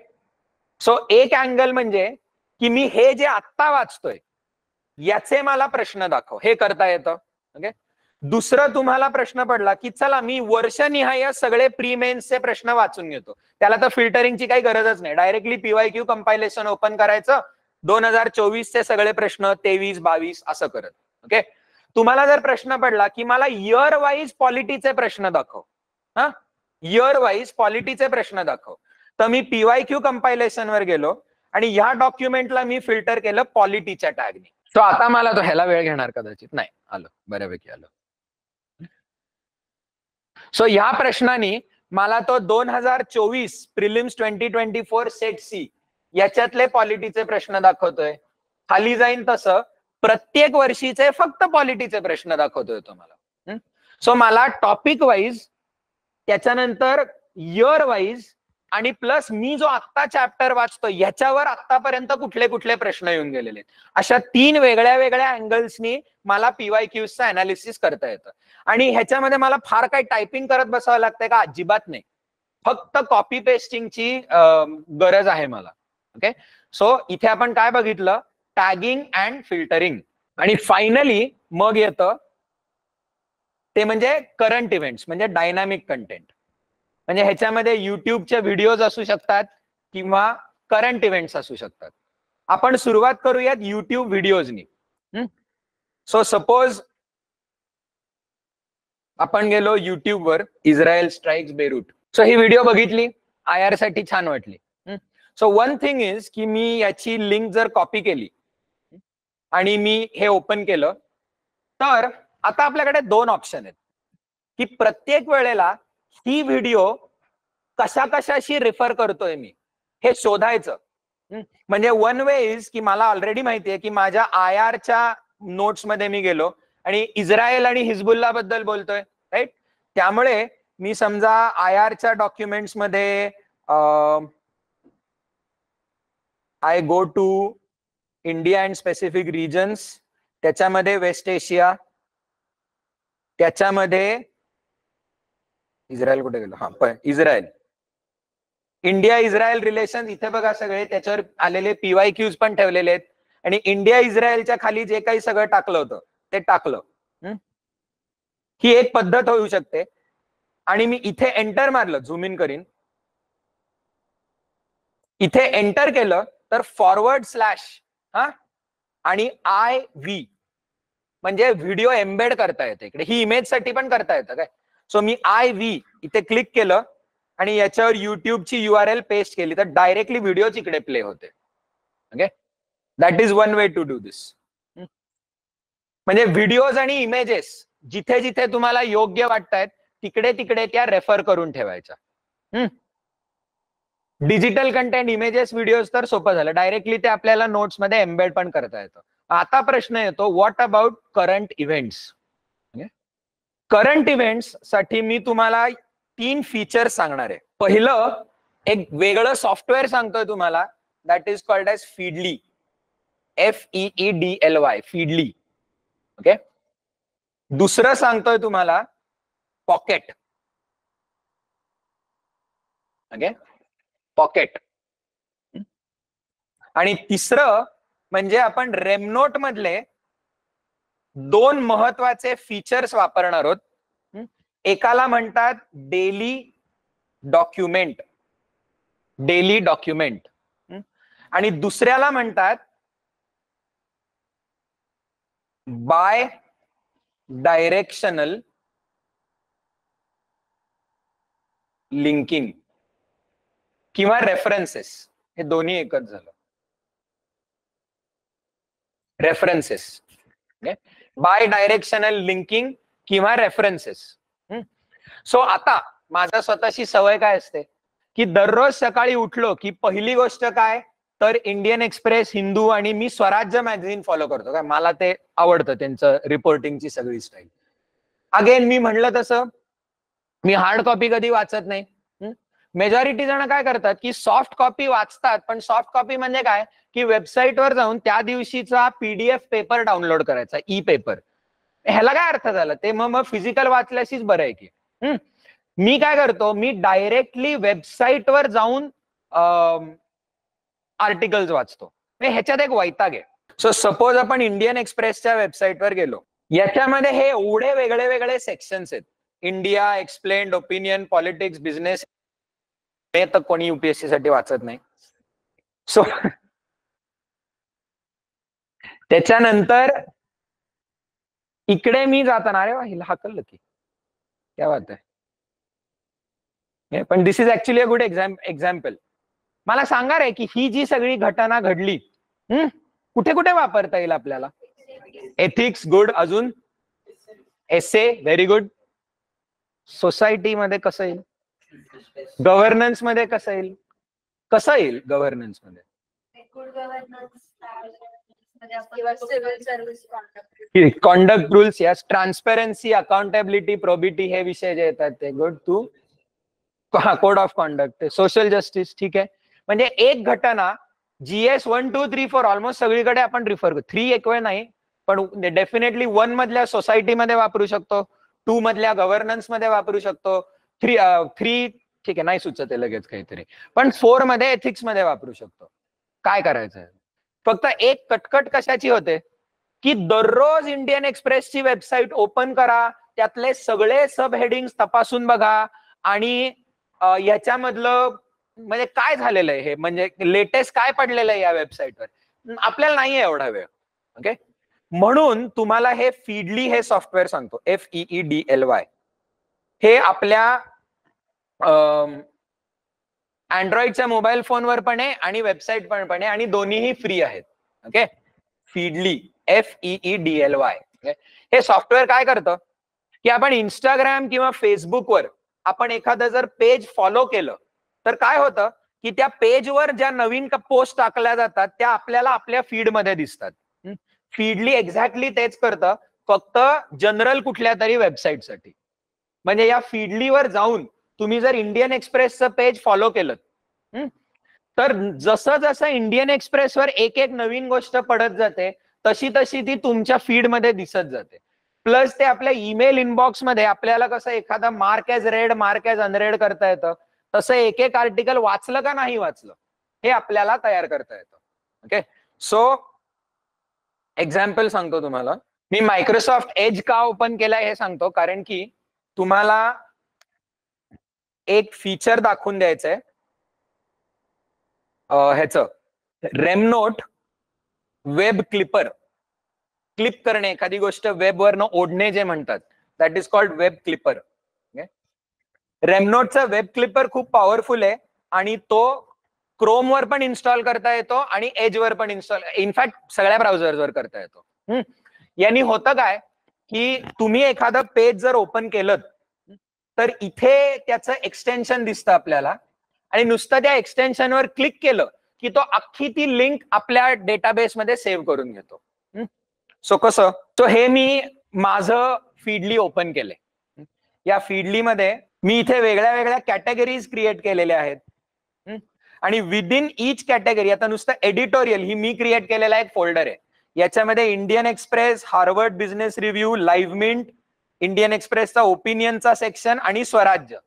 सो एक अँगल म्हणजे की मी हे जे आत्ता वाचतोय याचे मला प्रश्न दाखव, हे करता येतं. ओके, दुसरं तुम्हाला प्रश्न पडला की चला मी वर्षनिहाय सगळे प्री मेन्सचे प्रश्न वाचून घेतो, त्याला तर फिल्टरिंगची काही गरजच नाही, डायरेक्टली पीवायक्यू कंपायलेशन ओपन करायचं, 2024चे सगळे प्रश्न 23, 22 असं करत. ओके, तुम्हाला जर प्रश्न पडला की मला इयर वाईज पॉलिटीचे प्रश्न दाखव, इयर वाईज पॉलिटीचे प्रश्न दाखव, तर मी पीवायक्यू कंपायलेशन वर गेलो आणि ह्या डॉक्युमेंटला मी फिल्टर केलं पॉलिटीच्या टॅगने. सो आता मला तो ह्याला वेळ घेणार कदाचित, नाही आलं, बऱ्यापैकी आलं. सो ह्या प्रश्नाने मला तो 2024 प्रिलिम्स 2024 सेट सी याच्यातले पॉलिटीचे प्रश्न दाखवतोय. खाली जाईन तसं प्रत्येक वर्षीचे फक्त पॉलिटीचे प्रश्न दाखवतोय तुम्हाला. सो मला टॉपिक वाईज, त्याच्यानंतर इयर वाईज आणि प्लस मी जो आत्ता चॅप्टर वाचतोय याच्यावर आतापर्यंत कुठले कुठले प्रश्न येऊन गेलेले आहेत, अशा 3 वेगळ्या वेगळ्या अँगल्सनी मला पीवायक्यूजचं अनालिसिस करता येतं. आणि ह्याच्यामध्ये मला फार काही टायपिंग करत बसावं लागतंय का? अजिबात नाही. फक्त कॉपी पेस्टिंगची गरज आहे मला. ओके, सो इथे आपण काय बघितलं, टॅगिंग अँड फिल्टरिंग. आणि फायनली मग येतं ते म्हणजे करंट इव्हेंट्स, म्हणजे डायनामिक कंटेंट. म्हणजे ह्याच्यामध्ये युट्यूबचे व्हिडिओज असू शकतात किंवा करंट इव्हेंट्स असू शकतात. आपण सुरुवात करूयात युट्यूब व्हिडिओजनी. सो सपोज आपण गेलो युट्यूबवर, इस्रायल स्ट्राइक्स बेरूट. सो ही व्हिडिओ बघितली, IR साठी छान वाटली. सो वन थिंग इज की मी याची लिंक जर कॉपी केली आणि मी हे ओपन केलं, तर आता आपल्याकडे दोन ऑप्शन आहेत की प्रत्येक वेळेला ही व्हिडिओ कशा कशाशी रेफर करतोय मी हे शोधायचं. म्हणजे वन वे इज की मला ऑलरेडी माहितीये की माझ्या IRच्या नोट्स मध्ये मी गेलो आणि इस्रायल आणि हिजबुल्ला बद्दल बोलतोय, राईट. त्यामुळे मी समजा IRच्या डॉक्युमेंट्स मध्ये I go to India and specific regions, त्याच्यामध्ये वेस्ट एशिया, त्याच्यामध्ये इस्रायल कुठे गेलो, हा पण इस्रायल, इंडिया इस्रायल रिलेशन, इथे बघा सगळे त्याच्यावर आलेले PYQs पण ठेवलेले आहेत. आणि इंडिया इस्रायलच्या खाली जे काही सगळं टाकलं होतं ते टाकलं. ही एक पद्धत होऊ शकते. आणि मी इथे एंटर मारलं, झूम इन करीन, इथे एंटर केलं तर फॉरवर्ड स्लॅश आणि IV म्हणजे व्हिडिओ एम्बेड करता येते इकडे. ही इमेज साठी पण करता येतं काय. सो मी IV इथे क्लिक केलं आणि याच्यावर युट्यूबची URL पेस्ट केली तर डायरेक्टली व्हिडिओच इकडे प्ले होते. Okay, that is one way to do this. म्हणजे व्हिडिओज आणि इमेजेस जिथे जिथे तुम्हाला योग्य वाटतायत तिकडे तिकडे त्या रेफर करून ठेवायच्या. डिजिटल कंटेंट, इमेजेस, व्हिडिओज तर सोपं झालं, डायरेक्टली ते आपल्याला नोट्स मध्ये एम्बेड पण करता येतं. आता प्रश्न येतो, what about current events. Current events साठी मी तुम्हाला 3 फीचर्स सांगणार आहे. पहिलं एक वेगळं सॉफ्टवेअर सांगतोय तुम्हाला, that is called as Feedly, FEEDLY, Feedly. Okay, दुसरं सांगतोय तुम्हाला पॉकेट. Okay, pocket. आणि तिसरं म्हणजे आपण रेमनोट मधले 2 महत्वाचे फीचर्स वापरणार आहोत. एकाला म्हणतात डेली डॉक्युमेंट, डेली डॉक्युमेंट, आणि दुसऱ्याला म्हणतात बाय डायरेक्शनल लिंकिंग किंवा रेफरन्सेस. हे दोन्ही एकच झालं, रेफरन्सेस. बाय डायरेक्शनल लिंकिंग किंवा रेफरन्सेस. सो आता माझा स्वतःची सवय काय असते की दररोज सकाळी उठलो की पहिली गोष्ट काय तर इंडियन एक्सप्रेस, हिंदू आणि मी स्वराज्य मॅगझिन फॉलो करतो. काय मला ते आवडतं, त्यांचं रिपोर्टिंगची सगळी स्टाईल. अगेन मी म्हणलं तसं मी हार्ड कॉपी कधी वाचत नाही. मेजॉरिटी जण काय करतात की सॉफ्ट कॉपी वाचतात, पण सॉफ्ट कॉपी म्हणजे काय की वेबसाईटवर जाऊन त्या दिवशीचा PDF पेपर डाउनलोड करायचा, पेपर. ह्याला काय अर्थ झाला, ते मग फिजिकल वाचल्याशीच बरं आहे की. मी काय करतो, मी डायरेक्टली वेबसाईटवर जाऊन आर्टिकल्स वाचतो. ह्याच्यात एक वैताग आहे. सो सपोज आपण इंडियन एक्सप्रेसच्या वेबसाईटवर गेलो, याच्यामध्ये हे एवढे वेगळे वेगळे सेक्शन्स आहेत. India, explained, opinion, politics, business. हे तर कोणी UPSC साठी वाचत नाही. सो त्याच्यानंतर इकडे मी जाताना, अरे वा हिला हाकललं की क्या बात आहे. पण this is actually a good example. मला सांगा रे की ही जी सगळी घटना घडली कुठे कुठे वापरता येईल आपल्याला. एथिक्स गुड, अजून एसे व्हेरी गुड. सोसायटी मध्ये कसं येईल, गव्हर्नन्स मध्ये कसं येईल, कसं येईल गव्हर्नन्स मध्ये. Conduct rules, yes. Transparency, accountability, probity, हे विषय जे येतात ते good. To code of conduct, social justice, ठीक आहे. म्हणजे एक घटना GS 1 2 3 4 ऑलमोस्ट सगळीकडे आपण रिफर करू. 3 एक वेळ नाही, पण डेफिनेटली 1 मधल्या सोसायटीमध्ये वापरू शकतो, 2 मधल्या गव्हर्नन्स मध्ये वापरू शकतो, 3 ठीक आहे, नाही सुचत आहे लगेच काहीतरी, पण 4 मध्ये एथिक्स मध्ये वापरू शकतो. काय करायचं, फक्त एक कटकट कशाची होते की दररोज इंडियन एक्सप्रेसची वेबसाईट ओपन करा, त्यातले सगळे सब हेडिंग्स तपासून बघा आणि याच्यामधलं म्हणजे काय झालेलं आहे, हे म्हणजे लेटेस्ट काय पडलेलं आहे या वेबसाईटवर, आपल्याला नाहीये एवढा वेळ. ओके, म्हणून तुम्हाला हे फीडली हे सॉफ्टवेअर सांगतो, FEEDLY. हे आपल्या अँड्रॉइडच्या मोबाईल फोनवर पण आहे आणि वेबसाईट पण आहे आणि दोन्हीही फ्री आहेत. Okay, Feedly, FEEDLY. हे सॉफ्टवेअर काय करतं की आपण इंस्टाग्राम किंवा फेसबुकवर आपण एखादं जर पेज फॉलो केलं तर काय होतं की त्या पेजवर ज्या नवीन पोस्ट टाकल्या जातात त्या आपल्याला आपल्या फीडमध्ये दिसतात. फीडली एक्झॅक्टली तेच करतं, फक्त जनरल कुठल्या तरी वेबसाईटसाठी. म्हणजे या फीडलीवर जाऊन तुम्ही जर इंडियन एक्सप्रेसचं पेज फॉलो केलं तर जसं जसं इंडियन एक्सप्रेसवर एक एक नवीन गोष्ट पडत जाते तशी तशी ती तुमच्या फीडमध्ये दिसत जाते. प्लस ते आपल्या ईमेल इनबॉक्स मध्ये आपल्याला कसं एखादा mark as read, mark as unread करता येतं, तसं एक एक आर्टिकल वाचलं का नाही वाचलं हे आपल्याला तयार करता येतं. ओके, सो एक्झाम्पल सांगतो तुम्हाला. मी मायक्रोसॉफ्ट एज का ओपन केलाय हे सांगतो, कारण की तुम्हाला एक फीचर दाखवून द्यायचंय ह्याचं, रेमनोट वेब क्लिपर. क्लिप करणे एखादी गोष्ट वेबवरनं ओढणे जे म्हणतात, that is called web clipper. रेमनोटचा वेब क्लिपर खूप पॉवरफुल आहे आणि तो क्रोमवर पण इन्स्टॉल करता येतो आणि एजवर पण इन्स्टॉल, इनफॅक्ट सगळ्या ब्राउझर्सवर करता येतो. यांनी होतं काय की तुम्ही एखादं पेज जर ओपन केलं तर इथे त्याचं एक्सटेन्शन दिसतं आपल्याला आणि नुसतं त्या एक्सटेन्शनवर क्लिक केलं की तो अख्खी ती लिंक आपल्या डेटाबेसमध्ये सेव्ह करून घेतो. सो कसं, तो हे मी माझं फीडली ओपन केलंय. या फीडली मध्ये मी इथे वेगळ्या वेगळ्या कॅटेगरीज क्रिएट केलेल्या आहेत आणि विदिन ईच कॅटेगरी, आता नुसतं एडिटोरियल ही मी क्रिएट केलेला एक फोल्डर आहे. याच्यामध्ये Indian Express, Harvard Business Review, Live Mint, Indian एक्सप्रेसचा ओपिनियनचा सेक्शन आणि स्वराज्य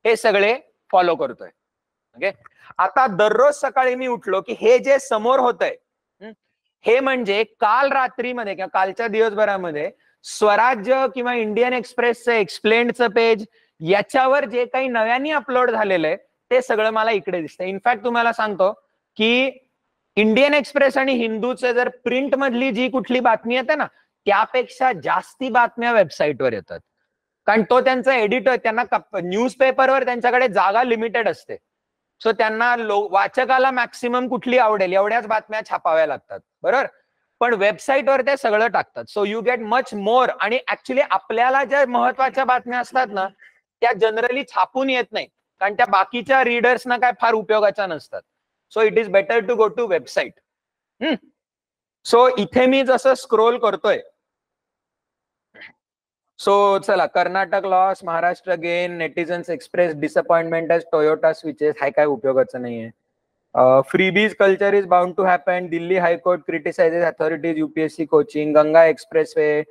हे सगळे फॉलो करतोय. ओके, आता दररोज सकाळी मी उठलो की हे जे समोर होतंय हे म्हणजे काल रात्रीमध्ये किंवा कालच्या दिवसभरामध्ये स्वराज्य किंवा इंडियन एक्सप्रेसचं एक्सप्लेन्डचं पेज याच्यावर जे काही नव्याने अपलोड झालेलं आहे ते सगळं मला इकडे दिसतंय. इनफॅक्ट तुम्हाला सांगतो की इंडियन एक्सप्रेस आणि हिंदूचं जर प्रिंट मधली जी कुठली बातमी येते ना त्यापेक्षा जास्ती बातम्या वेबसाईटवर येतात, कारण तो त्यांचा एडिटर, त्यांना न्यूजपेपरवर त्यांच्याकडे जागा लिमिटेड असते. सो त्यांना वाचकाला मॅक्सिमम कुठली आवडेल एवढ्याच बातम्या छापाव्या लागतात, बरोबर. पण वेबसाईटवर ते सगळं टाकतात, so you get much more. आणि ऍक्च्युली आपल्याला ज्या महत्वाच्या बातम्या असतात ना त्या जनरली छापून येत नाही, कारण त्या बाकीच्या रीडर्सना काय फार उपयोगाच्या नसतात. So it is better to go to website. So इथे मी जसं स्क्रोल करतोय, सो चला, Karnataka loss, Maharashtra gain, netizens express disappointment as Toyota switches, हाय काय उपयोगाचं नाहीये. Freebies culture is bound to happen, Delhi high court criticises authorities UPSC coaching, Ganga expressway,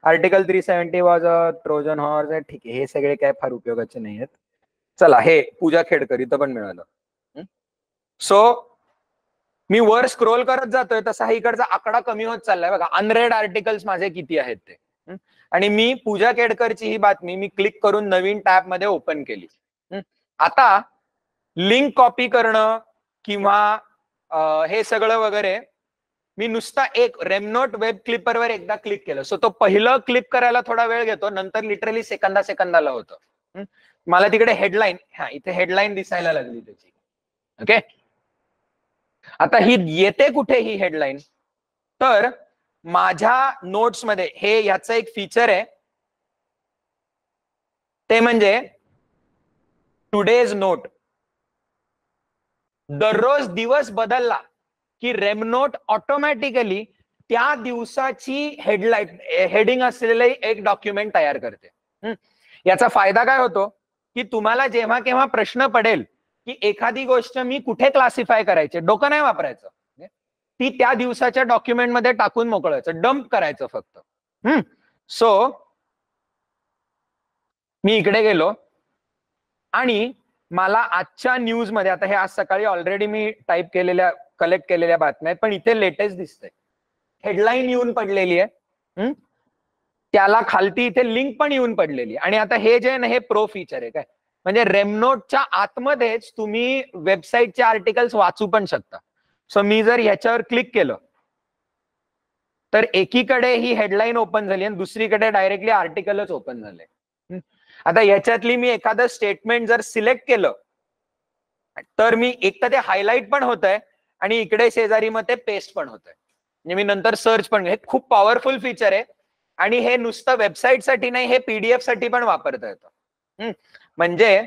article 370 was a Trojan horse. ठीक आहे, हे सगळे काय फार उपयोगाचे नाही आहेत. चला, हे पूजा खेडकर इथं पण मिळालं. सो मी वर स्क्रोल करत जातोय तसा इकडचा आकडा कमी होत चाललाय बघा, अनरेड आर्टिकल्स माझे किती आहेत ते. आणि मी पूजा केडकरची ही बातमी मी क्लिक करून नवीन टॅब मध्ये ओपन केली. आता लिंक कॉपी करणं किंवा हे सगळं वगैरे मी नुसता एक रेमनोट वेब क्लिपरवर एकदा क्लिक केलं, सो तो पहिलं क्लिक करायला थोडा वेळ घेतो, नंतर लिटरली सेकंदाला होतं. मला तिकडे हेडलाईन, हा इथे हेडलाईन दिसायला लागली त्याची. ओके, आता ही येते कुठे ही हेडलाईन, तर माझ्या नोट्स मध्ये हे याचं एक फीचर आहे, ते म्हणजे टुडेज नोट. दररोज दिवस बदलला की रेमनोट ऑटोमॅटिकली त्या दिवसाची हेडिंग असलेले एक डॉक्युमेंट तयार करते. याचा फायदा काय होतो की तुम्हाला जेव्हा केव्हा प्रश्न पडेल की एखादी गोष्ट मी कुठे क्लासिफाय करायचे, डोकं नाही वापरायचं, ती त्या दिवसाच्या डॉक्युमेंटमध्ये टाकून मोकळायचं, डंप करायचं फक्त. सो मी इकडे गेलो आणि मला आजच्या न्यूज मध्ये, आता हे आज सकाळी ऑलरेडी मी कलेक्ट केलेल्या बातम्या आहेत, पण इथे लेटेस्ट दिसतंय, हेडलाईन येऊन पडलेली आहे, त्याला खालती इथे लिंक पण येऊन पडलेली. आणि आता हे जे आहे ना, हे प्रो फीचर आहे काय, म्हणजे रेमनोटच्या आतमध्येच तुम्ही वेबसाईटचे आर्टिकल्स वाचू पण शकता. सो मी जर ह्याच्यावर क्लिक केलं तर एकीकडे ही हेडलाईन ओपन झाली आणि दुसरीकडे डायरेक्टली आर्टिकलच ओपन झाले. आता याच्यातली मी एखादं स्टेटमेंट जर सिलेक्ट केलं तर मी एक तर ते हायलाइट पण होत आहे आणि इकडे शेजारी मग ते पेस्ट पण होत आहे. म्हणजे मी नंतर सर्च पण, हे खूप पॉवरफुल फीचर आहे आणि हे नुसतं वेबसाईट साठी नाही, हे पीडीएफ साठी पण वापरता येतं. म्हणजे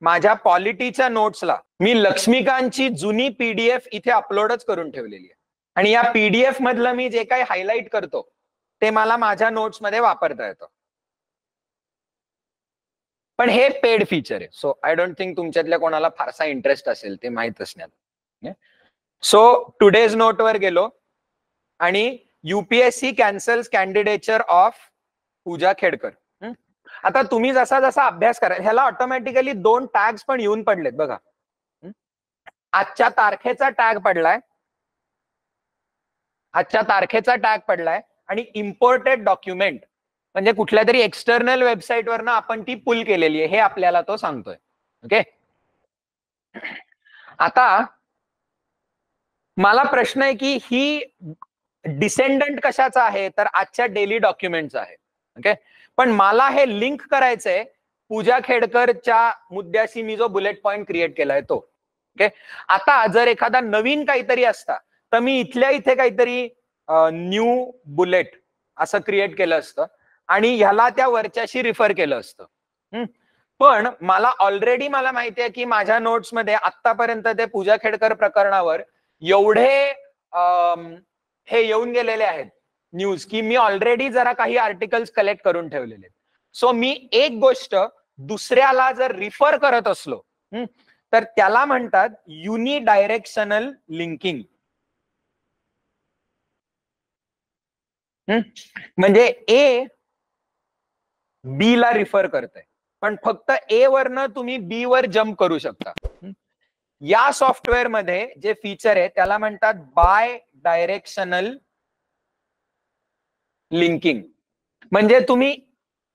माझ्या पॉलिटीच्या नोट्सला मी लक्ष्मीकांतची जुनी पीडीएफ इथे अपलोडच करून ठेवलेली आहे आणि या पीडीएफ मधलं मी जे काही हायलाइट करतो ते मला माझ्या नोट्स मध्ये वापरता येतं. पण हे पेड फीचर आहे, सो आय डोंट थिंक तुमच्यातल्या कोणाला फारसा इंटरेस्ट असेल ते माहित असण्यात. सो टुडेज नोट वर गेलो आणि युपीएससी कॅन्सल्स कॅन्डिडेचर ऑफ पूजा खेडकर. आता तुम्ही जसा जसा अभ्यास करा, ह्याला ऑटोमॅटिकली 2 टॅग्स पण येऊन पडलेत बघा. आजच्या तारखेचा टॅग पडलाय, आजच्या तारखेचा टॅग पडलाय आणि इम्पोर्टेड डॉक्युमेंट म्हणजे कुठल्या तरी एक्सटर्नल वेबसाईट वरनं आपण ती पुल केलेली आहे हे आपल्याला तो सांगतोय. ओके, आता मला प्रश्न आहे की ही डिसेंडंट कशाचा आहे, तर आजच्या डेली डॉक्युमेंटचा आहे. ओके, पण मला हे लिंक करायचंय पूजा खेडकरच्या मुद्द्याशी मी जो बुलेट पॉइंट क्रिएट केलाय तो. ओके, आता जर एखादा नवीन काहीतरी असता तर मी इथल्या इथे काहीतरी न्यू बुलेट असं क्रिएट केलं असतं आणि ह्याला त्या वरच्याशी रिफर केलं असतं. पण मला माहिती आहे की माझ्या नोट्स मध्ये आतापर्यंत ते पूजा खेडकर प्रकरणावर एवढे हे येऊन गेलेले आहेत न्यूज की मी ऑलरेडी जरा काही आर्टिकल्स कलेक्ट करून ठेवलेले. सो मी एक गोष्ट दुसऱ्याला जर रिफर करत असलो तर त्याला म्हणतात युनिडायरेक्शनल लिंकिंग. म्हणजे ए बी ला रिफर करतंय पण फक्त ए वरनं तुम्ही बी वर जम्प करू शकता. या सॉफ्टवेअर मध्ये जे फीचर आहे त्याला म्हणतात बाय डायरेक्शनल लिंकिंग. म्हणजे तुम्ही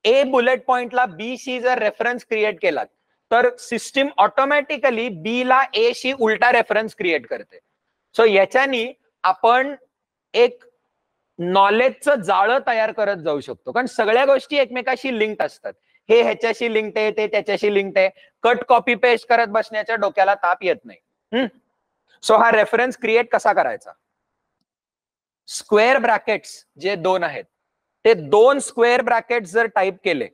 ए बुलेट पॉइंटला बी शी जर रेफरन्स क्रिएट केलात तर सिस्टीम ऑटोमॅटिकली बी ला ए शी उलटा रेफरन्स क्रिएट करते. सो याच्यानी आपण एक नॉलेजचं जाळं तयार करत जाऊ शकतो, कारण सगळ्या गोष्टी एकमेकाशी लिंक्ड असतात. हे ह्याच्याशी लिंक्ड आहे, ते त्याच्याशी लिंक्ड आहे. कट कॉपी पेस्ट करत बसण्याच्या डोक्याला ताप येत नाही. सो हा रेफरन्स क्रिएट कसा करायचा, स्क्वेअर ब्रॅकेट्स जे 2 आहेत ते 2 स्क्वेअर ब्रॅकेट्स जर टाईप केले,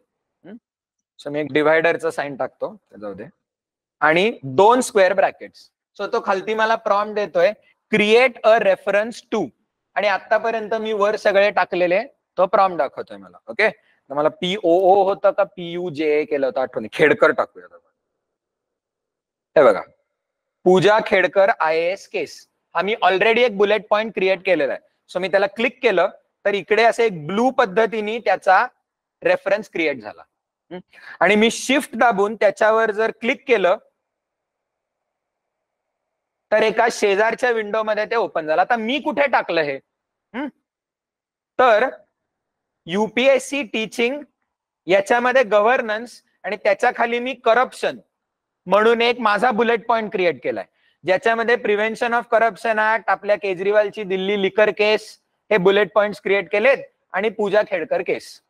सो मी एक डिव्हायडरचा साइन टाकतो, जाऊ दे, आणि 2 स्क्वेअर ब्रॅकेट्स. सो तो खालती मला प्रॉम्प्ट देतोय क्रिएट अ रेफरन्स टू आणि आतापर्यंत मी वर सगळे टाकलेले तो प्रॉम्प्ट दाखवतोय मला. ओके, मला POO होतं का PUJA केलं होतं आठवणी, खेडकर टाकूया. हे बघा, पूजा खेडकर IAS केस, हा मी ऑलरेडी एक बुलेट पॉइंट क्रिएट केलेला आहे. सो मी त्याला क्लिक केलं तर इकडे असे एक ब्लू पद्धतीने त्याचा रेफरन्स क्रिएट झाला आणि मी शिफ्ट दाबून त्याच्यावर जर क्लिक केलं तर एका शेजारच्या विंडोमध्ये ते ओपन झालं. आता मी कुठे टाकलं हे, तर युपीएससी टीचिंग याच्यामध्ये गव्हर्नन्स आणि त्याच्या खाली मी करप्शन म्हणून एक माझा बुलेट पॉइंट क्रिएट केलाय ज्याच्यामध्ये प्रिव्हेन्शन ऑफ करप्शन ऍक्ट, आपल्या केजरीवालची दिल्ली लिकर केस, हे बुलेट पॉइंट्स क्रिएट केलेत आणि पूजा खेडकर केस.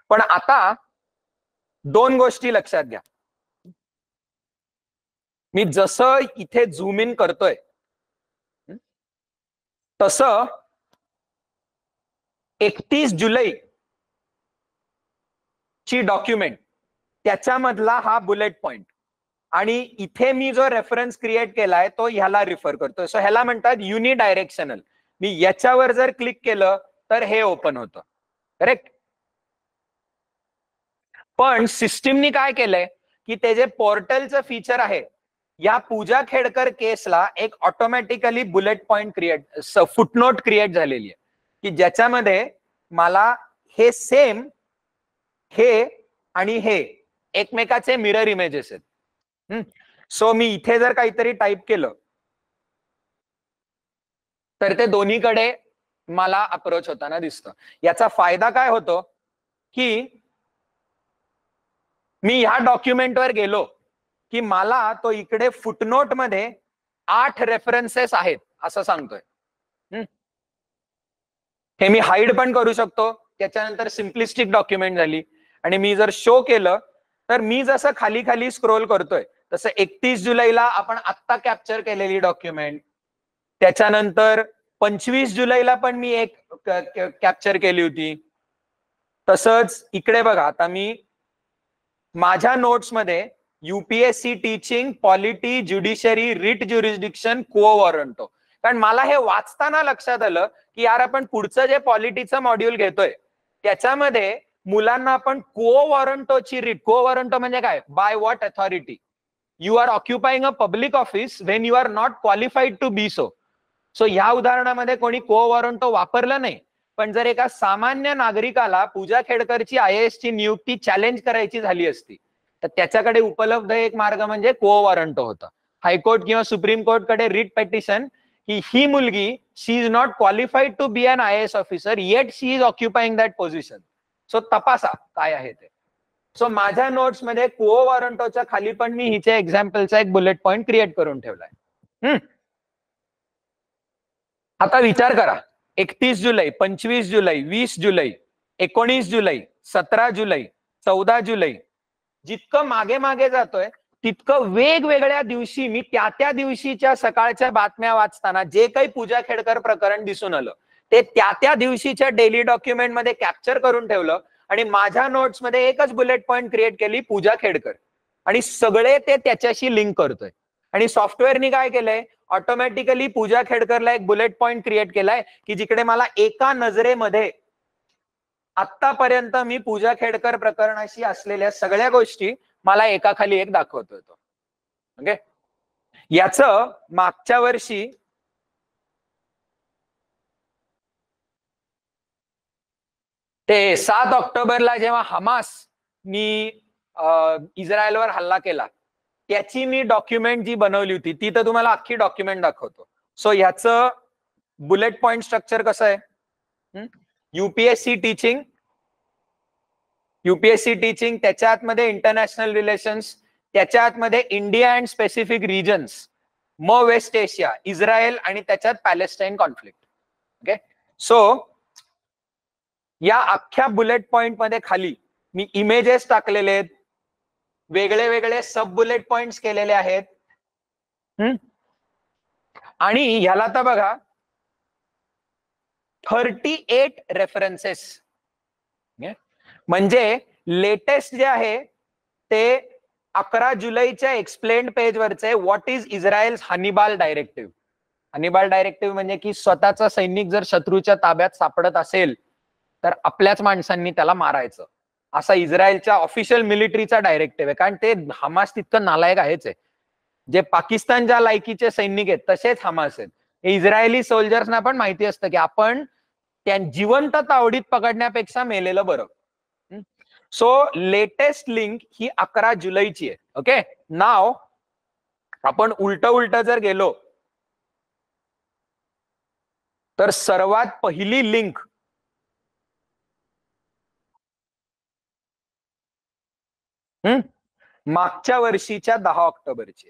पण आता 2 गोष्टी लक्षात घ्या. मी जसं इथे झूम इन करतोय तसं 31 जुलै ची डॉक्युमेंट त्याच्यामधला हा बुलेट पॉइंट आणि इथे मी जो रेफरन्स क्रिएट केलाय तो ह्याला रिफर करतोय. सो ह्याला म्हणतात युनिडायरेक्शनल. मी याच्यावर जर क्लिक केलं तर हे ओपन होतं, करेक्ट. पण सिस्टीमनी काय केलंय की ते जे पोर्टलचं फीचर आहे, या पूजा खेडकर केसला एक automatically bullet point create, footnote create झालेली आहे की ज्याच्यामध्ये मला हे सेम, हे आणि हे एकमेकाचे मिरर इमेजेस आहेत. सो मी इथे जर काहीतरी टाईप केलं तर ते दोन्हीकडे मला अप्रोच होताना दिसतं. याचा फायदा काय होतो की मी ह्या डॉक्युमेंटवर गेलो की मला तो इकडे फुटनोट मध्ये 8 रेफरन्सेस आहेत असं सांगतोय. हे मी हाईड पण करू शकतो. त्याच्यानंतर सिम्प्लिस्टिक डॉक्युमेंट झाली. आणि मी जर शो केलं तर मी जसं खाली खाली स्क्रोल करतोय तसं 31 जुलैला आपण आत्ता कॅप्चर केलेली डॉक्युमेंट, त्याच्यानंतर 25 जुलैला पण मी एक कॅप्चर केली होती. तसंच इकडे बघा, आता मी माझ्या नोट्समध्ये UPSC teaching polity judiciary writ jurisdiction को वॉरंटो, कारण मला हे वाचताना लक्षात आलं की यार आपण पुढचं जे पॉलिटीचं मॉड्यूल घेतोय त्याच्यामध्ये मुलांना आपण को वॉरंटोची रिट, को वॉरंटो म्हणजे काय, by what authority you are occupying a public office when you are not qualified to be so. So ह्या उदाहरणामध्ये कोणी को वॉरंटो वापरलं नाही, पण जर एका सामान्य नागरिकाला पूजा खेडकरची IAS ची नियुक्ती चॅलेंज करायची झाली असती तर त्याच्याकडे उपलब्ध एक मार्ग म्हणजे को वॉरंटो होता. हायकोर्ट किंवा सुप्रीम कोर्टकडे रिट पेटिशन की ही मुलगी she is not qualified to be an IAS officer yet she is occupying that position. So तपासा काय आहे ते. सो माझ्या नोट्स मध्ये को वॉरंटोच्या खाली पण मी हिच्या एक्झाम्पलचा एक बुलेट पॉइंट क्रिएट करून ठेवलाय. आता विचार करा, 31 जुलै, 25 जुलै, 20 जुलै, 19 जुलै, 17 जुलै, 14 जुलै, जितकं मागे मागे जातोय तितकं वेगवेगळ्या दिवशी मी त्या दिवशीच्या सकाळच्या बातम्या वाचताना जे काही पूजा खेडकर प्रकरण दिसून आलं ते त्या दिवशीच्या डेली डॉक्युमेंट मध्ये कॅप्चर करून ठेवलं आणि माझ्या नोट्स मध्ये एकच बुलेट पॉइंट क्रिएट केली, पूजा खेडकर, आणि सगळे ते त्याच्याशी लिंक करतोय. आणि सॉफ्टवेअरनी काय केलंय, ऑटोमॅटिकली पूजा खेडकरला एक बुलेट पॉइंट क्रिएट केलाय की जिकडे मला एका नजरेमध्ये आतापर्यंत मी पूजा खेडकर प्रकरणाशी असलेल्या सगळ्या गोष्टी मला एका खाली एक दाखवतोय तो. ओके, याचं मागच्या वर्षी ते 7 ऑक्टोबरला जेव्हा हमासनी इस्रायलवर हल्ला केला त्याची मी डॉक्युमेंट जी बनवली होती ती तर तुम्हाला अख्खी डॉक्युमेंट दाखवतो. सो ह्याचं बुलेट पॉइंट स्ट्रक्चर कसं आहे, यूपीएससी टीचिंग, त्याच्या आतमध्ये इंटरनॅशनल रिलेशन्स, त्याच्या आतमध्ये इंडिया अँड स्पेसिफिक रिजन्स, मग वेस्ट एशिया, इस्रायल आणि त्याच्यात पॅलेस्टाईन कॉन्फ्लिक्ट. ओके, सो या अख्ख्या बुलेट पॉइंट मध्ये खाली मी इमेजेस टाकलेले आहेत, वेगळे वेगळे सब बुलेट पॉइंट्स केलेले आहेत. आणि ह्याला तर बघा 38 रेफरन्सेस, म्हणजे लेटेस्ट जे आहे ते 11 जुलैच्या एक्सप्लेन्ड पेज वरचे व्हॉट इज इस्रायल्स हनिबाल डायरेक्टिव्ह. हनिबाल डायरेक्टिव्ह म्हणजे की स्वतःचा सैनिक जर शत्रूच्या ताब्यात सापडत असेल तर आपल्याच माणसांनी त्याला मारायचं, असा इस्रायलच्या ऑफिशियल मिलिटरीचा डायरेक्टिव्ह आहे. कारण ते हमास तितकं नालायक आहेच आहे. जे पाकिस्तानच्या लायकीचे सैनिक आहेत तसेच हमास आहेत. इस्रायली सोल्जर्सना पण माहिती असतं की आपण त्या जिवंत तावडीत पकडण्यापेक्षा मेलेलं बरं. सो लेटेस्ट लिंक ही 11 जुलैची आहे. ओके, नाव आपण उलट जर गेलो तर सर्वात पहिली लिंक मागच्या वर्षीच्या 10 ऑक्टोबरची,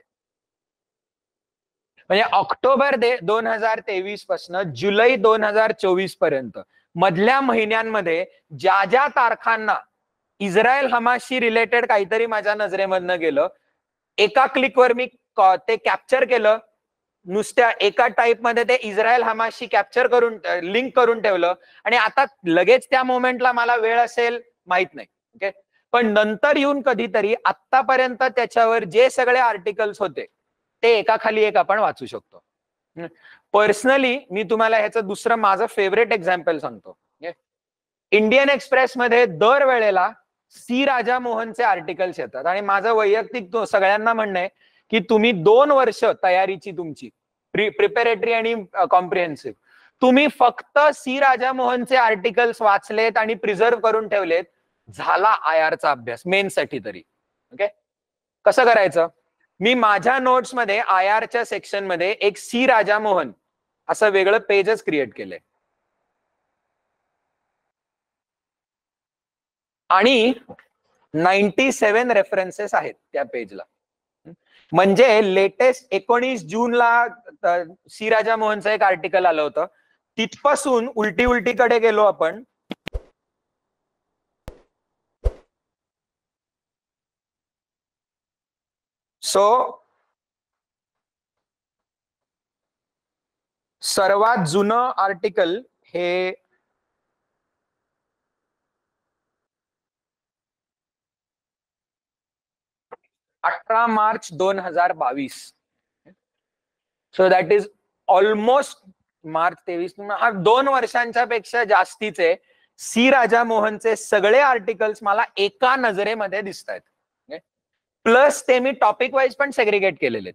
म्हणजे ऑक्टोबर 2023 पासून जुलै 2024 पर्यंत मधल्या महिन्यांमध्ये ज्या तारखांना इस्रायल हमासशी रिलेटेड काहीतरी माझ्या नजरेमधनं गेलं, एका क्लिकवर मी ते कॅप्चर केलं, नुसत्या एका टाईप मध्ये ते इस्रायल हमासशी कॅप्चर करून लिंक करून ठेवलं आणि आता लगेच त्या मोमेंटला मला वेळ असेल माहित नाही. ओके, पण नंतर येऊन कधीतरी आतापर्यंत त्याच्यावर जे सगळे आर्टिकल्स होते ते एका खाली एक आपण वाचू शकतो. पर्सनली मी तुम्हाला ह्याचं दुसरं माझं फेवरेट एक्झाम्पल सांगतो. इंडियन एक्सप्रेस मध्ये दरवेळेला सी राजा मोहनचे आर्टिकल्स येतात आणि माझं वैयक्तिक सगळ्यांना म्हणणं आहे की तुम्ही 2 वर्ष तयारीची तुमची प्रिपेरेटरी आणि कॉम्प्रिहेन्सिव्ह तुम्ही फक्त सी राजा मोहनचे आर्टिकल्स वाचलेत आणि प्रिझर्व्ह करून ठेवलेत, झाला IR चा अभ्यास मेन साठी तरी. ओके, कसं करायचं, मी माझ्या नोट्स मध्ये IR च्या सेक्शन मध्ये एक सी राजामोहन असं वेगळं पेजच क्रिएट केलंय. आणि 97 रेफरन्सेस आहेत त्या पेजला. म्हणजे लेटेस्ट 19 जूनला सी राजामोहनचं एक आर्टिकल आलं होतं. तिथपासून उलटीकडे गेलो आपण. सो सर्वात जुनं आर्टिकल हे March 2022. So that is almost March 23. हा 2 वर्षांच्या पेक्षा जास्तीचे सी राजामोहनचे सगळे आर्टिकल्स मला एका नजरेमध्ये दिसत आहेत. प्लस ते मी टॉपिक वाईज पण सेग्रिगेट केलेले.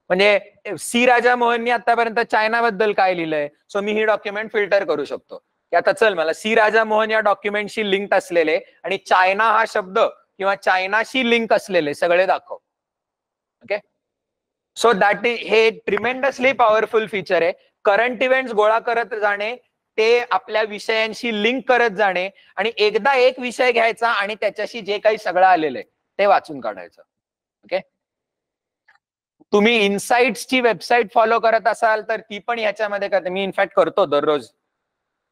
म्हणजे सी राजामोहननी आतापर्यंत चायनाबद्दल काय लिहिलंय, सो मी ही डॉक्युमेंट फिल्टर करू शकतो की आता चल मला सी राजामोहन या डॉक्युमेंटशी लिंक असलेले आणि चायना हा शब्द किंवा चायनाशी लिंक असलेले सगळे दाखव. ओके, सो दॅट इज हे ट्रिमेंडसली पॉवरफुल फीचर आहे. करंट इव्हेंट्स गोळा करत जाणे, ते आपल्या विषयांशी लिंक करत जाणे आणि एकदा एक विषय घ्यायचा आणि त्याच्याशी जे काही सगळं आलेलं आहे ते वाचून काढायचं. ओके, तुम्ही इनसाइट्सची वेबसाईट फॉलो करत असाल तर ती पण ह्याच्यामध्ये करते. मी इनफॅक्ट करतो दररोज.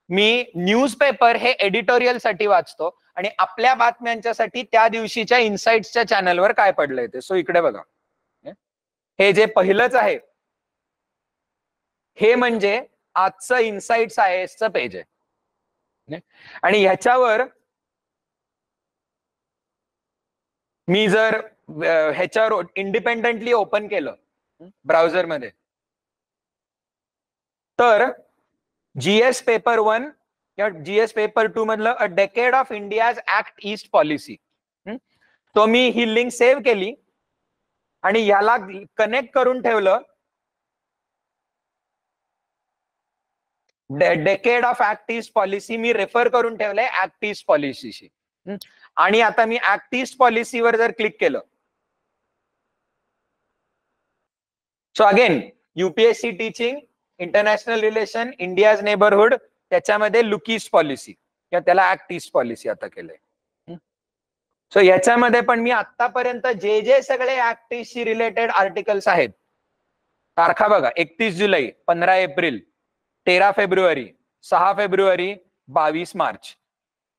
मी न्यूजपेपर हे एडिटोरियल साठी वाचतो आणि आपल्या बातम्यांच्यासाठी त्या दिवशीच्या इनसाइट्सच्या चॅनलवर काय पडलंय ते. सो इकडे बघा, हे जे पहिलंच आहे हे म्हणजे आजचं इनसाइट्स IAS चं पेज आहे. आणि ह्याच्यावर मी जर ह्याच्यावर इंडिपेंडेंटली ओपन केलं ब्राउझरमध्ये तर GS पेपर 1 या GS पेपर 2 मधलं a decade of India's act east policy, तो मी ही लिंक सेव्ह केली आणि याला कनेक्ट करून ठेवलं decade of act east policy. Me refer करून ठेवलंय ऍक्ट ईस्ट पॉलिसीशी. आणि आता मी ऍक्ट ईस्ट पॉलिसीवर जर क्लिक केलं, so again UPSC teaching, international relation, India's neighbourhood, त्याच्यामध्ये लुक ईस्ट पॉलिसी किंवा त्याला ऍक्ट ईस्ट पॉलिसी आता केलंय. सो याच्यामध्ये पण मी आतापर्यंत जे सगळे ऍक्ट ईस्टशी रिलेटेड आर्टिकल्स आहेत, तारखा बघा, 31 जुलै, 15 एप्रिल, 13 फेब्रुवारी, 6 फेब्रुवारी, 22 मार्च.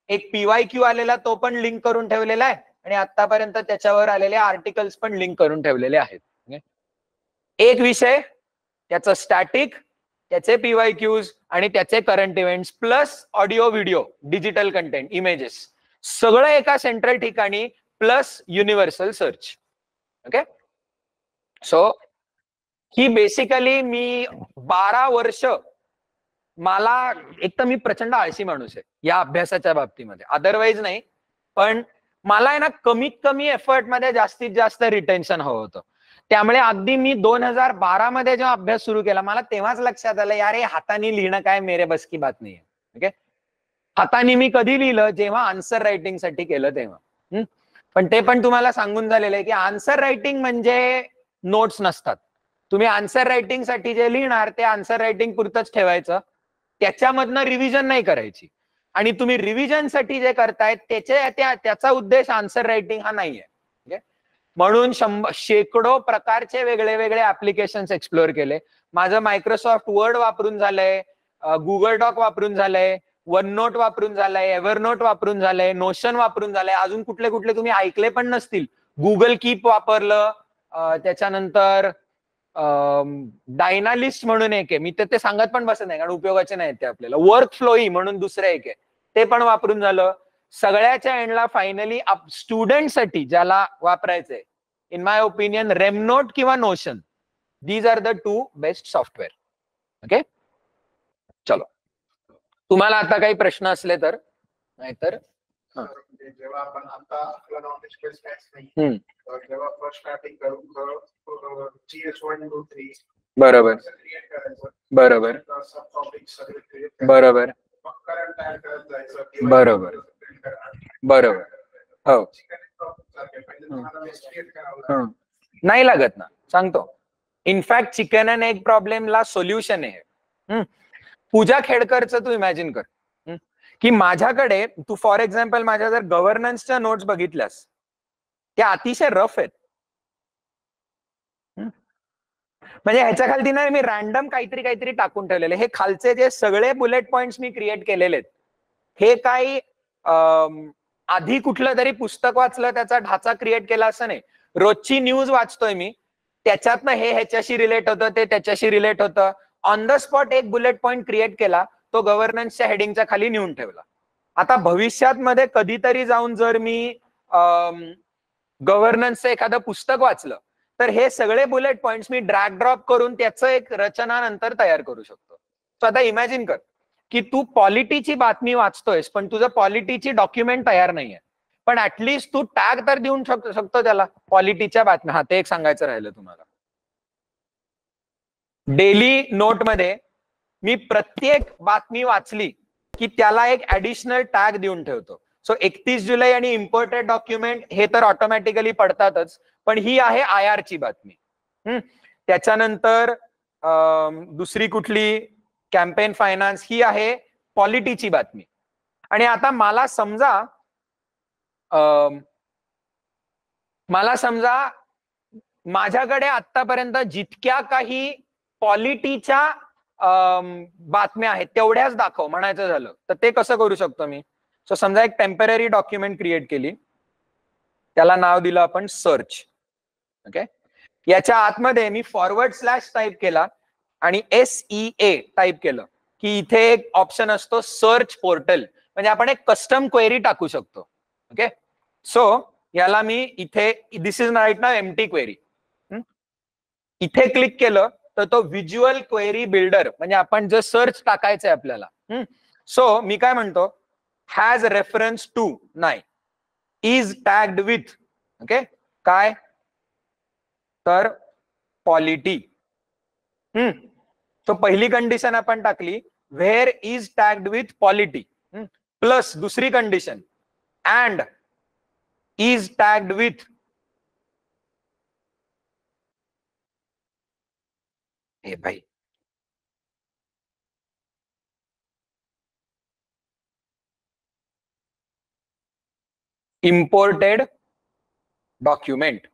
एक PYQ आलेला तो पण लिंक करून ठेवलेला आहे आणि आतापर्यंत त्याच्यावर आलेले आर्टिकल्स पण लिंक करून ठेवलेले आहेत. एक विषय, त्याचं स्टॅटिक, त्याचे PYQs आणि त्याचे current events plus audio video digital content images सगळं एका सेंट्रल ठिकाणी plus universal search. Okay, so ही बेसिकली मी 12 वर्ष, मला एक तर मी प्रचंड आळशी माणूस आहे या अभ्यासाच्या बाबतीमध्ये, अदरवाईज नाही, पण मला आहे ना कमीत कमी एफर्ट मध्ये जास्तीत जास्त रिटेन्शन हवं होतं. त्यामुळे अगदी मी 2012 मध्ये जेव्हा अभ्यास सुरू केला मला तेव्हाच लक्षात आलं, यार हे हाताने लिहिणं काय मेरे बस की बात नाही. ओके, हाताने मी कधी लिहिलं, जेव्हा आन्सर रायटिंग साठी केलं तेव्हा. पण ते पण तुम्हाला सांगून झालेलं आहे की आन्सर रायटिंग म्हणजे नोट्स नसतात. तुम्ही आन्सर रायटिंग साठी जे लिहिणार ते आन्सर रायटिंग पुरतच ठेवायचं, त्याच्यामधनं रिव्हिजन नाही करायची. आणि तुम्ही रिव्हिजन साठी जे करतायत त्याचा उद्देश आन्सर रायटिंग हा नाहीये. म्हणून शेकडो प्रकारचे वेगळे वेगळे ऍप्लिकेशन्स एक्सप्लोर केले. माझं मायक्रोसॉफ्ट वर्ड वापरून झालंय, गुगल डॉक वापरून झालंय, वन नोट वापरून झालंय, एव्हरनोट वापरून झालंय, नोशन वापरून झालंय, अजून कुठले कुठले तुम्ही ऐकले पण नसतील. गुगल कीप वापरलं, त्याच्यानंतर डायनालिस्ट म्हणून एक आहे, मी ते सांगत पण बसत नाही कारण उपयोगाचे नाही ते आपल्याला. वर्क फ्लोई म्हणून दुसरं एक आहे, ते पण वापरून झालं. सगळ्याच्या एंडला फायनली स्टुडंटसाठी ज्याला वापरायचंय, इन माय ओपिनियन रेमनोट किंवा notion, these are the 2 best software. Okay, चलो, तुम्हाला आता काही प्रश्न असले तर, नाहीतर जेव्हा आपण आता आपला नॉलेज बेस मॅथ्स नाही, जेव्हा फर्स्ट स्टार्टिंग करून GS1 2 3 बरोबर क्रिएट करायचं, बरोबर सब टॉपिक सगळे क्रिएट बरोबर करंट तयार करत जायचं, बरोबर बरोबर हो पहिले तुम्हाला बेस क्रिएट करावं लागेल. नाही लागत ना, सांगतो. इनफॅक्ट चिकन अँड एग प्रॉब्लेमला सोल्युशन आहे. पूजा खेडकरचं तू इमॅजिन कर की माझ्याकडे तू फॉर एक्झाम्पल माझ्या जर गव्हर्नन्सच्या नोट्स बघितल्यास त्या अतिशय रफ आहेत. म्हणजे ह्याच्या खालती ना मी रॅन्डम काहीतरी टाकून ठेवलेले. हे खालचे जे सगळे बुलेट पॉइंट्स मी क्रिएट केलेले आहेत हे काही आधी कुठलं तरी पुस्तक वाचलं त्याचा ढाचा क्रिएट केला असं नाही. रोजची न्यूज वाचतोय मी, त्याच्यातनं हे ह्याच्याशी रिलेट होतं, ते त्याच्याशी रिलेट होतं. ऑन द स्पॉट एक बुलेट पॉइंट क्रिएट केला, तो गव्हर्नन्सच्या हेडिंगच्या खाली नेऊन ठेवला. आता भविष्यात मध्ये कधीतरी जाऊन जर मी गव्हर्नन्सचं एखादं पुस्तक वाचलं तर हे सगळे बुलेट पॉइंट्स मी ड्रॅग ड्रॉप करून त्याचं एक रचना नंतर तयार करू शकतो. सो आता इमॅजिन कर की तू पॉलिटीची बातमी वाचतोयस पण तुझं पॉलिटीची डॉक्युमेंट तयार नाहीये, पण ऍटलीस्ट तू टॅग तर देऊन शकतो त्याला पॉलिटीच्या बातम्या. हा ते एक सांगायचं राहिलं तुम्हाला. डेली नोट मध्ये मी प्रत्येक बातमी वाचली की त्याला एक ऍडिशनल टॅग देऊन ठेवतो. सो 31 जुलै आणि इम्पोर्टेड डॉक्युमेंट हे तर ऑटोमॅटिकली पडतातच, पण ही आहे IR ची बातमी. त्याच्यानंतर दुसरी कुठली कॅम्पेन फायनान्स, ही आहे पॉलिटीची बातमी. आणि आता मला समजा माझ्याकडे आतापर्यंत जितक्या काही पॉलिटीच्या बातम्या आहेत तेवढ्याच दाखव म्हणायचं झालं तर ते कसं करू शकतो मी. सो समजा एक टेम्पररी डॉक्युमेंट क्रिएट केली, त्याला नाव दिलं आपण सर्च. ओके, याच्या आतमध्ये मी फॉरवर्ड / टाईप केला आणि SEA टाईप केलं की इथे एक ऑप्शन असतो सर्च पोर्टल, म्हणजे आपण एक कस्टम क्वेरी टाकू शकतो. ओके, सो याला मी इथे दिस इज राईट नाव एम्प्टी क्वेरी, इथे क्लिक केलं तर तो व्हिज्युअल क्वेरी बिल्डर, म्हणजे आपण जर सर्च टाकायचंय आपल्याला. सो मी काय म्हणतो, हॅज रेफरन्स टू नाही, इज टॅग्ड विथ. ओके, काय तर पॉलिटी. तो पहिली कंडिशन आपण टाकली, where is tagged with polity, plus दुसरी condition and is tagged with हे भाई इम्पोर्टेड डॉक्युमेंट.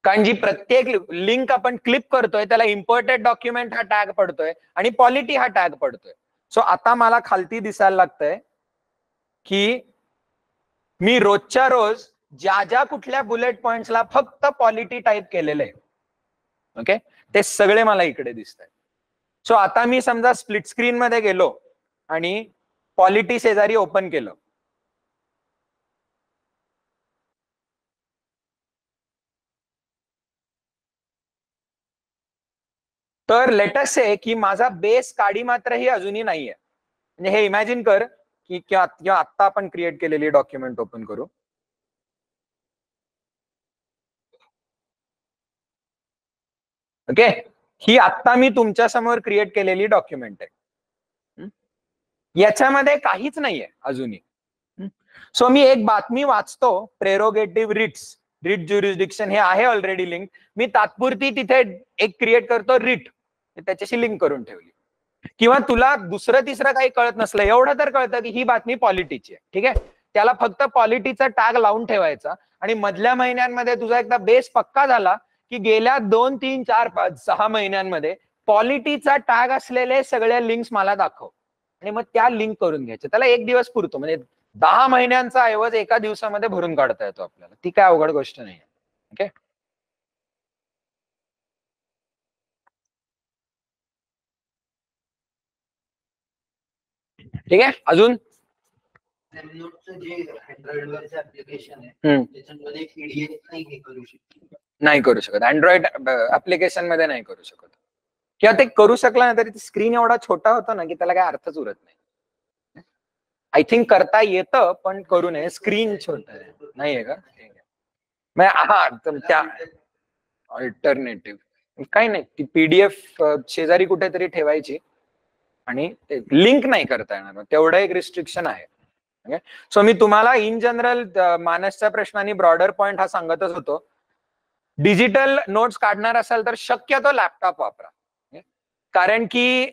कारण जी प्रत्येक लिंक आपण क्लिक करतोय त्याला इम्पोर्टेड डॉक्युमेंट हा टॅग पडतोय आणि पॉलिटी हा टॅग पडतोय. सो आता मला खालती दिसायला लागतंय की मी रोजच्या रोज ज्या कुठल्या बुलेट पॉइंट्सला फक्त पॉलिटी टाईप केलेलं आहे, ओके, ते सगळे मला इकडे दिसत आहेत. सो आता मी समजा स्प्लिट स्क्रीन मध्ये गेलो आणि पॉलिटी शेजारी ओपन केलं, तर लेटस से की माझा बेस काडी मात्र ही अजूनही नाहीये. म्हणजे हे इमॅजिन कर की किंवा आता आपण क्रिएट केलेली डॉक्युमेंट ओपन करू. ओके, ही आता मी तुमच्या समोर क्रिएट केलेली डॉक्युमेंट आहे. याच्यामध्ये काहीच नाहीये अजूनही. सो मी एक बातमी वाचतो, प्रेरोगेटिव्ह रिट ज्युरिस्डिक्शन हे आहे ऑलरेडी लिंक. मी तात्पुरती तिथे एक क्रिएट करतो रिट, त्याच्याशी लिंक करून ठेवली. किंवा तुला दुसरं तिसरं काही कळत नसलं, एवढं तर कळतं की ही बातमी पॉलिटीची आहे, ठीक आहे, त्याला फक्त पॉलिटीचा टॅग लावून ठेवायचा आणि मधल्या महिन्यांमध्ये तुझा एकदा बेस पक्का झाला की गेल्या 2, 3, 4, 5, 6 महिन्यांमध्ये पॉलिटीचा टॅग असलेले सगळ्या लिंक्स मला दाखव आणि मग त्या लिंक करून घ्यायच्या. त्याला एक दिवस पुरतो, म्हणजे 10 महिन्यांचा ऐवज एका दिवसामध्ये भरून काढता येतो आपल्याला. ती काय अवघड गोष्ट नाही. ओके, ठीक आहे. अजून नाही करू शकत, अँड्रॉइड ऍप्लिकेशन मध्ये नाही करू शकत, किंवा ते करू शकला ना तरी स्क्रीन एवढा छोटा होता ना की त्याला काही अर्थच उरत नाही. आय थिंक करता येतं पण करू नये, स्क्रीन छोटा आहे. नाहीये का? हा, त्या अल्टरनेटिव्ह काही नाही, ती PDF शेजारी कुठेतरी ठेवायची आणि लिंक नाही करता येणार, तेवढं एक रिस्ट्रिक्शन आहे. ओके. सो मी तुम्हाला इन जनरल मानसच्या प्रश्नाने ब्रॉडर पॉइंट हा सांगतच होतो. डिजिटल नोट्स काढणार असाल तर शक्यतो लॅपटॉप वापरा, कारण की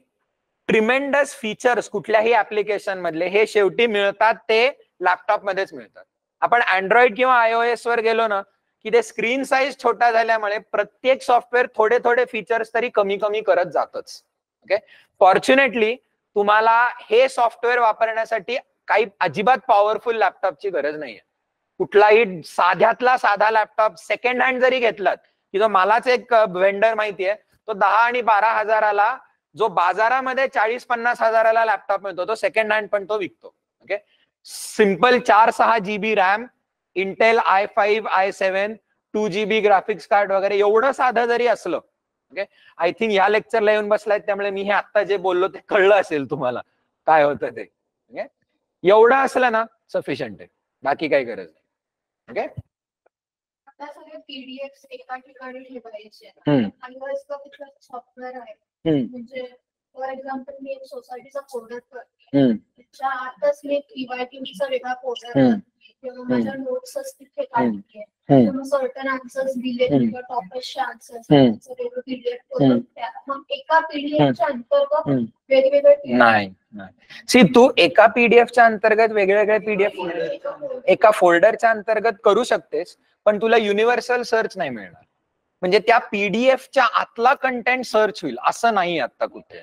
ट्रिमेंडस फीचर्स कुठल्याही ऍप्लिकेशन मधले हे शेवटी मिळतात ते लॅपटॉप मध्येच मिळतात. आपण अँड्रॉइड किंवा iOS वर गेलो ना की ते स्क्रीन साईज छोटा झाल्यामुळे प्रत्येक सॉफ्टवेअर थोडे थोडे फीचर्स तरी कमी कमी करत जातच. ओके. फॉर्च्युनेटली तुम्हाला हे सॉफ्टवेअर वापरण्यासाठी काही अजिबात पॉवरफुल लॅपटॉपची गरज नाहीये. कुठलाही साध्यातला साधा लॅपटॉप सेकंड हँड जरी घेतलात की जो मलाच एक वेंडर माहितीये तो 10 आणि 12 हजाराला जो बाजारामध्ये 40-50 हजाराला लॅपटॉप मिळतो तो सेकंड हँड पण तो विकतो. Okay. Simple 4-6 GB RAM, Intel i5 i7 2 GB graphics card वगैरे एवढं साधं जरी असलं, ओके, आय थिंक ह्या लेक्चरला येऊन बसलाय त्यामुळे मी हे आता जे बोललो ते कळलं असेल तुम्हाला काय होतं ते. ओके. एवढं असलं ना सफिशियंट आहे, बाकी काही गरज नाही. ओके. आता सगळे पीडीएफ एका ठिकाणी ठेवायचे हम्म. आणि कुठलं सॉफ्टवेअर आहे हम्म. म्हणजे फॉर एक्झाम्पल मी एक सोसायटीचा फोल्डर करते, हम्म. त्याच्या आतच मी पीवायक्यूचा वेगळा फोल्डर हम्म. करते किंवा माझ्या नोट्सच तिथे हम्म. काढते किंवा सर्टन आन्सर्स दिले किंवा टॉपिकचे आन्सर्स वेगळं पीडीएफ करून मग एका पीडीएफच्या अंतर्गत वेगवेगळे नाही सी तू एका पीडीएफच्या अंतर्गत वेगवेगळे पीडीएफ एका फोल्डरच्या अंतर्गत करू शकतेस, पण तुला युनिव्हर्सल सर्च नाही मिळणार. म्हणजे त्या पीडीएफच्या आतला कंटेंट सर्च होईल असं नाही आता कुठे.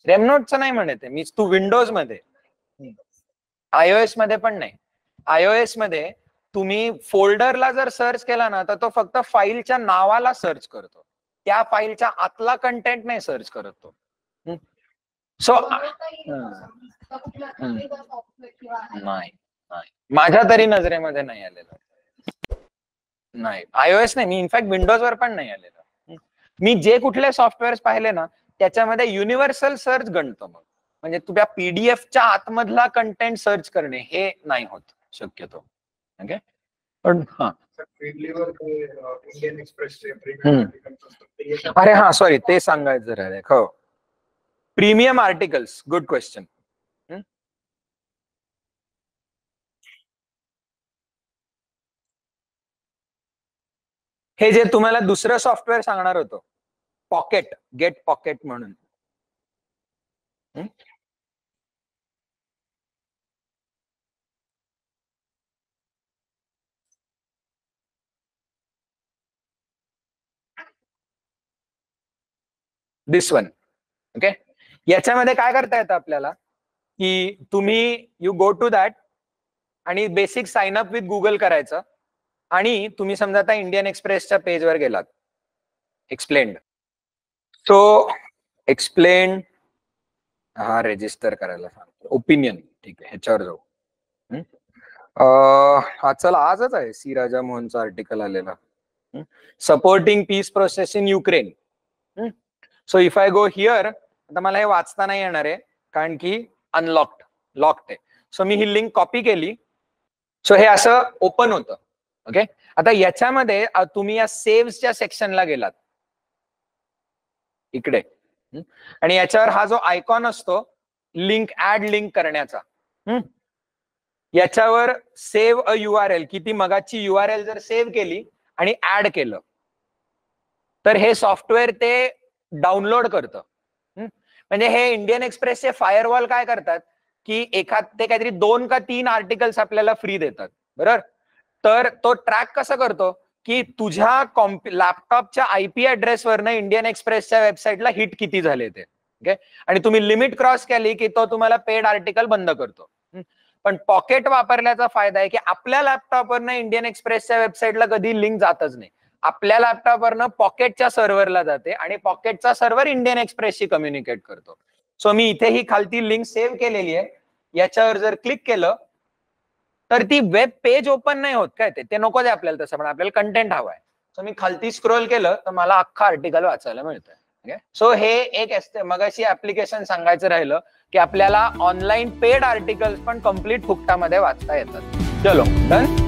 रेमनोटचं नाही म्हणते मी, तू विंडोज मध्ये, iOS मध्ये पण नाही. iOS मध्ये तुम्ही फोल्डरला जर सर्च केला ना तर तो फक्त फाईलच्या नावाला सर्च करतो, त्या फाईलच्या आतला कंटेंट नाही सर्च करत तो. सो नाही, माझ्या तरी नजरेमध्ये नाही आलेलं. नाही iOS नाही, मी इनफॅक्ट विंडोज वर पण नाही आलेलं. मी जे कुठले सॉफ्टवेअर पाहिले ना त्याच्यामध्ये युनिव्हर्सल सर्च गणतो मग, म्हणजे तुझ्या पीडीएफच्या आतमधला कंटेंट सर्च करणे हे नाही होत शक्यतो. ओके. पण हा इंडियन एक्सप्रेस अरे हा सॉरी ते सांगायचं राहिले. हो, प्रीमियम आर्टिकल्स, गुड क्वेश्चन. हे जे तुम्हाला दुसरं सॉफ्टवेअर सांगणार होतो पॉकेट, गेट पॉकेट म्हणून, दिस वन. ओके. याच्यामध्ये काय करता येतं आपल्याला की तुम्ही यू गो टू दॅट आणि basic sign up with Google करायचं आणि तुम्ही समजा आता इंडियन एक्सप्रेसच्या पेजवर गेलात, एक्सप्लेन्ड, सो एक्सप्लेन हा रेजिस्टर करायला सांगतो, ओपिनियन, ठीक आहे, ह्याच्यावर जाऊ. हा चला आजच आहे सी राजा मोहनचा आर्टिकल आलेला, supporting peace process in Ukraine. So if I go here, आता मला हे वाचता नाही येणार आहे कारण की लॉक्ड आहे. सो मी ही लिंक कॉपी केली. सो हे असं ओपन होतं. ओके. आता याच्यामध्ये तुम्ही या सेव्हच्या सेक्शनला गेलात इकडे, आणि याच्यावर हा जो आयकॉन असतो लिंक, ऍड लिंक करण्याचा, याच्यावर सेव्ह अ URL, की ती मगाची URL जर सेव्ह केली आणि ऍड केलं तर हे सॉफ्टवेअर ते डाउनलोड करतं. म्हणजे हे इंडियन एक्सप्रेसचे फायरवॉल काय करतात की ते काहीतरी 2 का 3 आर्टिकल्स आपल्याला फ्री देतात, बरोबर. तर तो ट्रॅक कसं करतो की तुझ्या लॅपटॉपच्या IP ऍड्रेसवरनं इंडियन एक्सप्रेसच्या वेबसाईटला हिट किती झाले ते. ओके. आणि तुम्ही लिमिट क्रॉस केली की तो तुम्हाला पेड आर्टिकल बंद करतो. पण पॉकेट वापरल्याचा फायदा आहे की आपल्या लॅपटॉपवरनं इंडियन एक्सप्रेसच्या वेबसाईटला कधी लिंक जातच नाही. आपल्या लॅपटॉपवरनं पॉकेटच्या सर्व्हरला जाते आणि पॉकेटचा सर्व्हर इंडियन एक्सप्रेसशी कम्युनिकेट करतो. सो मी इथे ही खालती लिंक सेव्ह केलेली आहे, याच्यावर जर क्लिक केलं तर ती वेब पेज ओपन नाही होत. काय ते नको आहे आपल्याला तसं, पण आपल्याला कंटेंट हवाय. सो मी खालती स्क्रोल केलं तर मला अख्खा आर्टिकल वाचायला मिळतंय. सो हे एक मगाशी ऍप्लिकेशन सांगायचं राहिलं की आपल्याला ऑनलाईन पेड आर्टिकल्स पण कम्प्लीट फुकटामध्ये वाचता येतात. चलो डन.